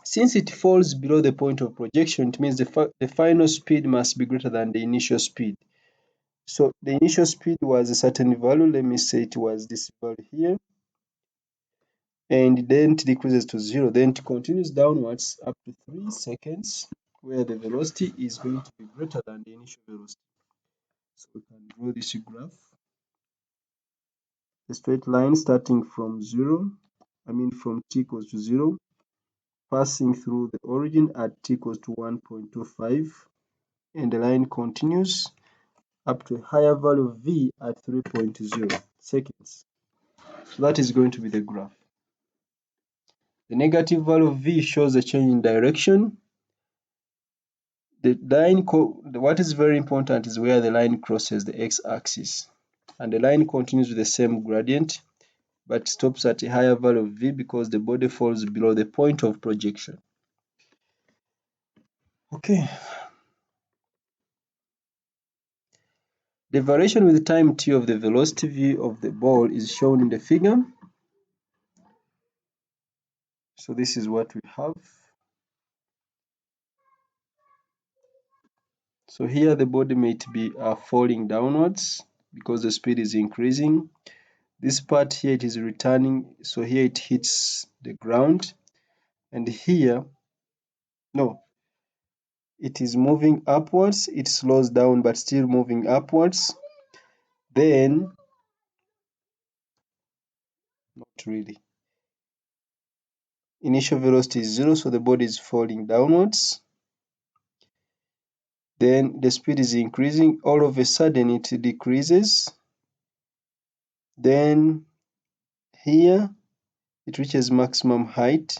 [SPEAKER 1] since it falls below the point of projection, it means the final speed must be greater than the initial speed. So the initial speed was a certain value. Let me say it was this value here. And then it decreases to 0. Then it continues downwards up to 3 seconds, where the velocity is going to be greater than the initial velocity. So we can draw this graph. A straight line starting from from t equals to 0, passing through the origin at t equals to 1.25, and the line continues up to a higher value of v at 3.0 seconds. So that is going to be the graph. The negative value of v shows a change in direction. The line, what is very important is where the line crosses the x-axis, and the line continues with the same gradient, but stops at a higher value of v because the body falls below the point of projection. Okay. The variation with time t of the velocity v of the ball is shown in the figure. So this is what we have. So here the body might be falling downwards because the speed is increasing. This part here, it is returning, so here it hits the ground, and here, no, it is moving upwards. It slows down but still moving upwards. Then, not really. Initial velocity is 0, so the body is falling downwards. Then the speed is increasing. All of a sudden it decreases. Then here it reaches maximum height,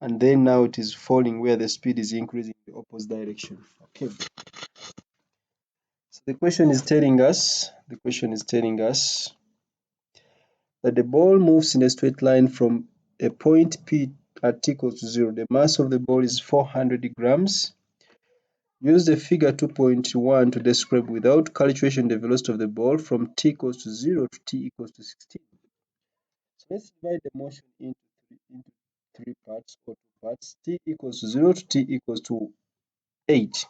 [SPEAKER 1] and then now it is falling where the speed is increasing in the opposite direction. Okay. So the question is telling us that the ball moves in a straight line from a point P at t equals to 0. The mass of the ball is 400 grams. Use the figure 2.1 to describe without calculation the velocity of the ball from t equals to 0 to t equals to 16. So let's divide the motion into three parts or two parts. T equals to 0 to t equals to 8.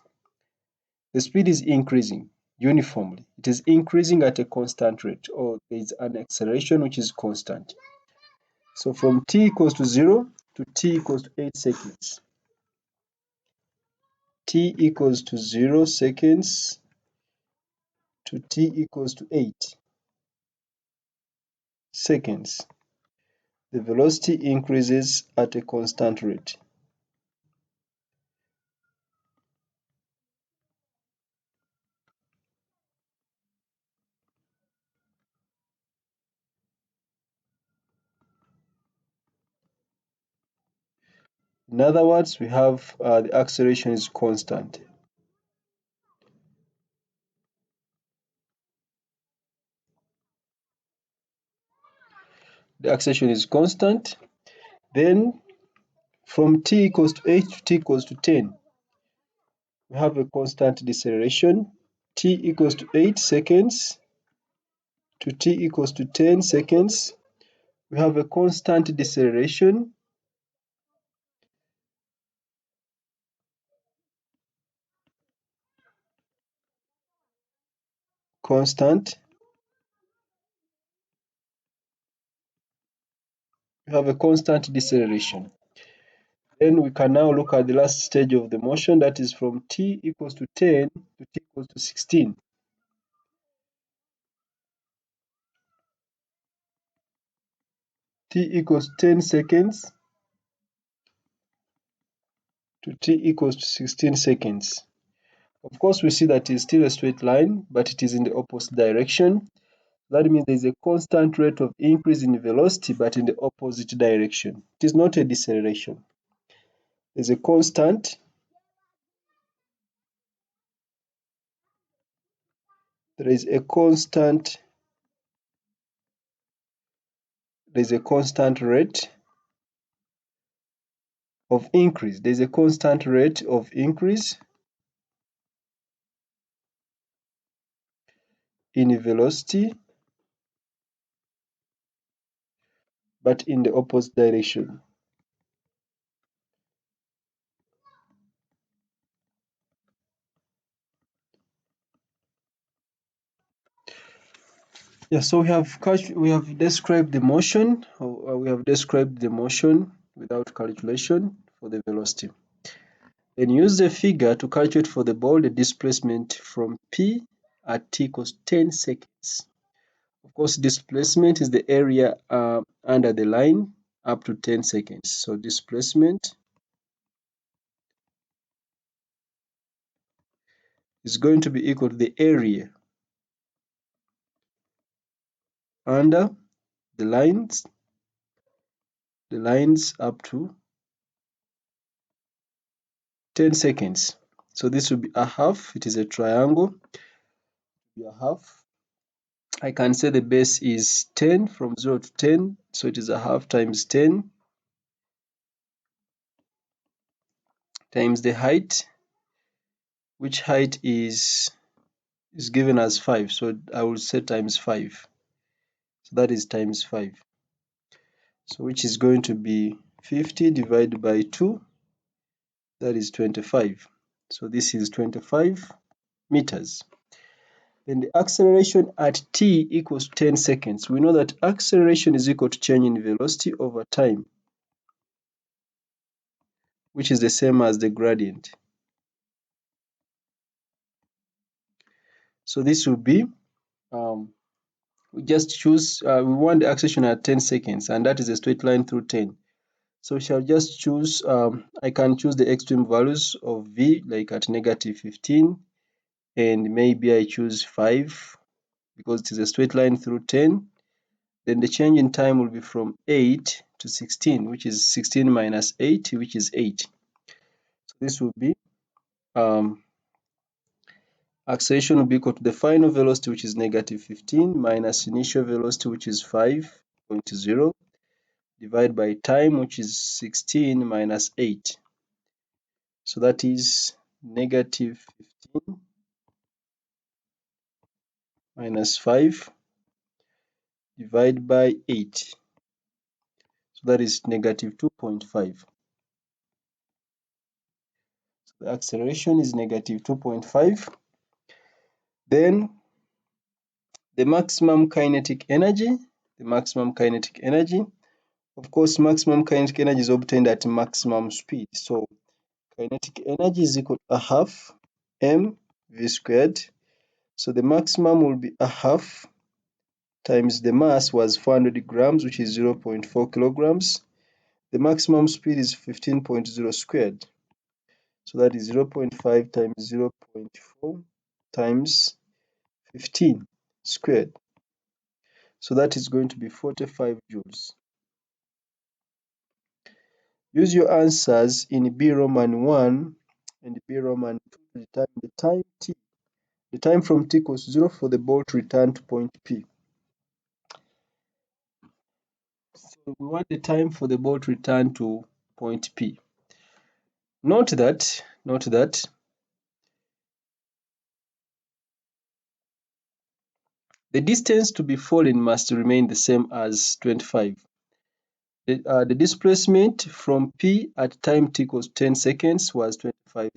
[SPEAKER 1] The speed is increasing uniformly. It is increasing at a constant rate, or there is an acceleration which is constant. So from t equals to 0 to t equals to 8 seconds. T equals to 0 seconds to t equals to 8 seconds. The velocity increases at a constant rate. In other words, we have the acceleration is constant. The acceleration is constant. Then from t equals to 8 to t equals to 10, we have a constant deceleration. T equals to 8 seconds to t equals to 10 seconds. We have a constant deceleration. Constant. We have a constant deceleration. Then we can now look at the last stage of the motion, that is from t equals to 10 to t equals to 16. T equals 10 seconds to t equals to 16 seconds. Of course, we see that it's still a straight line, but it is in the opposite direction. That means there is a constant rate of increase in velocity, but in the opposite direction. It is not a deceleration. There's a constant. There is a constant. There is a constant rate of increase. There is a constant rate of increase in velocity, but in the opposite direction. Yeah, so we have described the motion, or we have described the motion without calculation for the velocity. Then use the figure to calculate for the ball the displacement from P at t equals 10 seconds. Of course, displacement is the area under the line up to 10 seconds. So displacement is going to be equal to the area under the lines up to 10 seconds. So this will be a half. It is a triangle. It will be a half. I can say the base is 10 from 0 to 10. So it is a half times 10 times the height, which height is given as 5. So I will say times 5. So that is times 5. So which is going to be 50 divided by 2. That is 25. So this is 25 meters. Then the acceleration at t equals 10 seconds. We know that acceleration is equal to change in velocity over time, which is the same as the gradient. So this will be, we just choose, we want the acceleration at 10 seconds, and that is a straight line through 10. So we shall just choose, I can choose the extreme values of v, like at negative 15, and maybe I choose 5, because it is a straight line through 10. Then the change in time will be from 8 to 16, which is 16 minus 8, which is 8. So this will be, acceleration will be equal to the final velocity, which is negative 15, minus initial velocity, which is 5.0, divided by time, which is 16 minus 8. So that is negative 15 minus 5 divided by 8. So that is negative 2.5. So the acceleration is negative 2.5. Then the maximum kinetic energy, of course, maximum kinetic energy is obtained at maximum speed. So kinetic energy is equal to a half mv squared. So the maximum will be a half times the mass was 400 grams, which is 0.4 kilograms. The maximum speed is 15.0 squared. So that is 0.5 times 0.4 times 15 squared. So that is going to be 45 joules. Use your answers in B Roman 1 and B Roman 2 to determine the time t. The time from t equals 0 for the ball to return to point P. So we want the time for the ball to return to point P. Note that the distance to be fallen must remain the same as 25. The displacement from P at time t equals 10 seconds was 25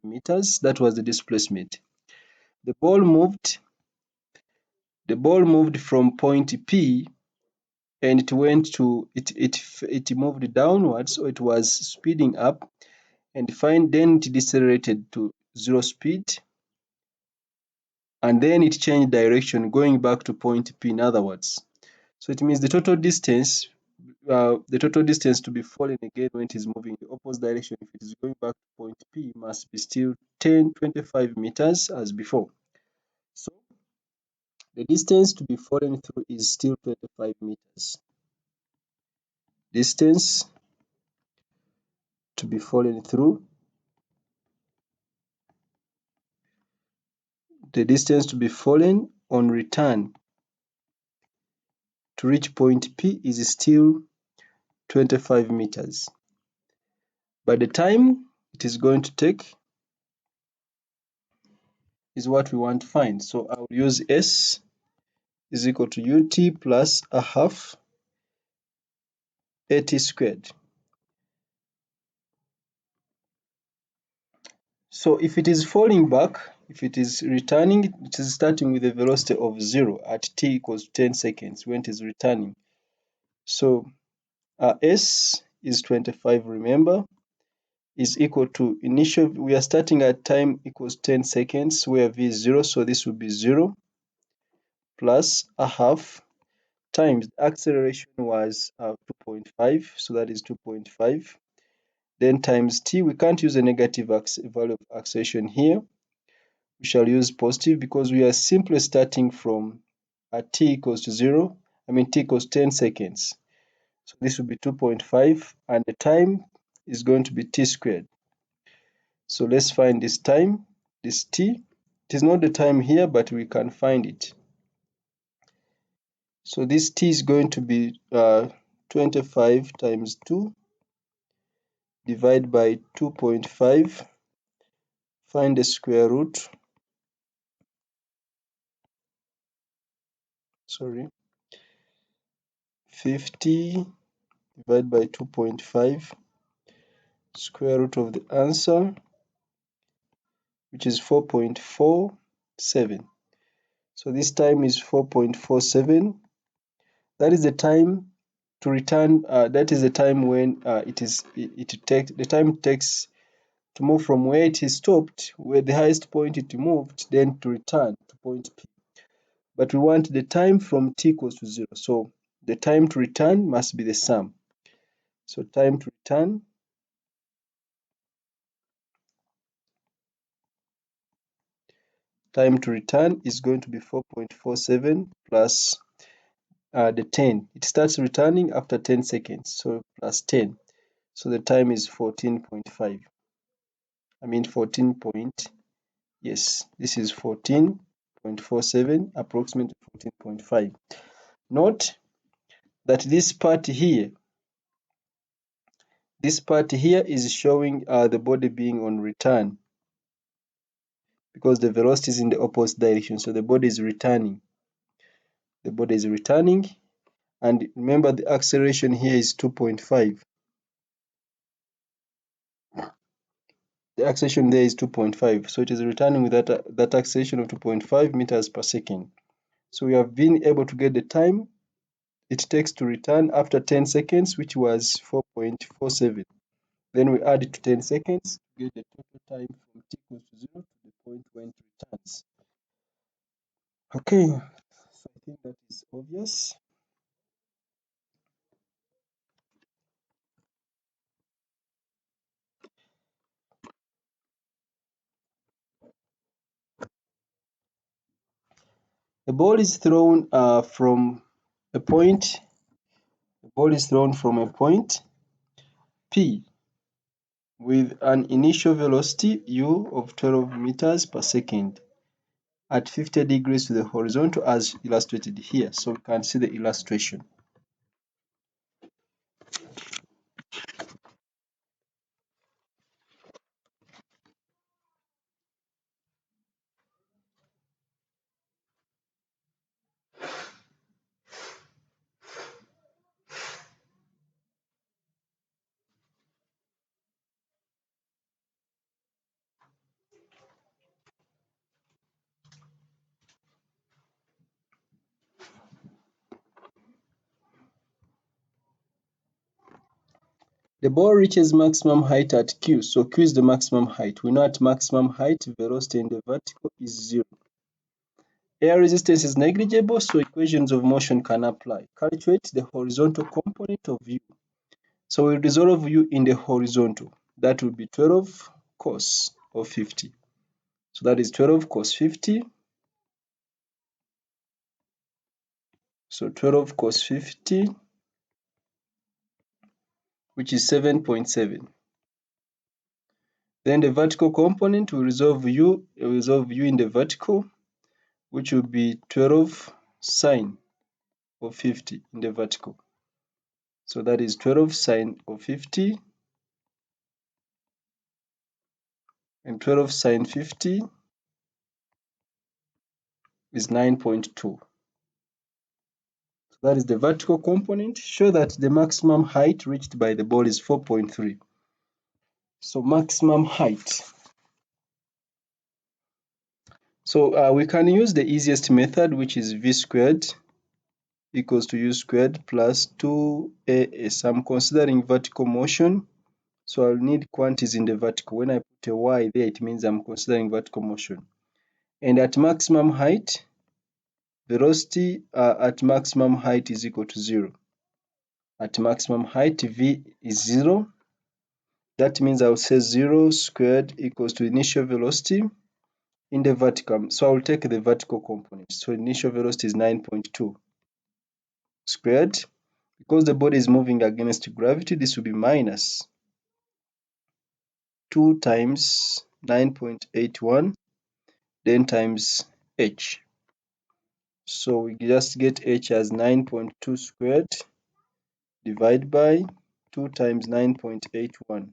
[SPEAKER 1] meters. That was the displacement. The ball moved from point P, and it moved downwards, so it was speeding up, and then it decelerated to 0 speed, and then it changed direction going back to point P, in other words. So it means the total distance the total distance to be fallen again when it is moving in the opposite direction, if it is going back to point P, must be still 25 meters as before. So the distance to be fallen through is still 25 meters. Distance to be fallen through, the distance to be fallen on return to reach point P is still 25 meters. But the time it is going to take is what we want to find. So I will use S is equal to UT plus a half AT squared. So if it is falling back, if it is returning, it is starting with a velocity of 0 at t equals 10 seconds when it is returning. So S is 25, remember, is equal to initial, we are starting at time equals 10 seconds where V is 0, so this will be 0 plus a half times the acceleration was 2.5, so that is 2.5. Then times t, we can't use a negative value of acceleration here. We shall use positive because we are simply starting from at t equals to 0, t equals 10 seconds. So this will be 2.5 and the time is going to be t squared. So let's find this time, this t. It is not the time here, but we can find it. So this t is going to be 25 times 2 divided by 2.5. Find the square root. 50 divided by 2.5, square root of the answer, which is 4.47. So this time is 4.47. That is the time to return. That is the time when the time it takes to move from where it is stopped, where the highest point it moved, then to return to point P. But we want the time from t equals to 0. So the time to return must be the sum. So time to return is going to be 4.47 plus the 10. It starts returning after 10 seconds, so plus 10. So the time is 14.5. 14 point, yes, this is 14.47, approximately 14.5. Note that this part here is showing the body being on return because the velocity is in the opposite direction, so the body is returning. The body is returning, and remember the acceleration here is 2.5. The acceleration there is 2.5, so it is returning with that acceleration of 2.5 meters per second. So we have been able to get the time it takes to return after 10 seconds, which was 4.47. Then we add it to 10 seconds to get the total time from t equals to 0 to the point when it returns. Okay, so I think that is obvious. A ball is thrown from a point. The ball is thrown from a point P with an initial velocity u of 12 meters per second at 50 degrees to the horizontal as illustrated here. So we can see the illustration. The ball reaches maximum height at Q. So Q is the maximum height. We know at maximum height, velocity in the vertical is 0. Air resistance is negligible, so equations of motion can apply. Calculate the horizontal component of u. So we'll resolve u in the horizontal. That will be 12 cos of 50. So that is 12 cos 50. So 12 cos 50, which is 7.7. Then the vertical component will resolve u in the vertical, which will be 12 sine of 50 in the vertical. So that is 12 sine of 50, and 12 sine 50 is 9.2. So that is the vertical component. Show that the maximum height reached by the ball is 4.3. So maximum height. So we can use the easiest method, which is v squared equals to u squared plus 2as. I'm considering vertical motion, so I'll need quantities in the vertical. When I put a y there, it means I'm considering vertical motion. And at maximum height, velocity at maximum height is equal to 0. At maximum height, v is 0. That means I'll say 0 squared equals to initial velocity in the vertical. So I'll take the vertical component. So initial velocity is 9.2 squared. Because the body is moving against gravity, this will be minus 2 times 9.81, then times h. So we just get h as 9.2 squared divided by 2 times 9.81.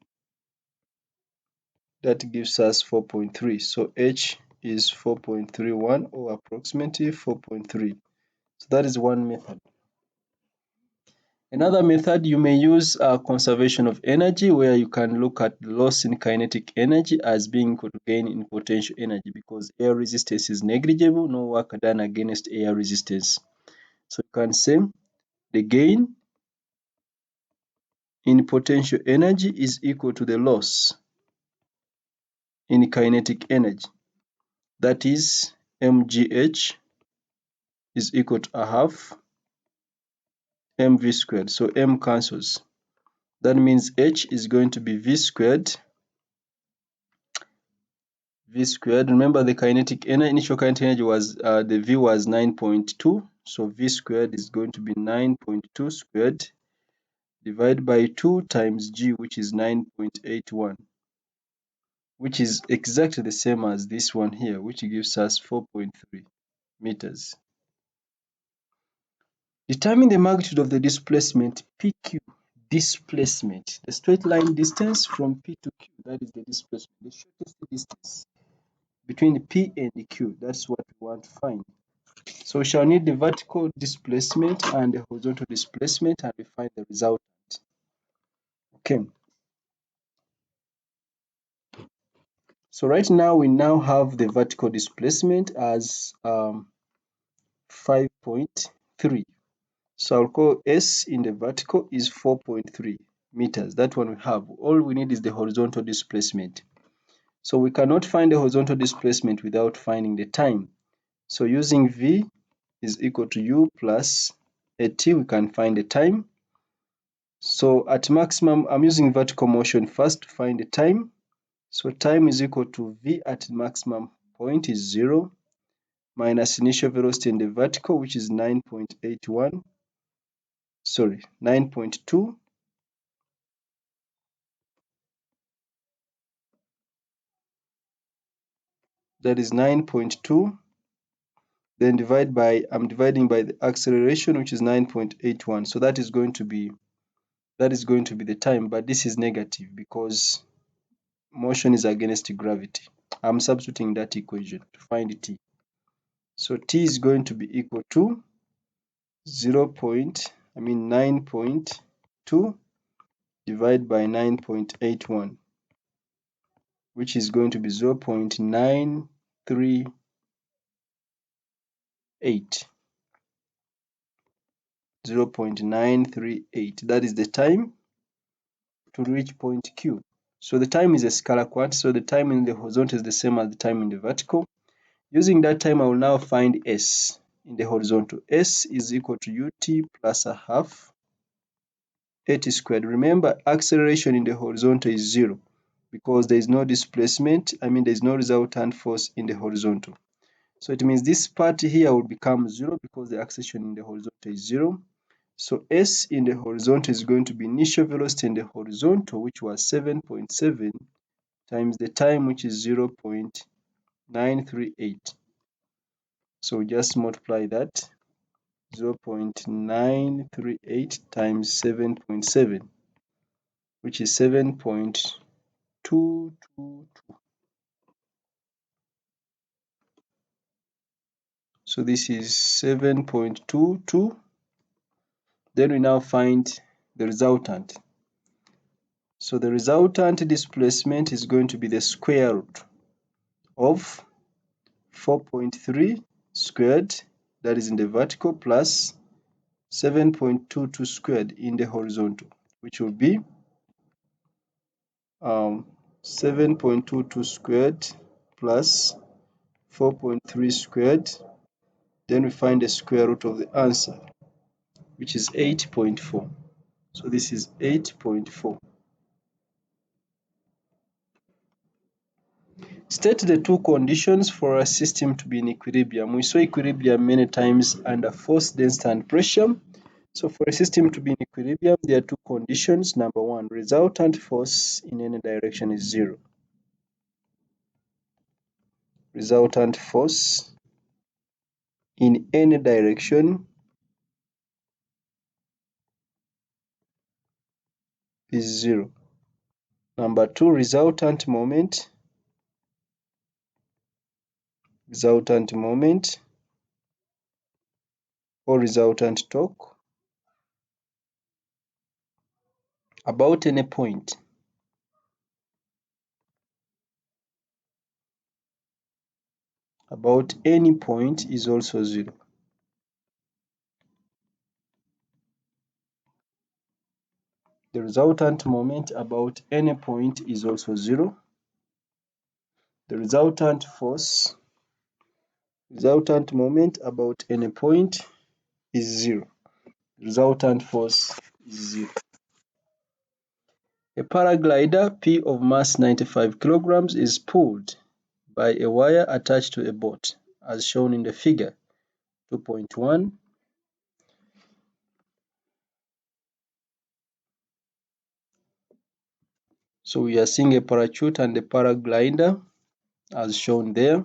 [SPEAKER 1] That gives us 4.3. So h is 4.31, or approximately 4.3. So that is one method. Another method, you may use conservation of energy, where you can look at loss in kinetic energy as being equal to gain in potential energy, because air resistance is negligible, no work done against air resistance. So you can say the gain in potential energy is equal to the loss in kinetic energy. That is mgh is equal to a half mv squared. So m cancels. That means h is going to be v squared. Remember the kinetic energy, initial kinetic energy was the v was 9.2. So v squared is going to be 9.2 squared divided by 2 times g, which is 9.81, which is exactly the same as this one here, which gives us 4.3 meters. Determine the magnitude of the displacement PQ. Displacement, the straight line distance from P to Q, that is the displacement, the shortest distance between P and Q. That's what we want to find. So we shall need the vertical displacement and the horizontal displacement, and we find the resultant. Okay. So right now we now have the vertical displacement as 5.3. So I'll call S in the vertical is 4.3 meters. That one we have. All we need is the horizontal displacement. So we cannot find the horizontal displacement without finding the time. So using V is equal to U plus AT, we can find the time. So at maximum, I'm using vertical motion first to find the time. So time is equal to V at maximum point is 0 minus initial velocity in the vertical, which is 9.81. Sorry, 9.2. That is 9.2. Then I'm dividing by the acceleration, which is 9.81. So that is going to be the time, but this is negative because motion is against gravity. I'm substituting that equation to find t. So t is going to be equal to 9.2 divided by 9.81, which is going to be 0.938. 0.938. That is the time to reach point Q. So the time is a scalar quantity, so the time in the horizontal is the same as the time in the vertical. Using that time, I will now find S in the horizontal. S is equal to ut plus a half at squared. Remember, acceleration in the horizontal is 0 because there is no displacement, there is no resultant force in the horizontal. So it means this part here will become 0 because the acceleration in the horizontal is 0. So S in the horizontal is going to be initial velocity in the horizontal, which was 7.7 times the time, which is 0.938. So just multiply that, 0.938 times 7.7, which is 7.222. So this is 7.22. Then we now find the resultant. So the resultant displacement is going to be the square root of 4.3 squared, that is in the vertical, plus 7.22 squared in the horizontal, which will be 7.22 squared plus 4.3 squared. Then we find the square root of the answer, which is 8.4. So this is 8.4. State the two conditions for a system to be in equilibrium. We saw equilibrium many times under force, density, and pressure. So for a system to be in equilibrium, there are two conditions. Number one, resultant force in any direction is 0. Resultant force in any direction is 0. Number two, resultant moment or resultant torque about any point is also 0. The resultant moment about any point is also 0. The resultant moment about any point is 0. Resultant force is 0. A paraglider P of mass 95 kilograms is pulled by a wire attached to a boat, as shown in the figure 2.1. So we are seeing a parachute and a paraglider as shown there.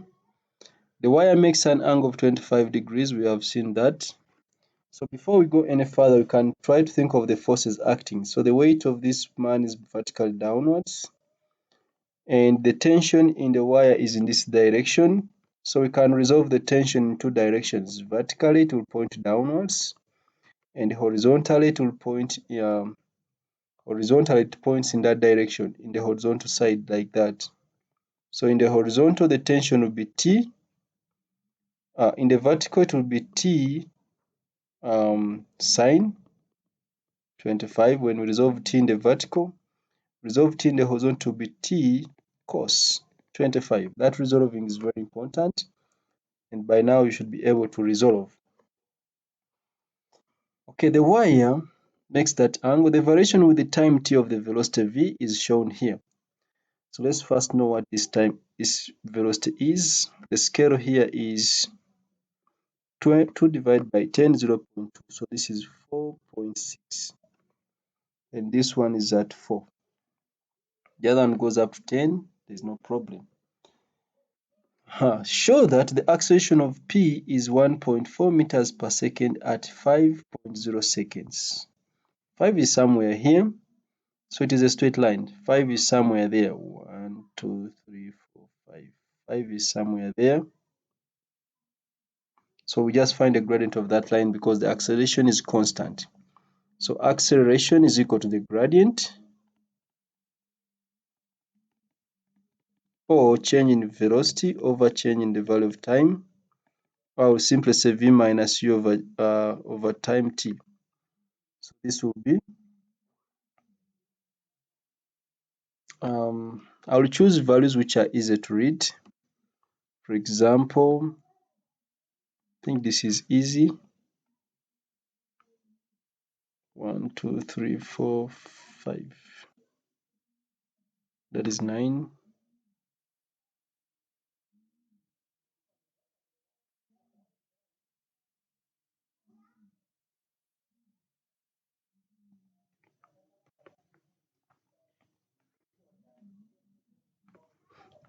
[SPEAKER 1] The wire makes an angle of 25 degrees. We have seen that. So before we go any further, we can try to think of the forces acting. So the weight of this man is vertically downwards, and the tension in the wire is in this direction. So we can resolve the tension in two directions. Vertically, it will point downwards, and horizontally, it points in that direction, in the horizontal side, like that. So in the horizontal, the tension will be T. In the vertical, it will be T sine 25. When we resolve T in the vertical, resolve T in the horizontal will be T cos 25. That resolving is very important, and by now you should be able to resolve. Okay, the wire makes that angle. The variation with the time t of the velocity v is shown here. So let's first know what this velocity is. The scale here is 2 divided by 10, 0.2. So this is 4.6. And this one is at 4. The other one goes up to 10. There's no problem. Show that the acceleration of p is 1.4 meters per second at 5.0 seconds. 5 is somewhere here. So it is a straight line. 5 is somewhere there. 1, 2, 3, 4, 5. 5 is somewhere there. So we just find the gradient of that line because the acceleration is constant. So acceleration is equal to the gradient, or change in velocity over change in the value of time. I will simply say v minus u over time t. So this will be, I will choose values which are easy to read. For example, I think this is easy. 1, 2, 3, 4, 5. That is 9.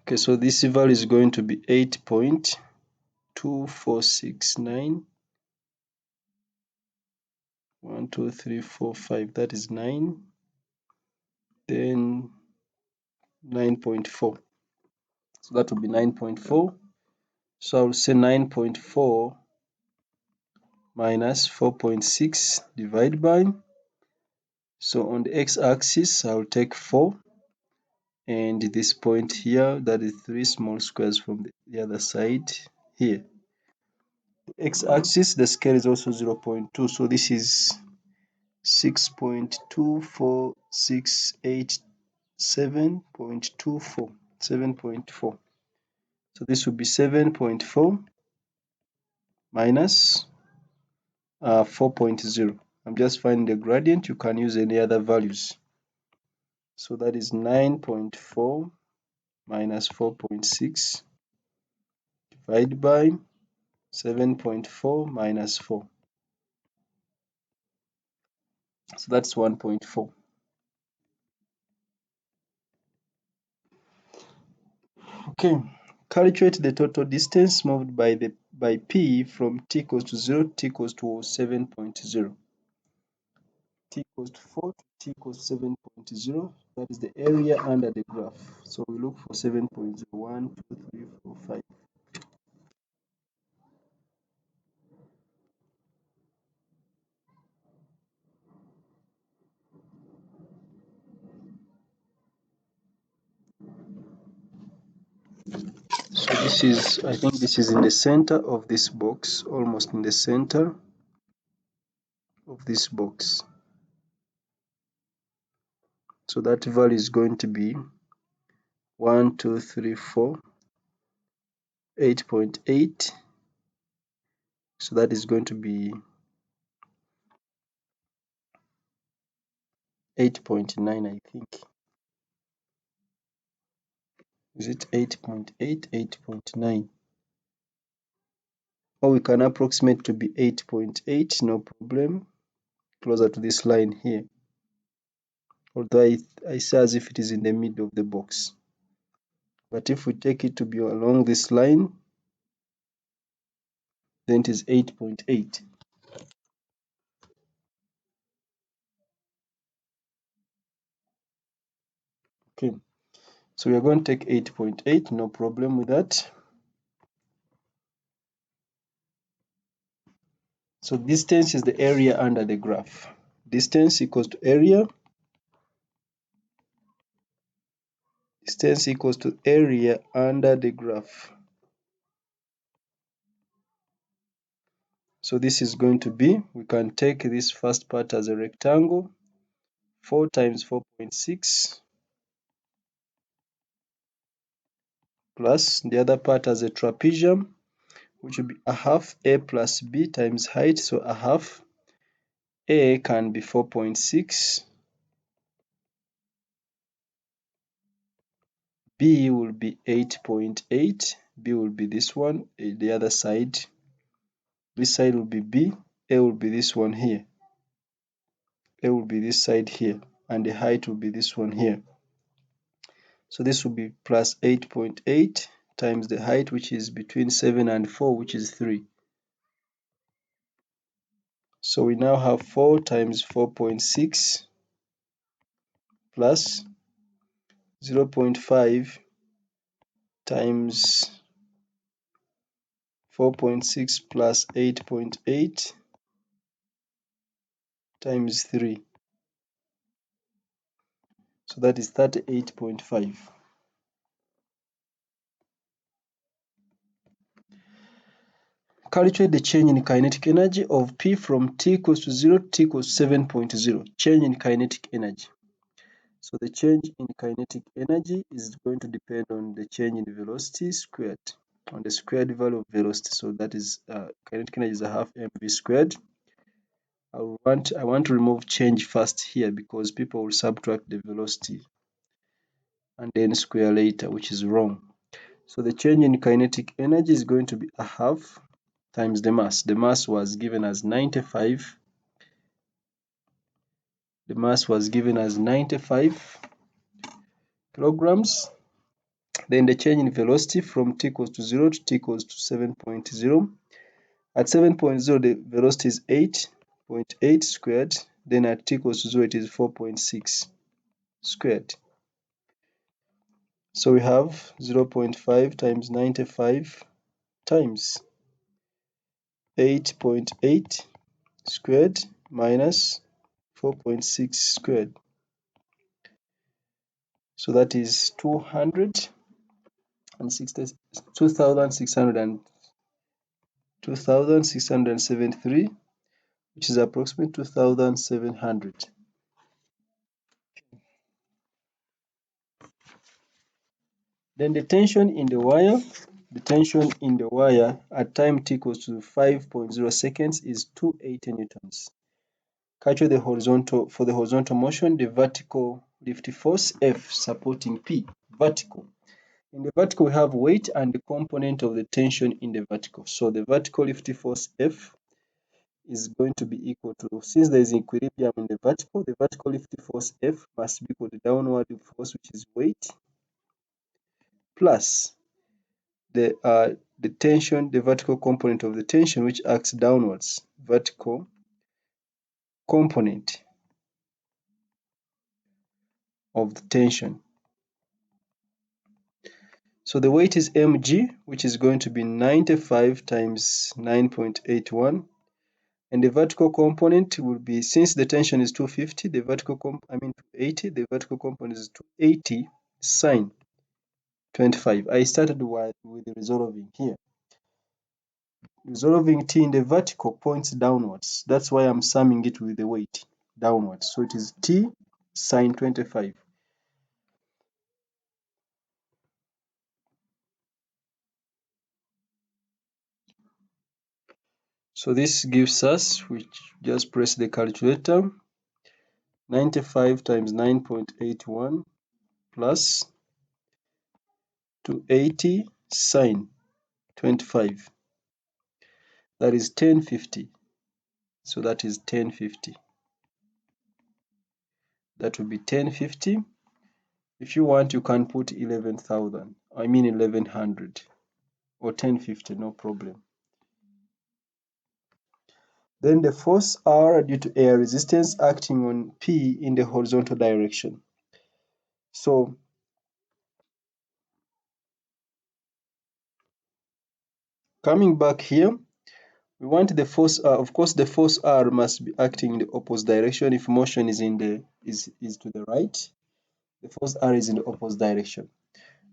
[SPEAKER 1] Okay, so this value is going to be 8.2469. 1, 2, 3, 4, 5. That is 9. Then 9.4. So that will be 9.4. So I will say 9.4 minus 4.6 divided by. So on the x-axis, I'll take 4. And this point here, that is 3 small squares from the other side here. The x-axis, the scale is also 0.2. So this is 6.24687.24. 7.4. So this would be 7.4 minus 4.0. I'm just finding the gradient. You can use any other values. So that is 9.4 minus 4.6 divided by 7.4 minus 4. So that's 1.4. Okay, calculate the total distance moved by P from t equals to 0 to t equals to 7.0. T equals to 4 to t equals to 7.0. That is the area under the graph. So we look for 7.0. 1, 2, 3, 4, 5. So this is, I think this is in the center of this box, almost in the center of this box. So that value is going to be 1, 2, 3, 4, 8.8. So that is going to be 8.9, I think. Is it 8.8, 8.9? Or we can approximate to be 8.8, no problem, closer to this line here. Although I say as if it is in the middle of the box. But if we take it to be along this line, then it is 8.8. Okay, so we are going to take 8.8, no problem with that. So distance is the area under the graph. Distance equals to area. Distance equals to area under the graph. So this is going to be, we can take this first part as a rectangle, 4 times 4.6 plus the other part as a trapezium, which will be a half a plus b times height. So a half a can be 4.6, b will be 8.8, b will be this one, the other side. This side will be b, a will be this one here, a will be this side here, and the height will be this one here. So this will be plus 8.8 times the height, which is between 7 and 4, which is 3. So we now have 4 times 4.6 plus 0.5 times 4.6 plus 8.8 times 3. So that is 38.5. Calculate the change in kinetic energy of P from t equals to 0 to t equals to 7.0. Change in kinetic energy. So the change in kinetic energy is going to depend on the change in velocity squared. on the squared value of velocity. So that is kinetic energy is a half mv squared. I want to remove change first here because people will subtract the velocity and then square later, which is wrong. So the change in kinetic energy is going to be a half times the mass. The mass was given as 95. The mass was given as 95 kilograms. Then the change in velocity from t equals to 0 to t equals to 7.0. At 7.0, the velocity is 8.8 squared. Then at t equals to 0, it is 4.6 squared. So we have 0.5 times 95 times 8.8 squared minus 4.6 squared. So that is 2,673, which is approximately 2,700. Then the tension in the wire at time t equals to 5.0 seconds is 280 newtons. Calculate the horizontal motion, the vertical lift force F supporting P, vertical. In the vertical, we have weight and the component of the tension in the vertical. So the vertical lift force F is going to be equal to, since there is equilibrium in the vertical lift force F must be equal to downward force, which is weight, plus the tension, the vertical component of the tension, which acts downwards, vertical component of the tension. So the weight is mg, which is going to be 95 times 9.81, and the vertical component will be, since the tension is 250, 280, the vertical component is 280 sine 25. I started with resolving here. Resolving t in the vertical points downwards. That's why I'm summing it with the weight downwards. So it is t sine 25. So this gives us, which just press the calculator, 95 times 9.81 plus 280 sine 25. That is 1050. So that is 1050. That will be 1050. If you want, you can put 11,000. 1100 or 1050, no problem. Then the force R due to air resistance acting on P in the horizontal direction. So coming back here, we want the force R. Of course, the force R must be acting in the opposite direction. If motion is to the right, the force R is in the opposite direction.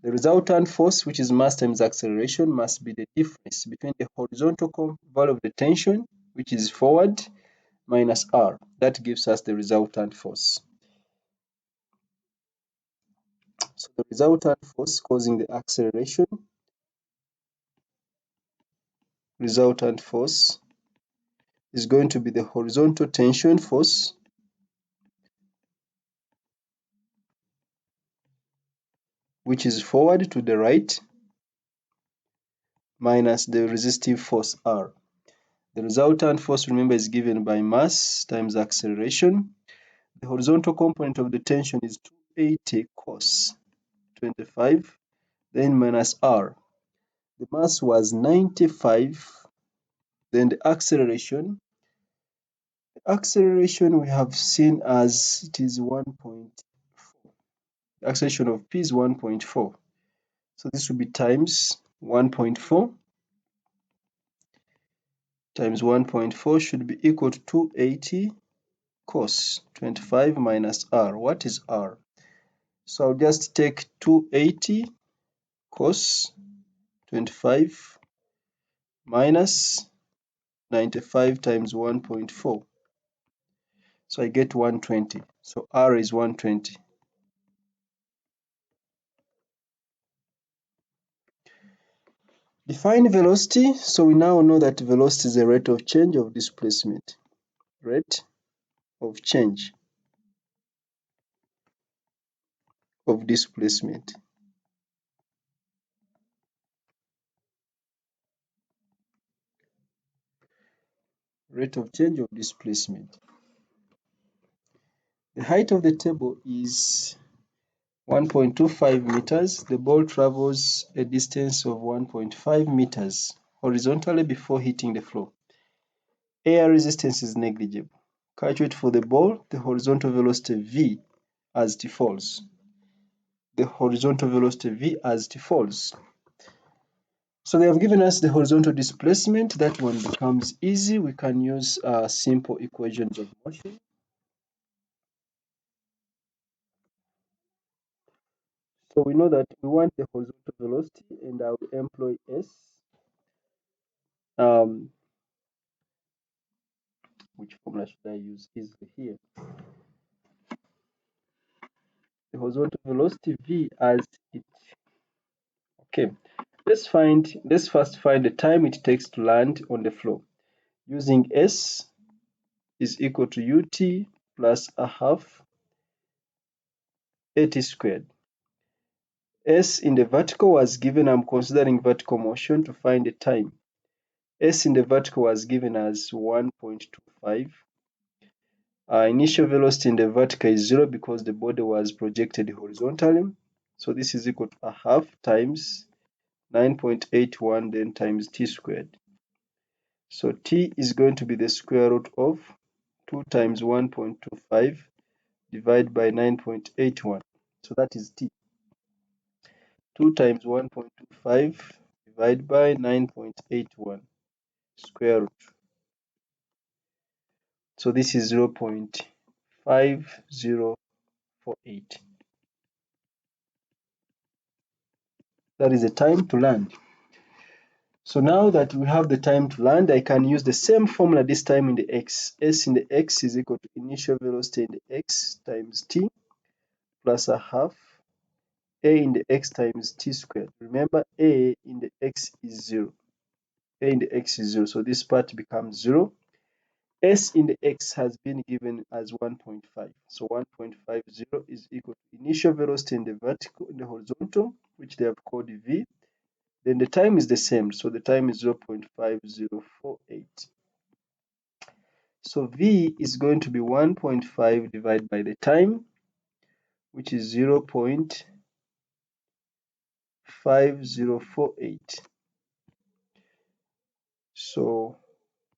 [SPEAKER 1] The resultant force, which is mass times acceleration, must be the difference between the horizontal value of the tension, which is forward, minus R. That gives us the resultant force. So the resultant force causing the acceleration, resultant force is going to be the horizontal tension force which is forward to the right minus the resistive force R. The resultant force, remember, is given by mass times acceleration. The horizontal component of the tension is 280 cos 25, then minus R. The mass was 95, then the acceleration we have seen as it is 1.4. The acceleration of P is 1.4. So this will be times 1.4 times 1.4 should be equal to 280 cos 25 minus R. What is R? So I'll just take 280 cos 25 minus 95 times 1.4. So I get 120. So R is 120. Define velocity. So we now know that velocity is the rate of change of displacement. Rate of change of displacement. Rate of change of displacement. The height of the table is 1.25 meters. The ball travels a distance of 1.5 meters horizontally before hitting the floor. Air resistance is negligible. Calculate for the ball the horizontal velocity v as it falls. The horizontal velocity v as it falls. So they have given us the horizontal displacement. That one becomes easy. We can use simple equations of motion. So we know that we want the horizontal velocity, and I will employ S. Which formula should I use easily here? The horizontal velocity v as it. Okay, let's first find the time it takes to land on the floor. Using S is equal to ut plus a half at squared. S in the vertical was given, I'm considering vertical motion to find the time. S in the vertical was given as 1.25. Initial velocity in the vertical is 0 because the body was projected horizontally. So this is equal to a half times 9.81 then times t squared. So t is going to be the square root of 2 times 1.25 divided by 9.81. So that is t. 2 times 1.25 divided by 9.81 square root. So this is 0.5048. That is the time to land. So now that we have the time to land, I can use the same formula this time in the x. S in the x is equal to initial velocity in the x times t plus a half a in the x times t squared. Remember, a in the x is 0. A in the x is 0, so this part becomes 0. S in the x has been given as 1.5. So 1.50 is equal to initial velocity in the vertical, in the horizontal, which they have called v. Then the time is the same, so the time is 0.5048. So v is going to be 1.5 divided by the time, which is 0.5048. So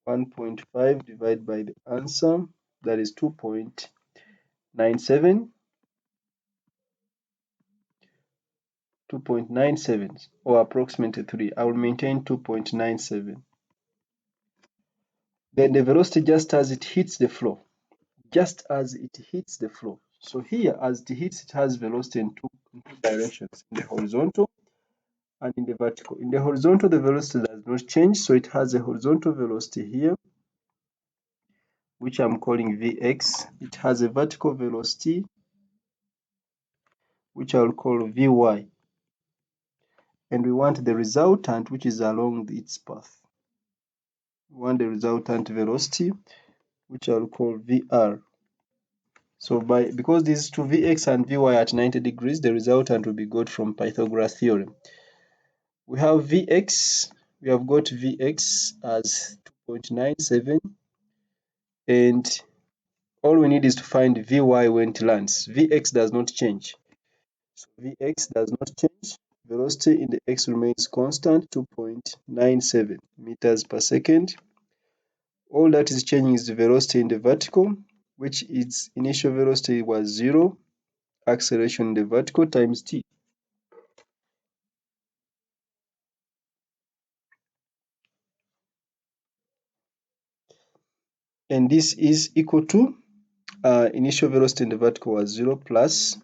[SPEAKER 1] 1.5 divided by the answer, that is 2.97. 2.97 or approximately 3. I will maintain 2.97. Then the velocity just as it hits the floor. Just as it hits the floor. So here, as it hits, it has velocity in two directions, in the horizontal and in the vertical. In the horizontal, the velocity does not change, so it has a horizontal velocity here, which I'm calling Vx. It has a vertical velocity, which I'll call Vy. And we want the resultant, which is along its path. We want the resultant velocity, which I'll call Vr. So because these two Vx and Vy are at 90 degrees, the resultant will be got from Pythagoras theorem. We have Vx, we have got Vx as 2.97, and all we need is to find Vy when it lands. Vx does not change. So Vx does not change. Velocity in the x remains constant, 2.97 meters per second. All that is changing is the velocity in the vertical, which its initial velocity was 0, acceleration in the vertical times t. And this is equal to initial velocity in the vertical was 0 plus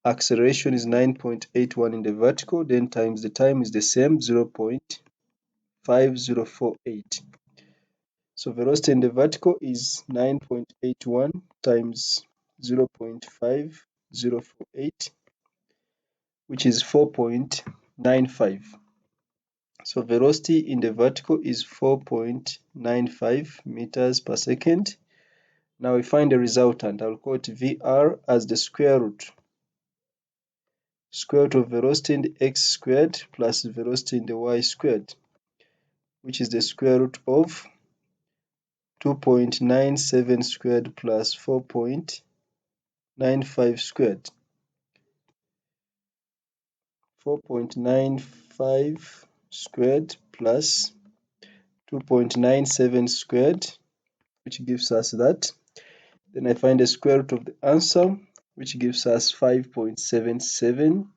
[SPEAKER 1] acceleration is 9.81 in the vertical, then times the time is the same, 0.5048. So velocity in the vertical is 9.81 times 0.5048, which is 4.95. So velocity in the vertical is 4.95 meters per second. Now we find the resultant. I'll quote VR as the square root of velocity in the x squared plus velocity in the y squared, which is the square root of 2.97 squared plus 4.95 squared. 4.95 squared plus 2.97 squared, which gives us that. Then I find the square root of the answer, which gives us 5.77.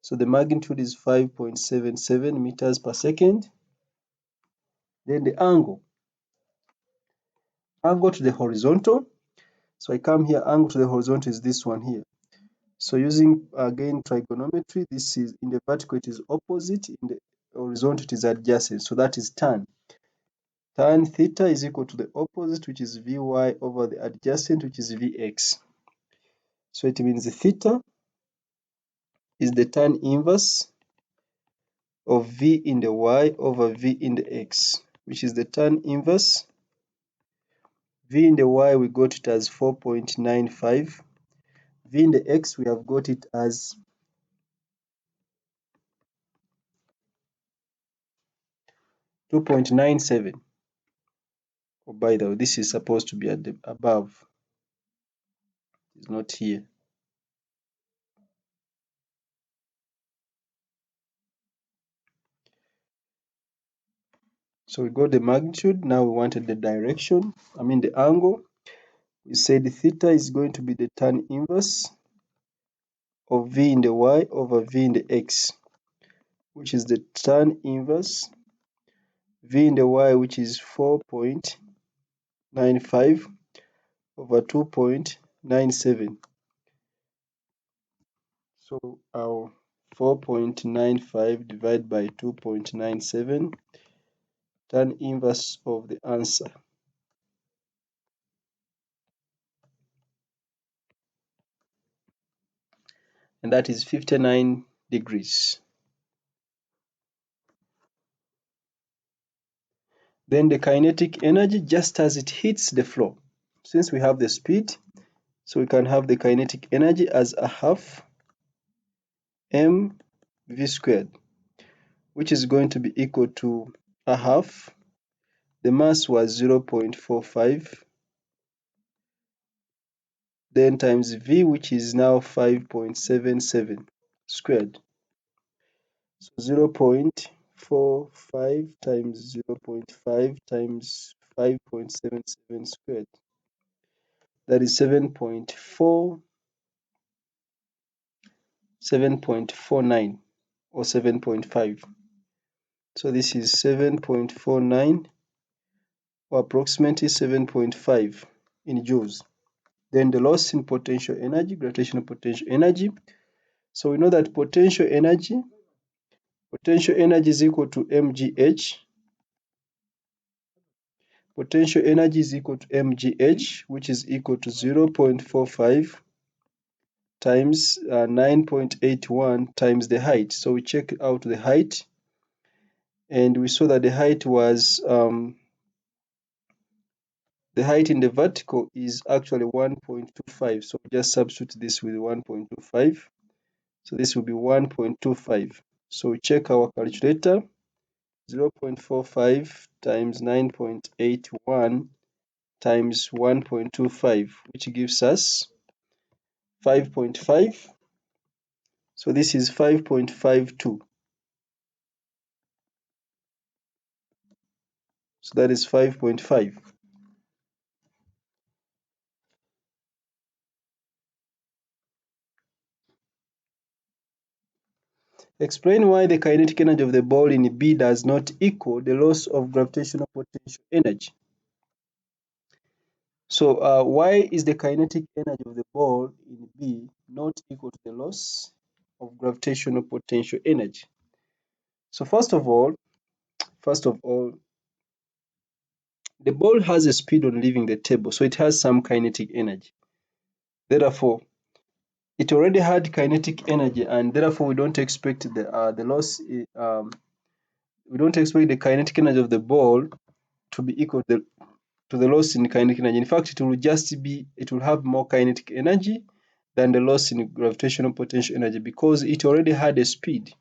[SPEAKER 1] So the magnitude is 5.77 meters per second. Then the angle to the horizontal. So I come here, angle to the horizontal is this one here. So using again trigonometry, this is in the vertical it is opposite, in the horizontal it is adjacent. So that is tan. Tan theta is equal to the opposite, which is Vy, over the adjacent, which is Vx. So it means the theta is the tan inverse of V in the y over V in the x, which is the tan inverse. V in the y we got it as 4.95. V in the x we have got it as 2.97. Oh, by the way, this is supposed to be at the above. It's not here. So we got the magnitude. Now we wanted the direction. The angle. We said theta is going to be the tan inverse of V in the y over V in the x, which is the tan inverse V in the y, which is 4.95 over 2.97. So our 4.95 divided by 2.97, tan inverse of the answer. And that is 59 degrees. Then the kinetic energy just as it hits the floor. Since we have the speed, so we can have the kinetic energy as a half mv squared, which is going to be equal to a half. The mass was 0.45, then times v, which is now 5.77 squared. So 0.45 times 0.5 times 5.77 squared. That is 7.49 or 7.5. So this is 7.49 or approximately 7.5 in joules. Then the loss in potential energy, gravitational potential energy. So we know that potential energy is equal to mgh. Potential energy is equal to mgh, which is equal to 0.45 times 9.81 times the height. So we check out the height, and we saw that the height was the height in the vertical is actually 1.25. So we just substitute this with 1.25. So this will be 1.25. So we check our calculator. 0.45 times 9.81 times 1.25, which gives us 5.5. So this is 5.52. So that is 5.5. Explain why the kinetic energy of the ball in B does not equal the loss of gravitational potential energy. So why is the kinetic energy of the ball in B not equal to the loss of gravitational potential energy? So first of all, the ball has a speed on leaving the table, so it has some kinetic energy. Therefore, it already had kinetic energy, and therefore we don't expect the loss. We don't expect the kinetic energy of the ball to be equal to the loss in kinetic energy. In fact, it will have more kinetic energy than the loss in gravitational potential energy because it already had a speed.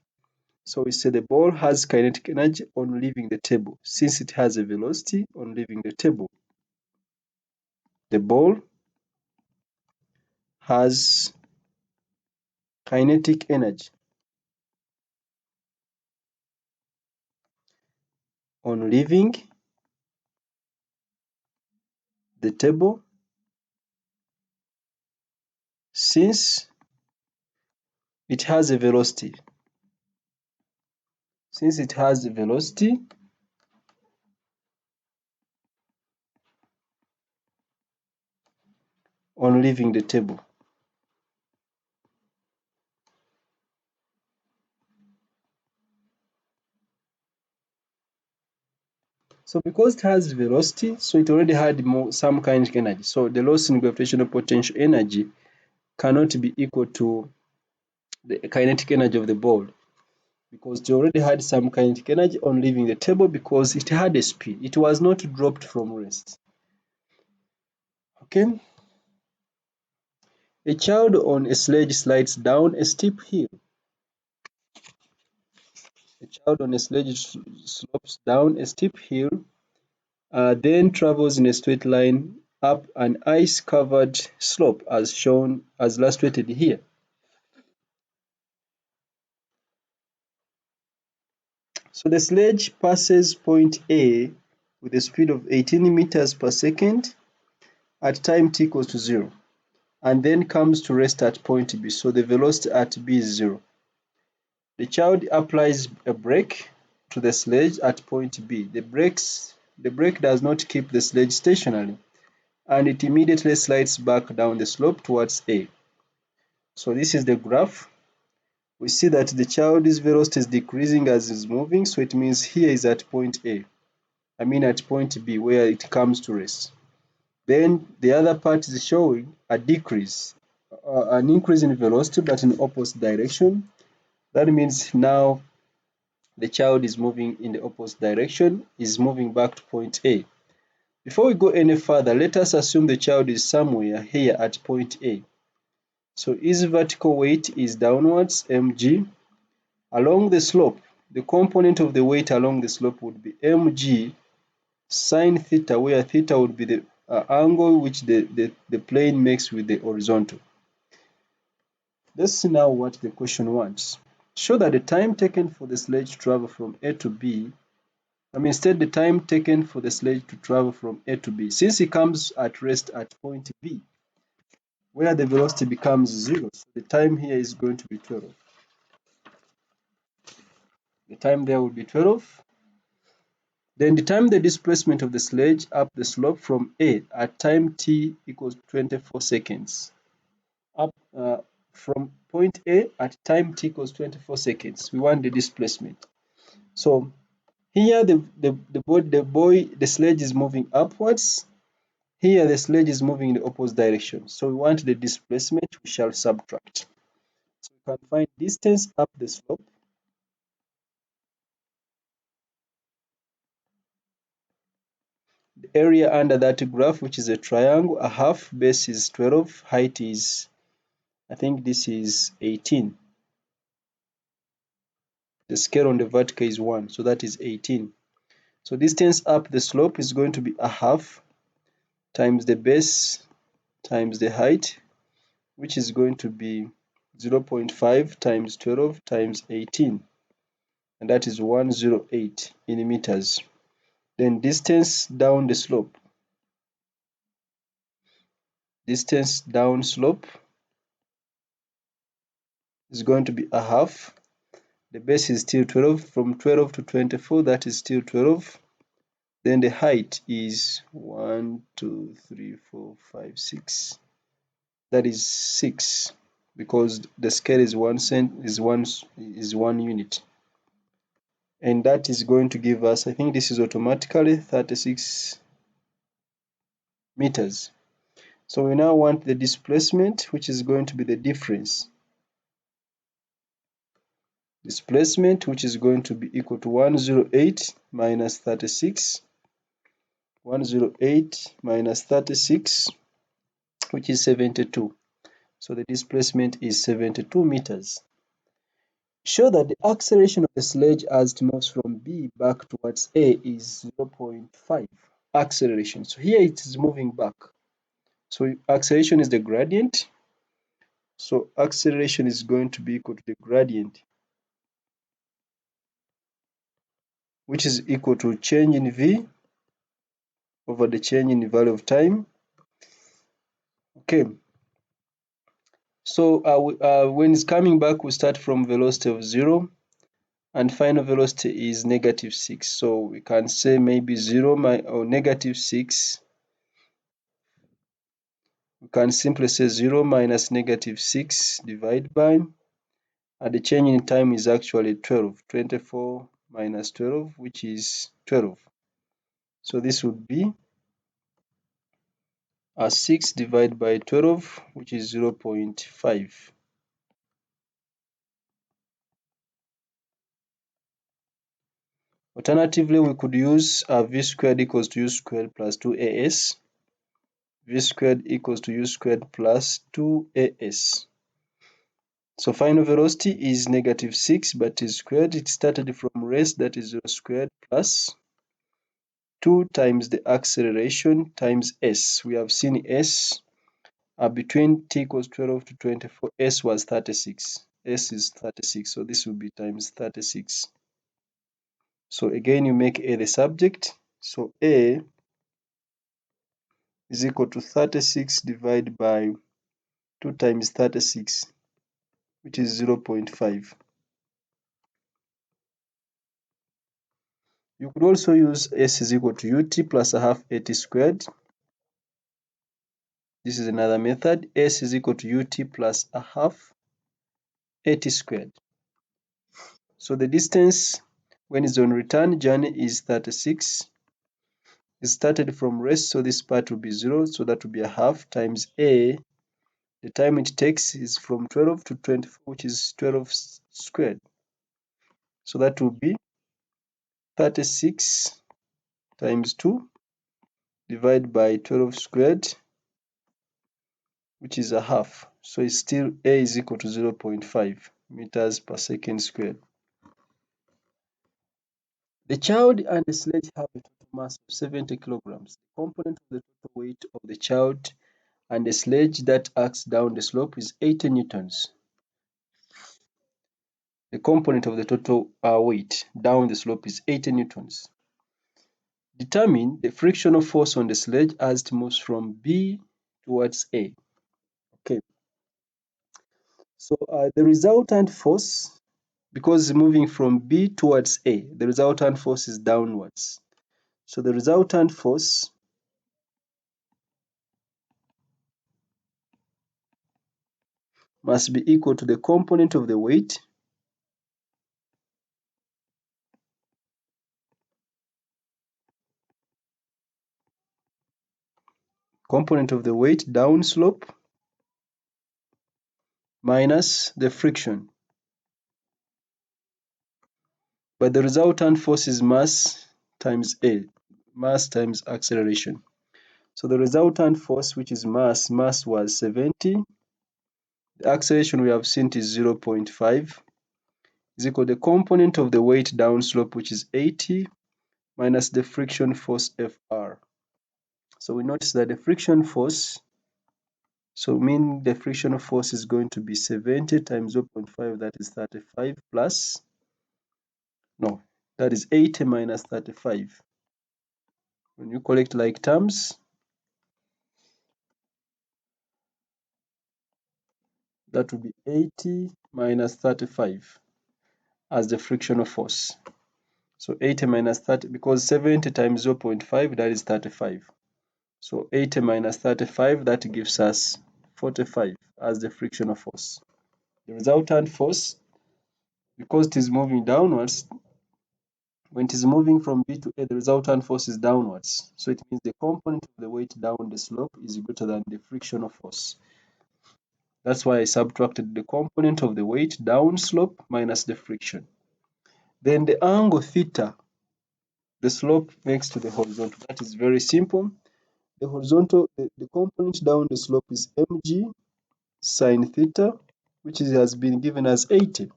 [SPEAKER 1] So we say the ball has kinetic energy on leaving the table. Since it has a velocity on leaving the table, the ball has kinetic energy on leaving the table since it has a velocity. Since it has a velocity, on leaving the table. So because it has velocity, so it already had some kinetic energy. So the loss in gravitational potential energy cannot be equal to the kinetic energy of the ball because it already had some kinetic energy on leaving the table because it had a speed. It was not dropped from rest. Okay. A child on a sledge slides down a steep hill. A child on a sledge slopes down a steep hill, then travels in a straight line up an ice-covered slope as shown as illustrated here. So the sledge passes point A with a speed of 18 meters per second at time t equals to 0, and then comes to rest at point B. So the velocity at B is 0. The child applies a brake to the sledge at point B. The brake does not keep the sledge stationary, and it immediately slides back down the slope towards A. So this is the graph. We see that the child's velocity is decreasing as it's moving, so it means here is at point A. I mean at point B where it comes to rest. Then the other part is showing a decrease, an increase in velocity but in opposite direction. That means now the child is moving in the opposite direction, is moving back to point A. Before we go any further, let us assume the child is somewhere here at point A. So his vertical weight is downwards, mg. Along the slope, the component of the weight along the slope would be mg sine theta, where theta would be the angle which the plane makes with the horizontal. Let's see now what the question wants. Show that the time taken for the sledge to travel from A to B, instead the time taken for the sledge to travel from A to B, since it comes at rest at point B, where the velocity becomes 0, so the time here is going to be 12. The time there will be 12. Then determine the displacement of the sledge up the slope from A at time t equals 24 seconds. Up from point A at time t equals 24 seconds. We want the displacement. So here the sledge is moving upwards. Here the sledge is moving in the opposite direction. So we want the displacement, we shall subtract. So we can find distance up the slope. The area under that graph, which is a triangle, a half, base is 12, height is, I think this is 18. The scale on the vertical is 1, so that is 18. So distance up the slope is going to be a half times the base times the height, which is going to be 0.5 times 12 times 18, and that is 108 in meters. Then distance down the slope. Distance down slope is going to be a half. The base is still 12, from 12 to 24, that is still 12. Then the height is 1, 2, 3, 4, 5, 6. That is 6 because the scale is 1 unit. And that is going to give us, I think this is automatically 36 meters. So we now want the displacement, which is going to be the difference. Displacement, which is going to be equal to 108 minus 36. 108 minus 36, which is 72. So the displacement is 72 meters. Show that the acceleration of the sledge as it moves from B back towards A is 0.5 acceleration. So here it is moving back. So acceleration is the gradient. So acceleration is going to be equal to the gradient, which is equal to change in V over the change in the value of time. Okay. So when it's coming back, we start from velocity of 0. And final velocity is -6. So we can say maybe 0 or -6. We can simply say 0 minus -6 divided by, and the change in time is actually 12. 24 minus 12, which is 12. So this would be 6 divided by 12, which is 0.5. Alternatively, we could use v squared equals to u squared plus 2as. V squared equals to u squared plus 2as. So final velocity is -6, but is squared. It started from rest, that is 0 squared plus 2 times the acceleration times s. We have seen s between t equals 12 to 24. S was 36. S is 36. So this will be times 36. So again, you make A the subject. So A is equal to 36 divided by 2 times 36, which is 0.5. You could also use S is equal to ut plus a half at squared. This is another method. S is equal to ut plus a half at squared. So the distance when it's on return journey is 36. It started from rest, so this part will be 0. So that will be a half times A. The time it takes is from 12 to 24, which is 12 squared. So that will be 36 times 2 divided by 12 squared, which is a half. So it's still A is equal to 0.5 meters per second squared. The child and the sledge have a total mass of 70 kilograms. The component of the total weight of the child and the sledge that acts down the slope is 80 newtons. The component of the total weight down the slope is 80 newtons. Determine the frictional force on the sledge as it moves from B towards A. Okay. So the resultant force, because moving from B towards A, the resultant force is downwards. So the resultant force must be equal to the component of the weight downslope minus the friction. But the resultant force is mass times A, mass times acceleration. So the resultant force, which is mass was 70. The acceleration we have seen is 0.5, is equal to the component of the weight downslope, which is 80, minus the friction force Fr. So we notice that the friction force, so meaning the friction force is going to be 70 times 0.5, that is 35 plus, no, that is 80 minus 35. When you collect like terms, that will be 80 minus 35 as the frictional force. So 80 minus 30, because 70 times 0.5, that is 35. So 80 minus 35, that gives us 45 as the frictional force. The resultant force, because it is moving downwards, When it is moving from B to A, the resultant force is downwards. So it means the component of the weight down the slope is greater than the frictional force. That's why I subtracted the component of the weight down slope minus the friction. Then the angle theta, the slope next to the horizontal. That is very simple. The horizontal, the component down the slope is mg sine theta, which has been given as 80.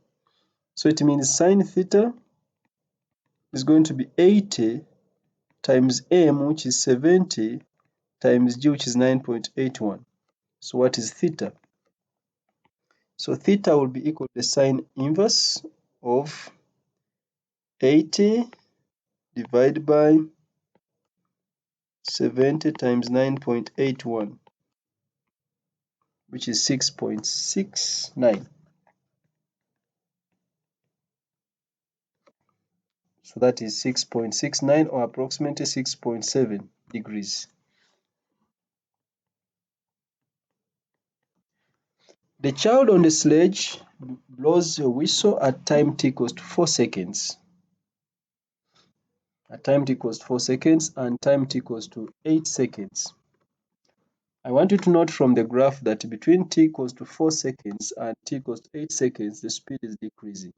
[SPEAKER 1] So it means sine theta is going to be 80 times m, which is 70, times g, which is 9.81. So what is theta? So theta will be equal to the sine inverse of 80 divided by 70 times 9.81, which is 6.69. So that is 6.69, or approximately 6.7 degrees. The child on the sledge blows a whistle at time t equals to 4 seconds. At time t equals to 4 seconds and time t equals to 8 seconds. I want you to note from the graph that between t equals to 4 seconds and t equals to 8 seconds, the speed is decreasing.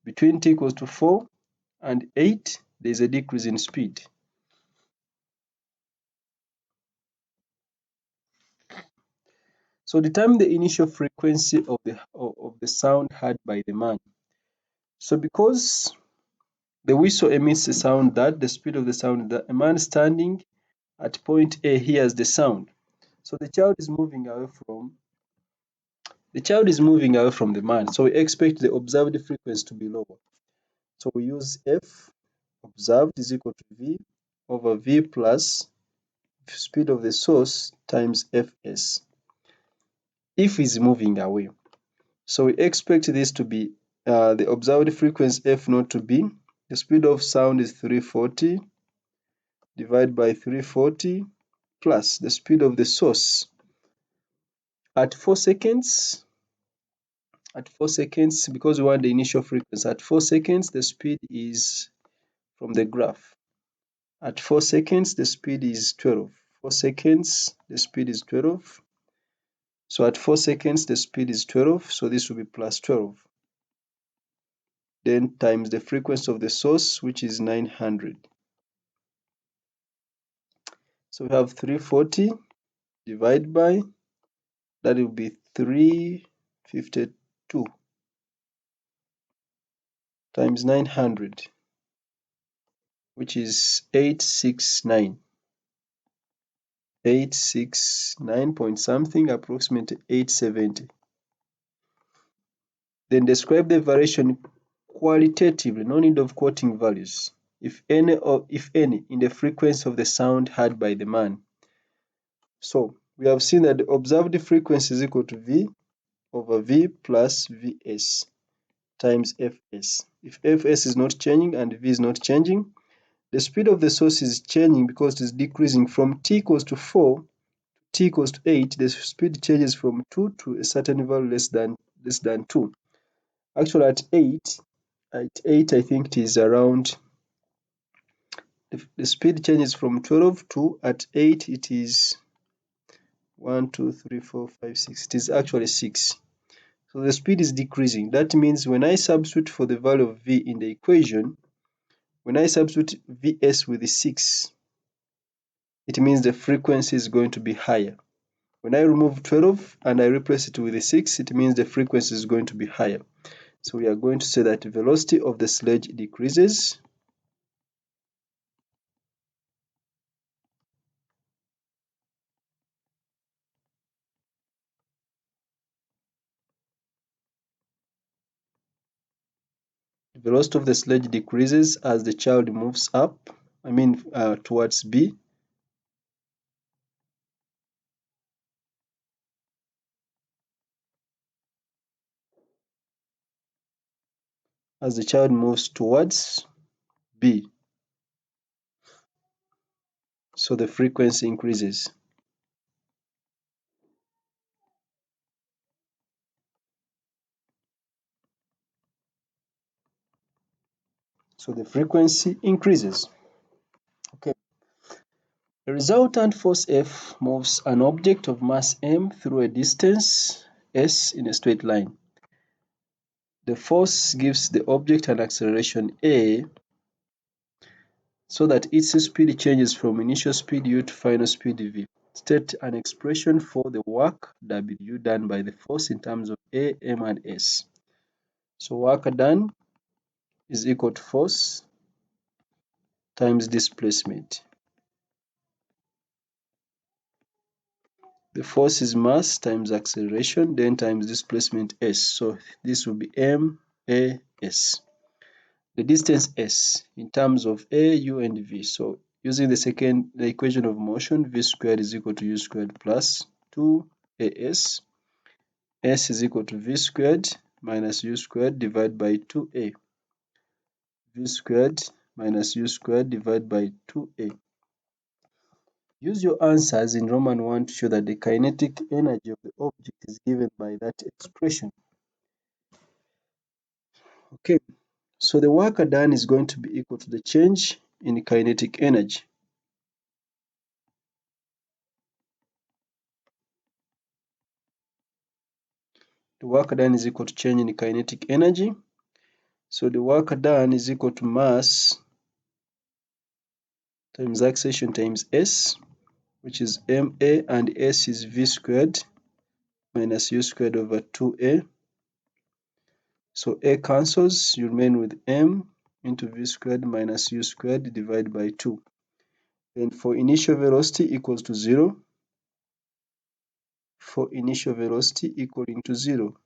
[SPEAKER 1] Between t equals to 4 and 8, there is a decrease in speed. So determine the initial frequency of the sound heard by the man. So because the whistle emits a sound that the speed of the sound, that a man standing at point A hears the sound. So the child is moving away from the man. So we expect the observed frequency to be lower. So we use F observed is equal to V over V plus speed of the source times Fs, if is moving away. So we expect this to be the observed frequency F naught to be, the speed of sound is 340 divided by 340 plus the speed of the source at 4 seconds. At 4 seconds, because we want the initial frequency, at 4 seconds the speed is from the graph. At 4 seconds the speed is 12. 4 seconds the speed is 12. So at 4 seconds the speed is 12, so this will be plus 12. Then times the frequency of the source, which is 900. So we have 340 divided by, that will be 352 times 900, which is 869. 869 point something, approximately 870. Then describe the variation qualitatively, no need of quoting values, if any, in the frequency of the sound heard by the man. So we have seen that the observed frequency is equal to V over V plus Vs times Fs. If Fs is not changing and V is not changing, the speed of the source is changing because it is decreasing from t equals to 4 to t equals to 8. The speed changes from 2 to a certain value less than 2. Actually at 8 I think it is around, the speed changes from 12 to, at 8 it is 1, 2, 3, 4, 5, 6. It is actually 6. So the speed is decreasing. That means when I substitute for the value of V in the equation, when I substitute Vs with the 6, it means the frequency is going to be higher. When I remove 12 and I replace it with the 6, it means the frequency is going to be higher. So we are going to say that the velocity of the sledge decreases. The velocity of the sledge decreases as the child moves up, towards B. As the child moves towards B, so the frequency increases. So the frequency increases. Okay. The resultant force F moves an object of mass m through a distance s in a straight line. The force gives the object an acceleration a so that its speed changes from initial speed u to final speed v. State an expression for the work W done by the force in terms of A, M, and S. So work done is equal to force times displacement. The force is mass times acceleration, then times displacement S. So this will be M, A, S. The distance S in terms of A, U, and V. So using the equation of motion, V squared is equal to U squared plus 2AS. S is equal to V squared minus U squared divided by 2A. V squared minus U squared divided by 2A. Use your answers in Roman 1 to show that the kinetic energy of the object is given by that expression. Okay, so the work done is going to be equal to the change in kinetic energy. The work done is equal to change in kinetic energy. So the work done is equal to mass times acceleration times S, which is ma, and S is V squared minus U squared over 2A. So A cancels, you remain with M into V squared minus U squared divided by 2. Then for initial velocity equals to 0. For initial velocity equaling to 0.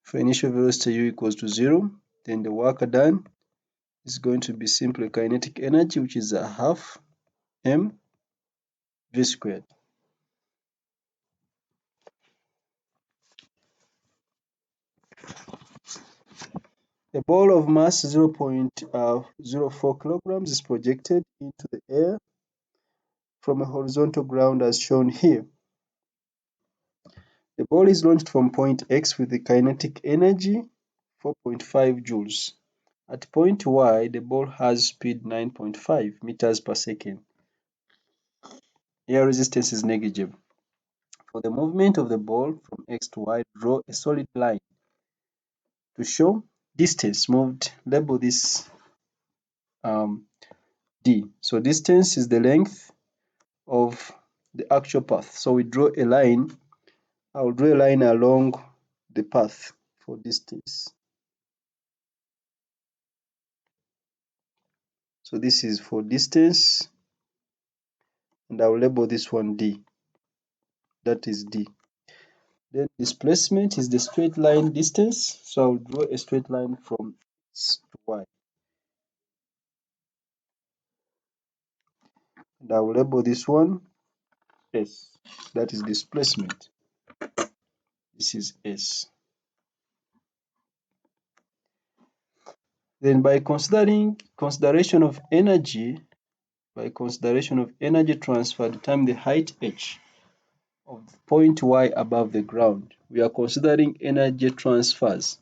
[SPEAKER 1] For initial velocity U equals to 0, then the work done is going to be simply kinetic energy, which is a half M V squared. A ball of mass 0.04 kilograms is projected into the air from a horizontal ground as shown here. The ball is launched from point X with the kinetic energy 4.5 joules. At point Y, the ball has speed 9.5 meters per second. Air resistance is negligible. For the movement of the ball from X to Y, draw a solid line. To show distance moved, label this D. So distance is the length of the actual path. So we draw a line. I will draw a line along the path for distance. So this is for distance, and I will label this one D. That is D. Then displacement is the straight line distance. So I will draw a straight line from X to Y. And I will label this one S. That is displacement. This is S. Then by consideration of energy transfer, determine the height h of point Y above the ground. We are considering energy transfers.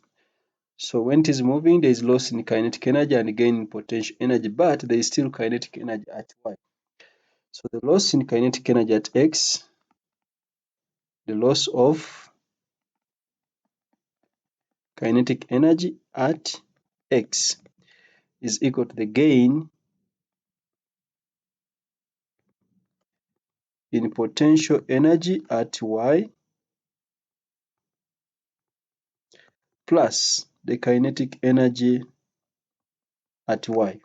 [SPEAKER 1] So when it is moving, there is loss in kinetic energy and gain in potential energy, but there is still kinetic energy at Y. So the loss in kinetic energy at X, the loss of kinetic energy at X is equal to the gain in potential energy at Y plus the kinetic energy at Y.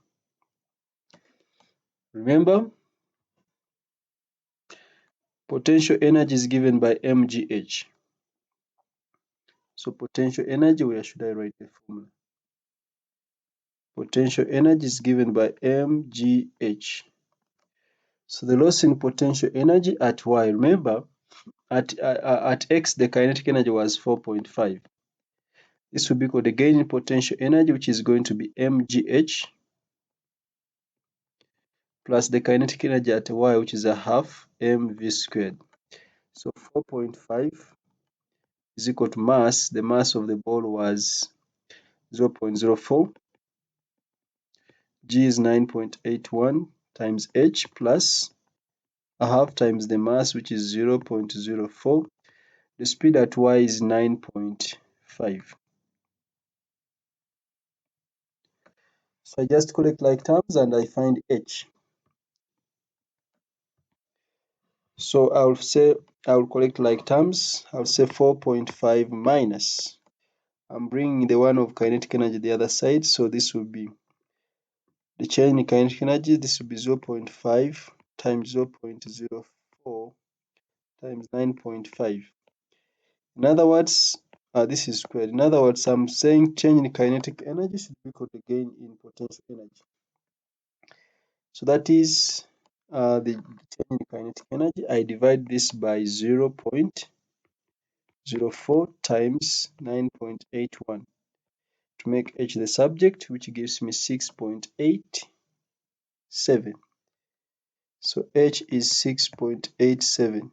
[SPEAKER 1] Remember, potential energy is given by mgh. So potential energy, where should I write the formula? Potential energy is given by mgh. So the loss in potential energy at Y, remember, at X, the kinetic energy was 4.5. This will be called the gain in potential energy, which is going to be mgh plus the kinetic energy at Y, which is a half mv squared. So 4.5 is equal to mass. The mass of the ball was 0.04. G is 9.81 times h plus a half times the mass, which is 0.04. The speed at y is 9.5. So I just collect like terms and I find h. So I'll collect like terms. I'll say 4.5 minus. I'm bringing the one of kinetic energy the other side, so this will be the change in kinetic energy. This will be 0.5 times 0.04 times 9.5. In other words, this is squared. In other words, I'm saying change in kinetic energy should be equal to gain in potential energy. So that is the change in kinetic energy. I divide this by 0.04 times 9.81 to make h the subject, which gives me 6.87. So h is 6.87.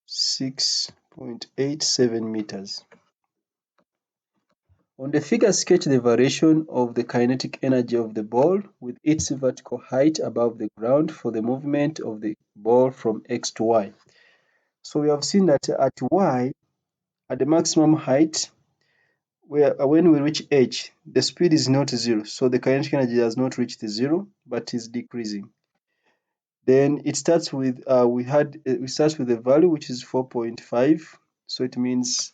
[SPEAKER 1] 6.87 meters. On the figure, sketch the variation of the kinetic energy of the ball with its vertical height above the ground for the movement of the ball from x to y. So we have seen that at y, at the maximum height, when we reach h, the speed is not zero. So the kinetic energy has not reached zero, but is decreasing. Then it starts with we start with a value which is 4.5. So it means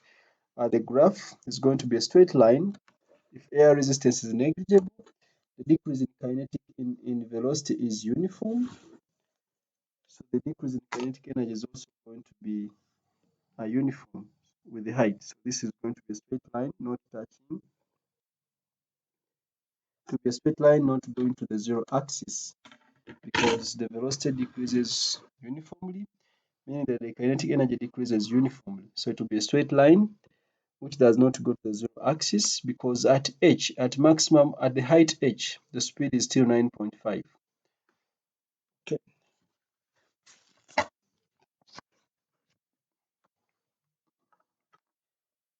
[SPEAKER 1] the graph is going to be a straight line. If air resistance is negligible, the decrease in kinetic in velocity is uniform. So the decrease in kinetic energy is also going to be uniform with the height. So this is going to be a straight line, not touching. To be a straight line, not going to the zero axis, because the velocity decreases uniformly, meaning that the kinetic energy decreases uniformly. So it will be a straight line which does not go to the zero axis, because at h, at maximum, at the height h, the speed is still 9.5. Okay.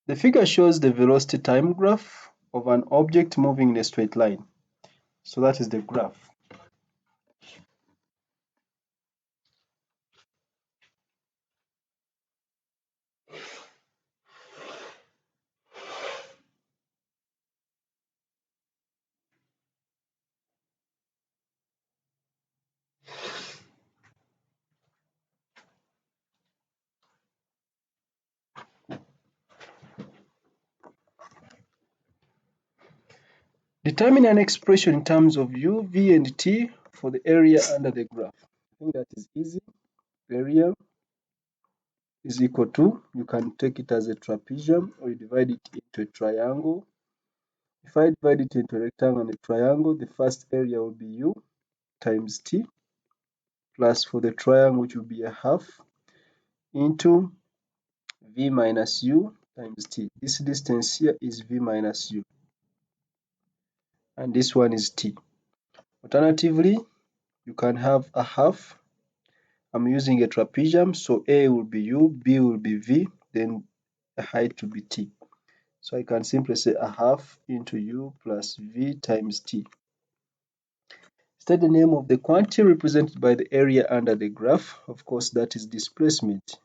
[SPEAKER 1] The figure shows the velocity time graph of an object moving in a straight line. So that is the graph. Determine an expression in terms of u, v, and t for the area under the graph. I think that is easy. Area is equal to, you can take it as a trapezium or you divide it into a triangle. If I divide it into a rectangle and a triangle, the first area will be u times t, plus for the triangle, which will be a half, into v minus u times t. This distance here is v minus u, and this one is t. Alternatively, you can have a half. I'm using a trapezium, so a will be u, b will be v, then the height will be t. So I can simply say a half into u plus v times t. State the name of the quantity represented by the area under the graph. Of course, that is displacement.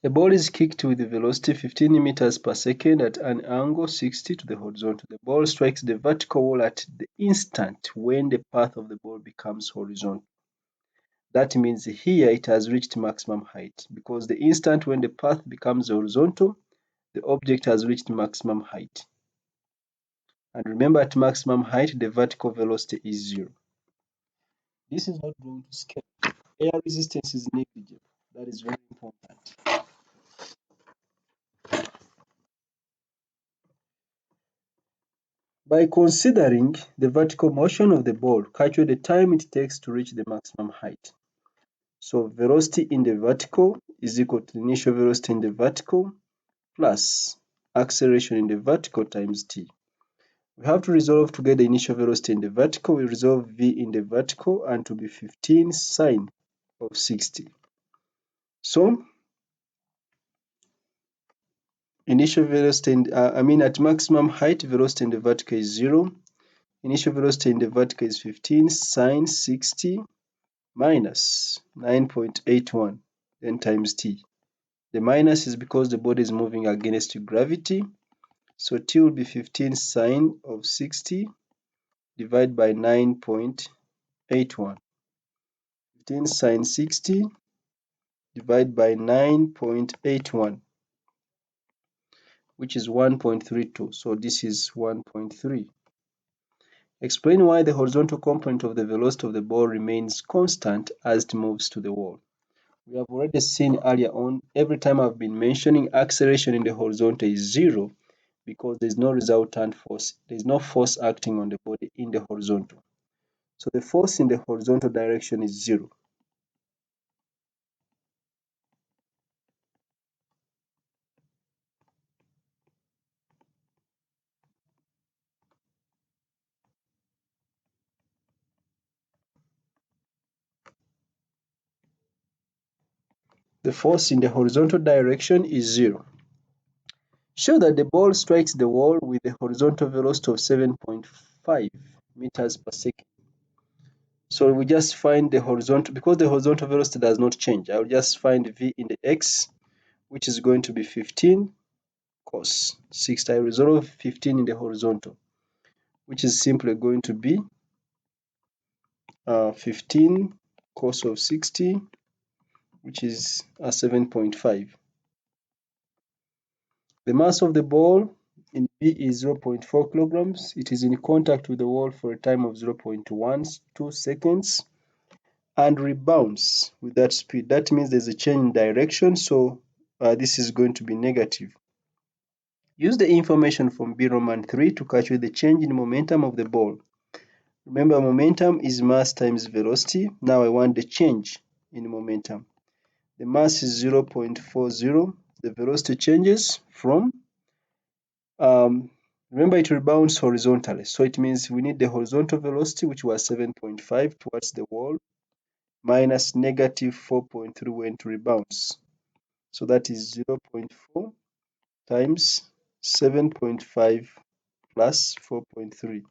[SPEAKER 1] A ball is kicked with a velocity 15 meters per second at an angle 60 to the horizontal. The ball strikes the vertical wall at the instant when the path of the ball becomes horizontal. That means here it has reached maximum height, because the instant when the path becomes horizontal, the object has reached maximum height. And remember, at maximum height, the vertical velocity is zero. This is not going to scale. Air resistance is negligible. That is very important. By considering the vertical motion of the ball, calculate the time it takes to reach the maximum height. So velocity in the vertical is equal to initial velocity in the vertical plus acceleration in the vertical times t. We have to resolve to get the initial velocity in the vertical. We resolve v in the vertical and to be 15 sine of 60. So initial velocity at maximum height, velocity in the vertical is 0. Initial velocity in the vertical is 15 sine 60 minus 9.81 then times t. The minus is because the body is moving against gravity. So t will be 15 sine of 60 divided by 9.81. 15 sine 60 divided by 9.81, which is 1.32. So this is 1.3. Explain why the horizontal component of the velocity of the ball remains constant as it moves to the wall. We have already seen earlier on, every time I've been mentioning acceleration in the horizontal is 0 because there's no resultant force. There's no force acting on the body in the horizontal. So the force in the horizontal direction is 0. The force in the horizontal direction is 0. Show that the ball strikes the wall with a horizontal velocity of 7.5 meters per second. So we just find the horizontal, because the horizontal velocity does not change, I will just find v in the x, which is going to be 15 cos 60. I resolve 15 in the horizontal, which is simply going to be 15 cos of 60, which is 7.5. The mass of the ball in B is 0.4 kilograms. It is in contact with the wall for a time of 0.12 seconds and rebounds with that speed. That means there's a change in direction, so this is going to be negative. Use the information from B Roman 3 to calculate the change in momentum of the ball. Remember, momentum is mass times velocity. Now I want the change in momentum. The mass is 0.40. The velocity changes from, remember it rebounds horizontally. So it means we need the horizontal velocity, which was 7.5 towards the wall, minus negative 4.3 when it rebounds. So that is 0.4 times 7.5 plus 4.3,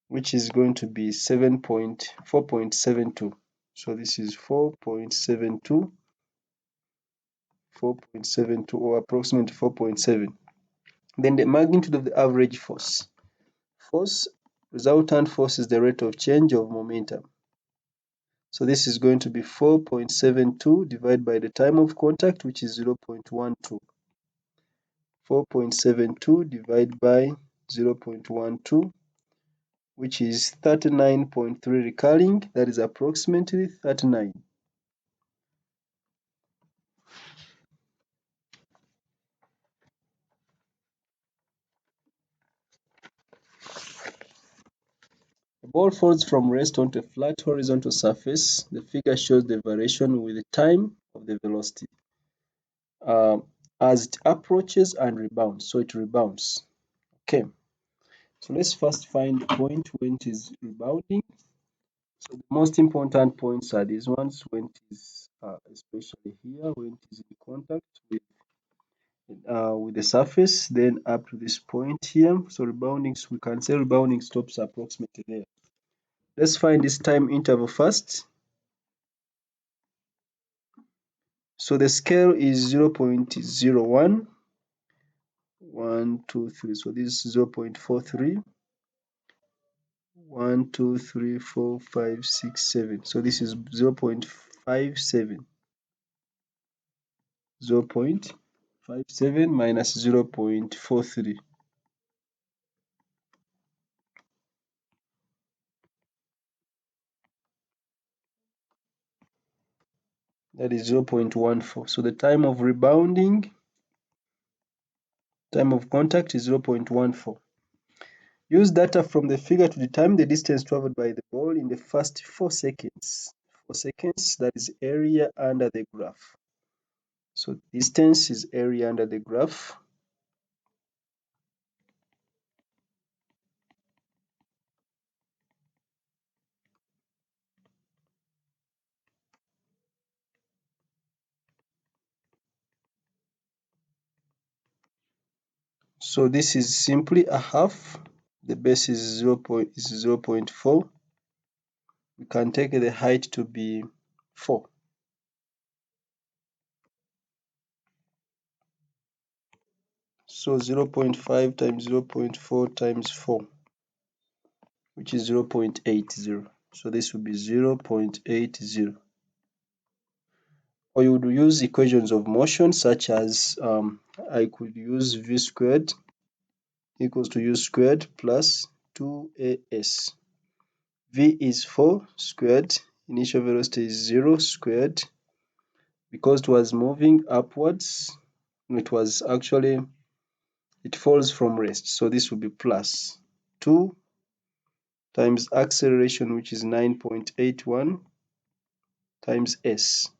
[SPEAKER 1] which is going to be 4.72. So this is 4.72, 4.72 or approximately 4.7. Then the magnitude of the average force. Force, resultant force is the rate of change of momentum. So this is going to be 4.72 divided by the time of contact, which is 0.12. 4.72 divided by 0.12, which is 39.3 recurring. That is approximately 39. The ball falls from rest onto a flat horizontal surface. The figure shows the variation with the time of the velocity uh, as it approaches and rebounds. So it rebounds. Okay. So let's first find the point when it is rebounding. So the most important points are these ones, when it is especially here, when it is in contact with the surface, then up to this point here. So rebounding, we can say rebounding stops approximately there. Let's find this time interval first. So the scale is 0.01, 1, 2, 3. So this is 0.43, 1, 2, 3, 4, 5, 6, 7. So this is 0.57. 0.57 minus 0.43. That is 0.14. So the time of rebounding, time of contact is 0.14. Use data from the figure to determine the distance traveled by the ball in the first 4 seconds. 4 seconds, that is area under the graph. So distance is area under the graph. So this is simply a half. The base is 0.4. We can take the height to be 4. So 0.5 times 0.4 times 4, which is 0.80. So this will be 0.80. Or you would use equations of motion such as I could use v squared equals to u squared plus 2as. V is 4 squared, initial velocity is 0 squared. Because it was moving upwards, it falls from rest. So this will be plus 2 times acceleration, which is 9.81 times s.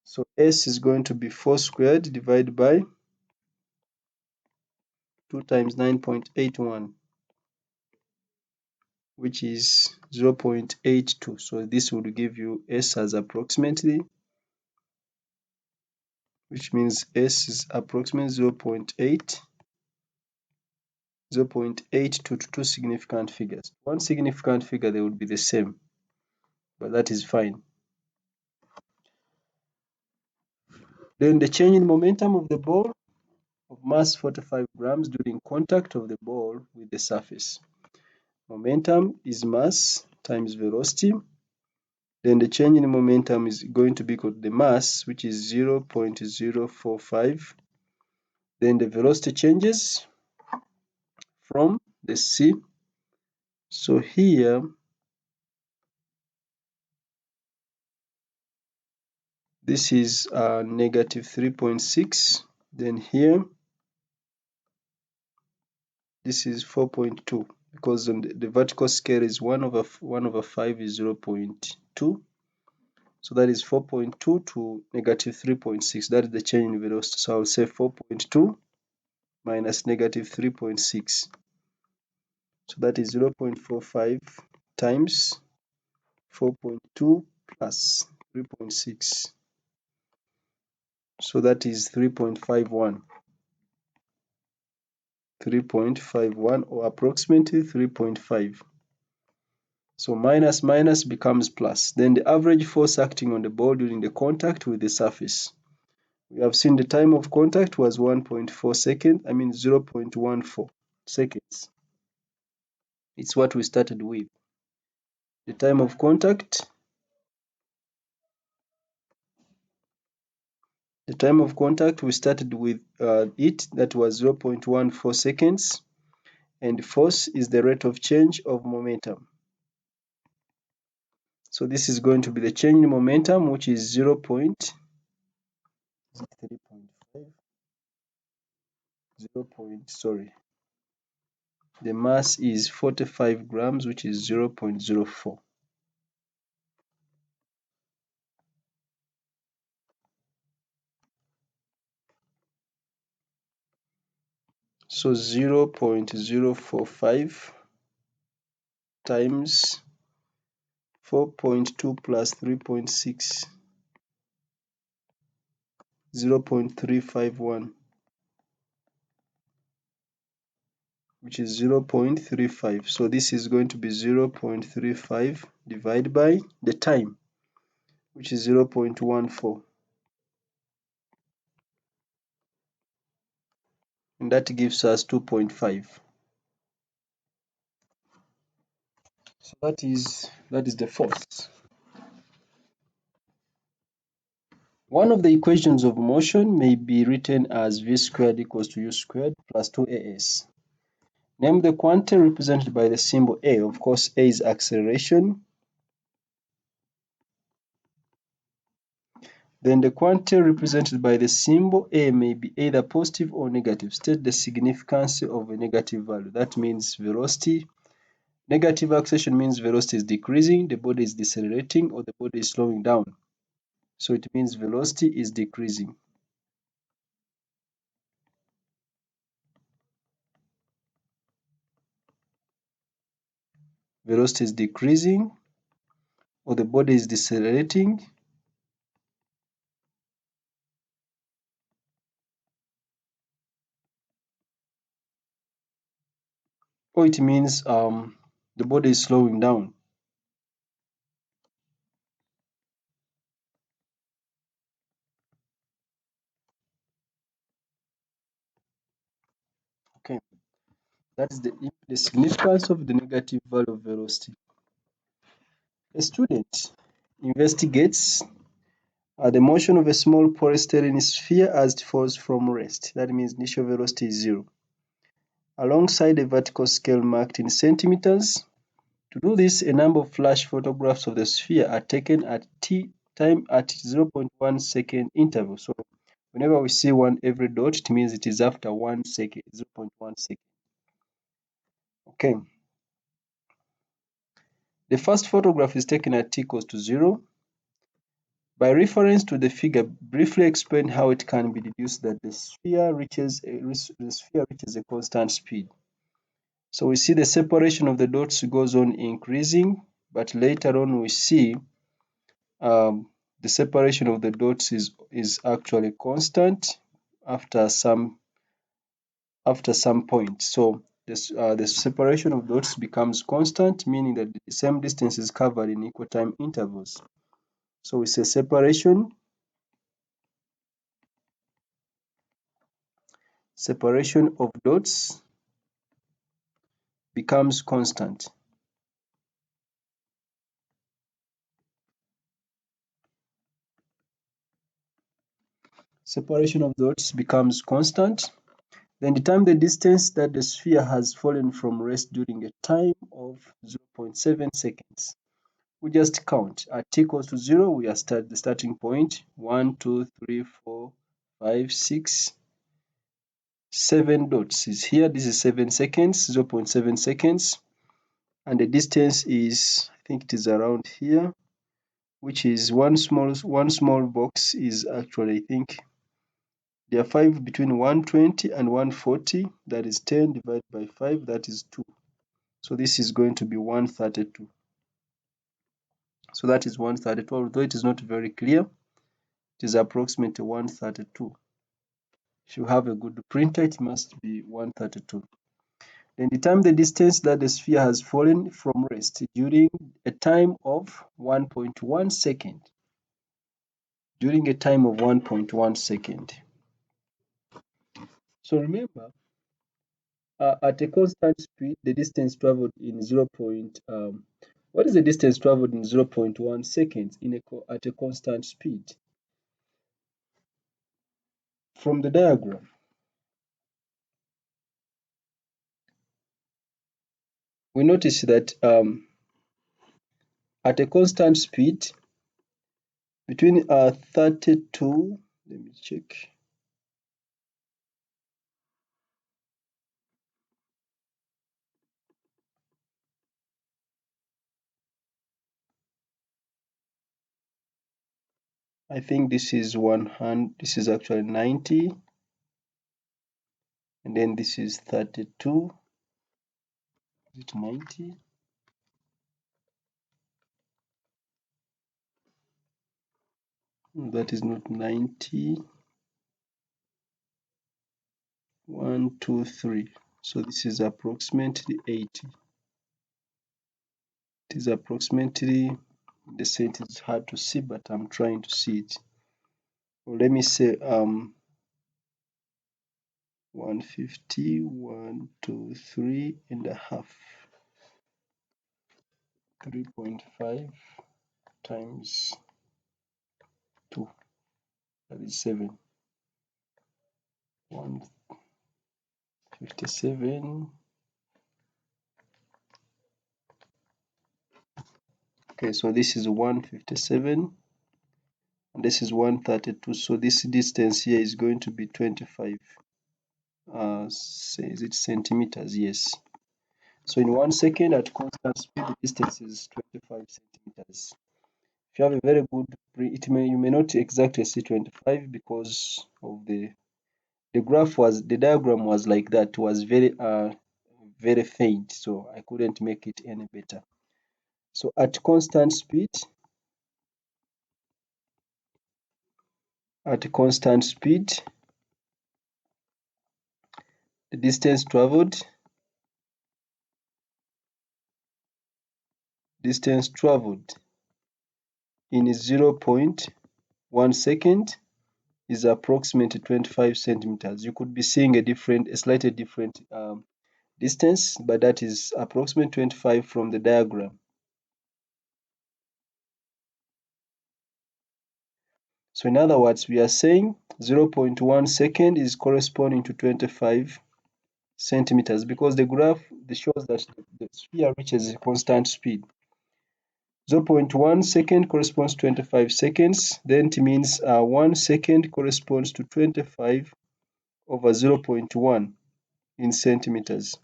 [SPEAKER 1] So s is going to be 4 squared divided by 2 times 9.81, which is 0.82. So this would give you s as approximately, which means s is approximately 0.82 to two significant figures. One significant figure, they would be the same, but that is fine. Then the change in momentum of the ball of mass 45 grams during contact of the ball with the surface. Momentum is mass times velocity. Then the change in momentum is going to be equal to the mass, which is 0.045. Then the velocity changes from the c. So here, this is negative 3.6. Then here, this is 4.2, because on the vertical scale is 1 over 5 is 0.2. So that is 4.2 to negative 3.6. That is the change in velocity. So I'll say 4.2 minus negative 3.6. So that is 0.45 times 4.2 plus 3.6. So that is 3.51. 3.51, or approximately 3.5. So minus minus becomes plus. Then the average force acting on the ball during the contact with the surface. We have seen the time of contact was 1.4 seconds, 0.14 seconds. It's what we started with. The time of contact, we started with that was 0.14 seconds, and force is the rate of change of momentum. So this is going to be the change in momentum, which is 0.3.5, 0. The mass is 45 grams, which is 0.04. So 0.045 times 4.2 plus 3.6, 0.351, which is 0.35. So this is going to be 0.35 divided by the time, which is 0.14. And that gives us 2.5. So that is the force. One of the equations of motion may be written as v squared equals to u squared plus 2as. Name the quantity represented by the symbol a. Of course, a is acceleration. Then the quantity represented by the symbol a may be either positive or negative. State the significance of a negative value. That means velocity. Negative acceleration means velocity is decreasing, the body is decelerating, or the body is slowing down. So it means velocity is decreasing. Velocity is decreasing, or the body is decelerating, or it means the body is slowing down. Okay, that is the significance of the negative value of velocity. A student investigates the motion of a small polystyrene sphere as it falls from rest. That means initial velocity is 0. Alongside a vertical scale marked in centimeters. To do this, a number of flash photographs of the sphere are taken at time at 0.1 second interval. So whenever we see one every dot, it means it is after 1 second, 0.1 second. Okay. The first photograph is taken at t equals to 0. By reference to the figure, briefly explain how it can be deduced that the sphere reaches a constant speed. So we see the separation of the dots goes on increasing, but later on we see the separation of the dots is actually constant after some point. So the separation of dots becomes constant, meaning that the same distance is covered in equal time intervals. So we say separation of dots becomes constant. Separation of dots becomes constant. Then determine the distance that the sphere has fallen from rest during a time of 0.7 seconds. We just count. At t equals to 0, we are the starting point. 1, 2, 3, 4, 5, 6, 7 dots is here. This is 7 seconds, 0.7 seconds. And the distance is, I think it is around here, which is one small box is actually, I think, there are 5 between 120 and 140. That is 10 divided by 5, that is 2. So this is going to be 132. So that is 132, although it is not very clear. It is approximately 132. If you have a good printer, it must be 132. Then determine the distance that the sphere has fallen from rest during a time of 1.1 second. During a time of 1.1 second. So remember, at a constant speed, the distance traveled in what is the distance traveled in 0.1 seconds at a constant speed? From the diagram, we notice that at a constant speed, between 32, let me check. I think this is this is actually 90, and then this is 32. Is it 90? That is not 90. 1, 2, 3. So this is approximately 80. It is approximately, the set is hard to see, but I'm trying to see it. Well, let me say 150, 1, 2, 3 and a half. 3.5 times 2, that is 7. 157. Okay, so this is 157 and this is 132. So this distance here is going to be 25. Say, is it centimeters? Yes. So in 1 second at constant speed, the distance is 25 centimeters. If you have a very good, you may not exactly see 25 because of the diagram was like that, was very faint, so I couldn't make it any better. So at constant speed, the distance traveled distance traveled in 0.1 second is approximately 25 centimeters. You could be seeing a slightly different distance, but that is approximately 25 from the diagram. So in other words, we are saying 0.1 second is corresponding to 25 centimeters because the graph shows that the sphere reaches a constant speed. 0.1 second corresponds to 25 seconds, then it means 1 second corresponds to 25 over 0.1 in centimeters.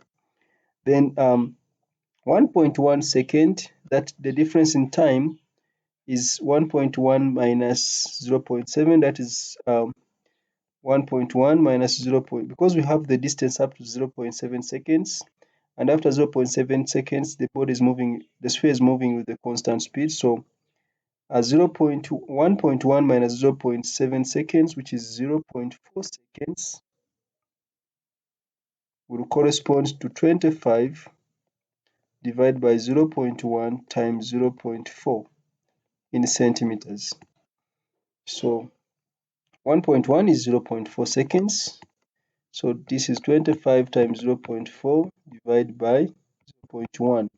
[SPEAKER 1] Then 1.1 second, that the difference in time is 1.1 minus 0.7, that is 1.1 minus 0. Because we have the distance up to 0.7 seconds, and after 0.7 seconds, the sphere is moving with a constant speed. So 1.1 minus 0.7 seconds, which is 0.4 seconds, will correspond to 25 divided by 0.1 times 0.4 in centimeters. So 1.1 is 0.4 seconds. So this is 25 times 0.4 divided by 0.1,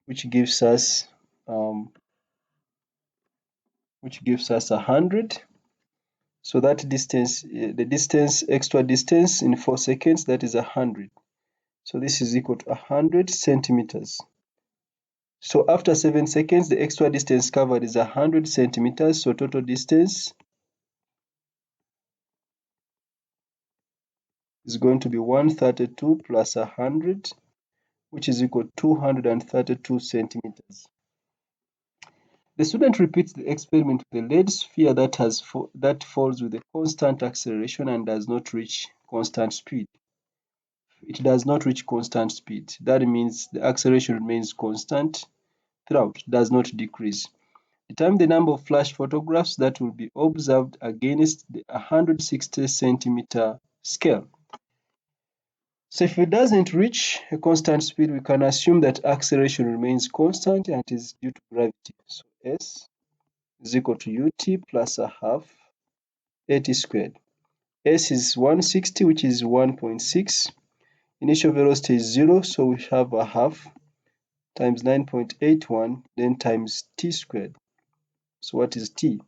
[SPEAKER 1] which gives us 100. So that distance, the extra distance in 4 seconds, that is 100. So this is equal to 100 centimeters. So after 7 seconds, the extra distance covered is 100 centimeters. So total distance is going to be 132 plus 100, which is equal to 232 centimeters. The student repeats the experiment with a lead sphere that falls with a constant acceleration and does not reach constant speed. It does not reach constant speed. That means the acceleration remains constant throughout, does not decrease. Determine the number of flash photographs that will be observed against the 160 centimeter scale. So if it doesn't reach a constant speed, we can assume that acceleration remains constant and it is due to gravity. So S is equal to ut plus a half at squared. S is 160, which is 1.6. Initial velocity is 0, so we have a half times 9.81, then times t squared. So what is t?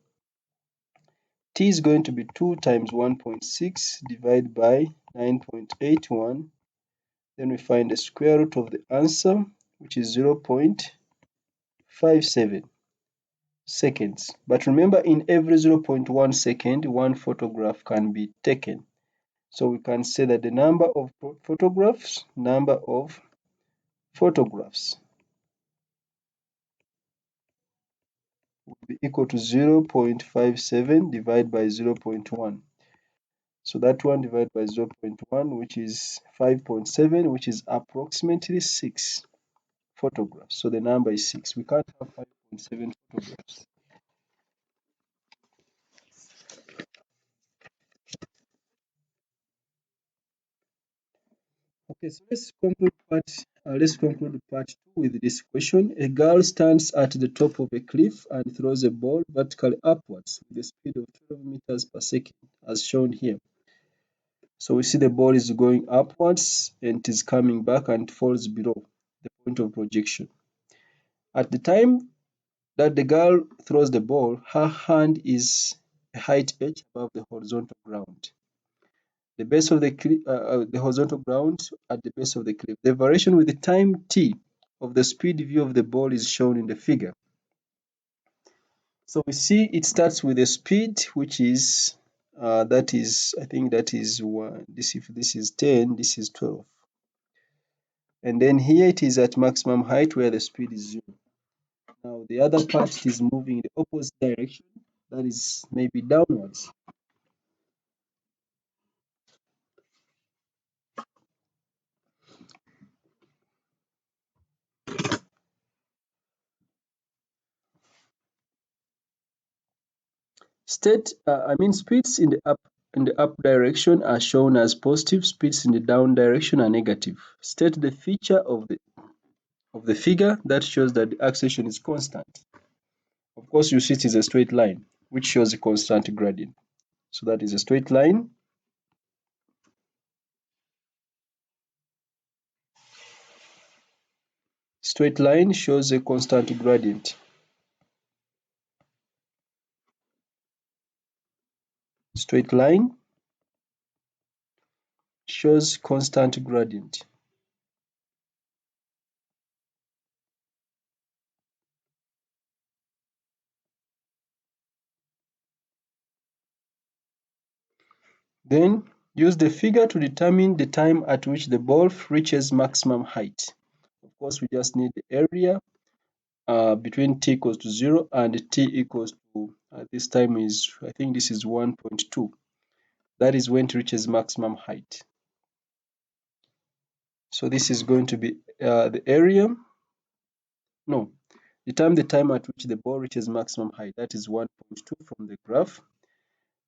[SPEAKER 1] T is going to be 2 times 1.6 divided by 9.81. Then we find the square root of the answer, which is 0.57 seconds. But remember, in every 0.1 second, one photograph can be taken. So we can say that the number of photographs will be equal to 0.57 divided by 0.1. So that one divided by 0.1, which is 5.7, which is approximately 6 photographs. So the number is 6. We can't have 5.7 photographs. Okay, so let's conclude part 2 with this question. A girl stands at the top of a cliff and throws a ball vertically upwards with a speed of 12 meters per second, as shown here. So we see the ball is going upwards and it is coming back and falls below the point of projection. At the time that the girl throws the ball, her hand is a height h above the horizontal ground. The base of the horizontal ground at the base of the cliff. The variation with the time t of the speed v of the ball is shown in the figure. So we see it starts with a speed which is I think that is 1. If this is 10, this is 12. And then here it is at maximum height where the speed is 0. Now the other part is moving in the opposite direction, that is maybe downwards. Speeds in the up direction are shown as positive, speeds in the down direction are negative. State the feature of of the figure, that shows that the acceleration is constant. Of course, you see it is a straight line, which shows a constant gradient. So that is a straight line. Straight line shows a constant gradient. Straight line shows constant gradient. Then use the figure to determine the time at which the ball reaches maximum height. Of course, we just need the area between t equals to 0 and t equals to, this time is, I think this is 1.2. That is when it reaches maximum height. So this is going to be the area. No, determine the time at which the ball reaches maximum height. That is 1.2 from the graph.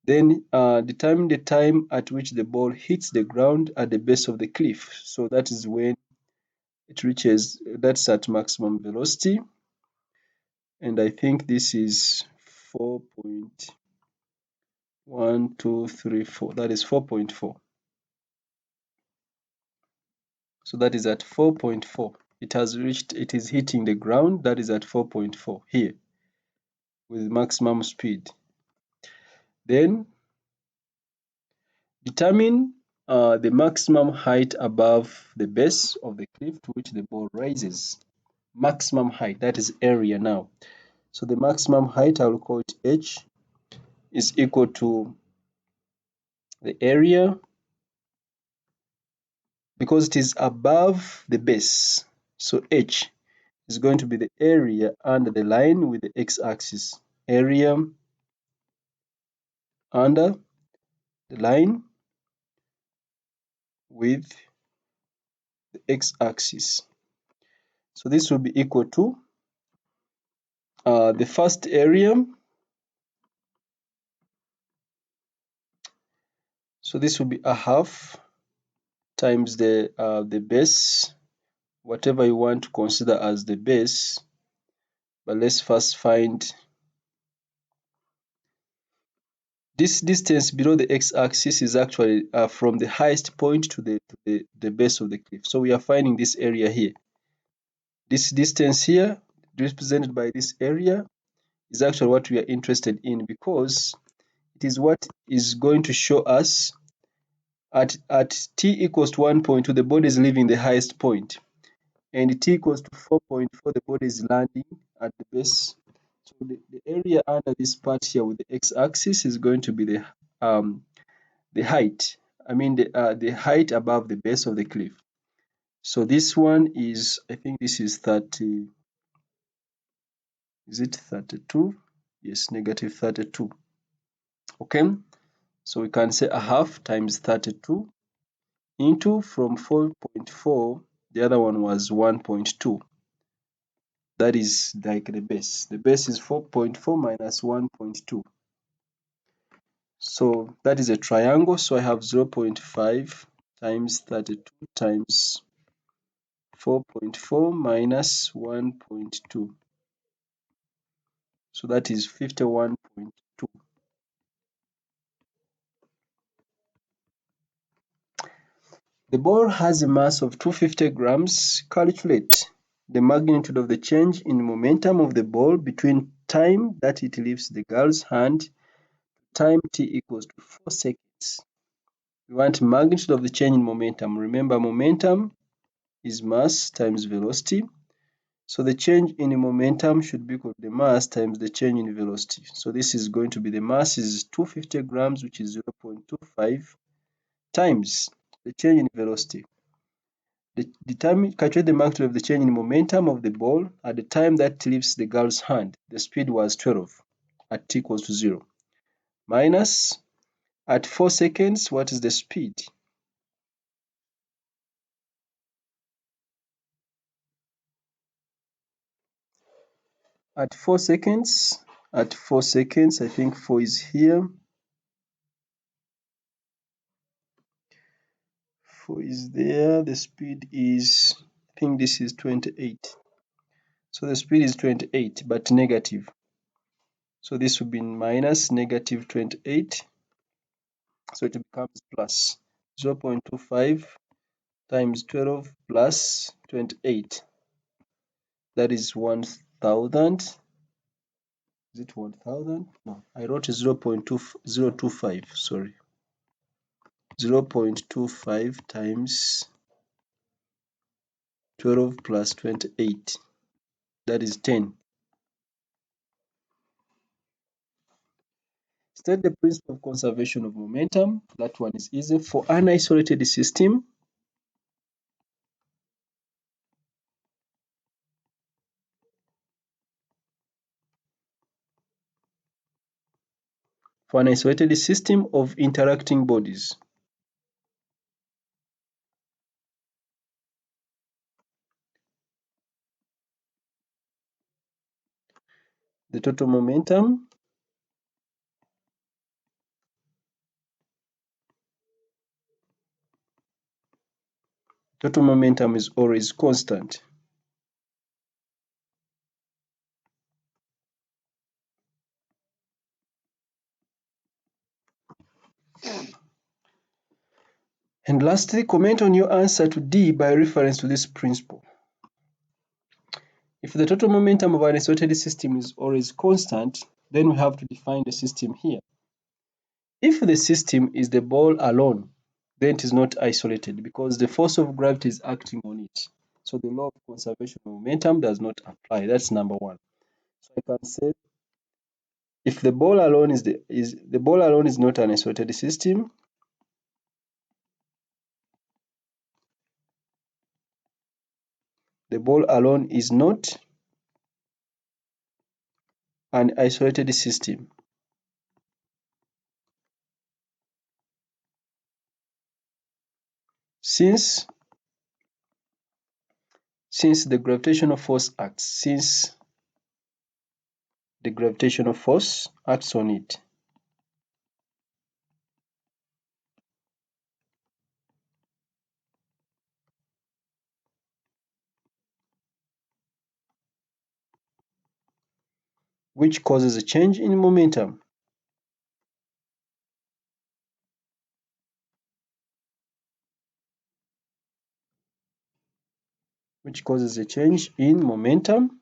[SPEAKER 1] Then determine the time at which the ball hits the ground at the base of the cliff. So that is when it reaches, that's at maximum velocity. And I think this is 4.1234. That is 4.4. So that is at 4.4. It has reached, it is hitting the ground. That is at 4.4 here with maximum speed. Then determine the maximum height above the base of the cliff to which the ball rises. Maximum height, that is area now. So the maximum height, I will call it h, is equal to the area, because it is above the base. So h is going to be the area under the line with the x-axis. Area under the line with the x-axis. So this will be equal to the first area. So this will be a half times the base, whatever you want to consider as the base. But let's first find this distance below the x-axis is actually from the highest point to the base of the cliff. So we are finding this area here. This distance here, represented by this area, is actually what we are interested in, because it is what is going to show us at t equals to 1.2, the body is leaving the highest point, and t equals to 4.4, the body is landing at the base. So the area under this part here with the x-axis is going to be the height. I mean the height above the base of the cliff. So this one is, I think this is 30. Is it 32? Yes, negative 32. Okay, so we can say a half times 32 into, from 4.4, the other one was 1.2. That is like the base. The base is 4.4 minus 1.2. So that is a triangle. So I have 0.5 times 32 times 4.4 minus 1.2. So that is 51.2. The ball has a mass of 250 grams. Calculate the magnitude of the change in momentum of the ball between time that it leaves the girl's hand, time t equals to 4 seconds. We want magnitude of the change in momentum. Remember, momentum is mass times velocity. So the change in momentum should be equal to the mass times the change in velocity. So this is going to be, the mass is 250 grams, which is 0.25, times the change in velocity. Calculate the magnitude of the change in momentum of the ball at the time that it leaves the girl's hand. The speed was 12 at t equals to 0. Minus, at 4 seconds, what is the speed? At 4 seconds, I think 4 is here. 4 is there. The speed is think this is 28. So the speed is 28, but negative. So this would be minus negative 28. So it becomes plus 0.25 times 12 plus 28. That is 1000. Is it 1000? No, I wrote 0.2025. Sorry. 0.25 times 12 plus 28. That is 10. State the principle of conservation of momentum. That one is easy. For an isolated system, of interacting bodies, the total momentum is always constant. And lastly, comment on your answer to D by reference to this principle. If the total momentum of an isolated system is always constant, then we have to define the system here. If the system is the ball alone, then it is not isolated because the force of gravity is acting on it. So the law of conservation of momentum does not apply. That's number one. So I can say if the ball alone is not an isolated system, the ball alone is not an isolated system. Since the gravitational force acts on it. Which causes a change in momentum. Which causes a change in momentum.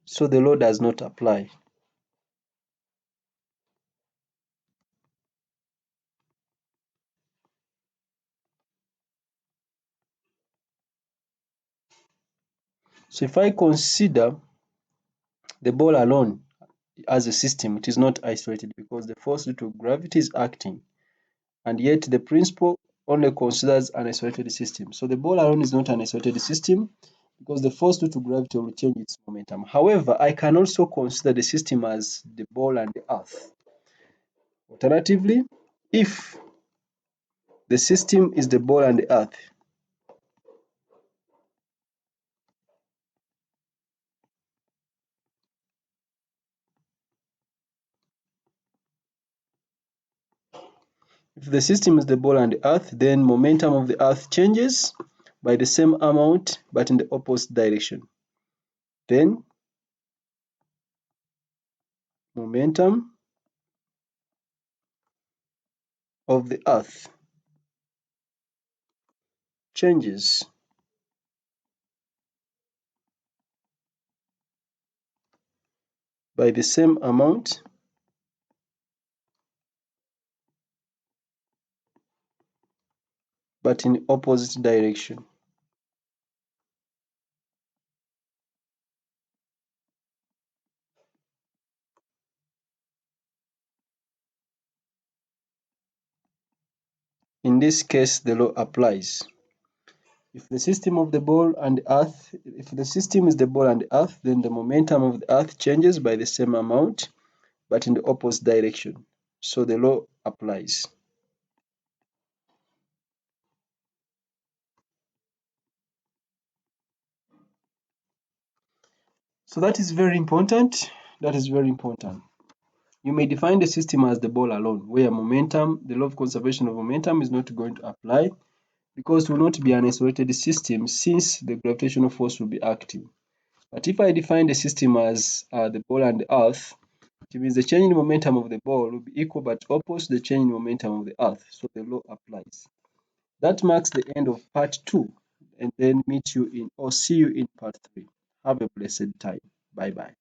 [SPEAKER 1] So the law does not apply. So if I consider the ball alone as a system, it is not isolated because the force due to gravity is acting, and yet the principle only considers an isolated system. So the ball alone is not an isolated system because the force due to gravity will change its momentum. However, I can also consider the system as the ball and the earth. Alternatively, if the system is the ball and the earth, if the system is the ball and the earth, then momentum of the earth changes by the same amount but in the opposite direction. Then momentum of the earth changes by the same amount but in opposite direction. In this case, the law applies. If the system of the ball and the earth, if the system is the ball and the earth, then the momentum of the earth changes by the same amount but in the opposite direction. So the law applies. So that is very important. That is very important. You may define the system as the ball alone, where momentum, the law of conservation of momentum is not going to apply because it will not be an isolated system since the gravitational force will be acting. But if I define the system as the ball and the earth, it means the change in momentum of the ball will be equal but opposite the change in momentum of the earth, so the law applies. That marks the end of part 2, and then meet you in or see you in part 3. Have a blessed time. Bye bye.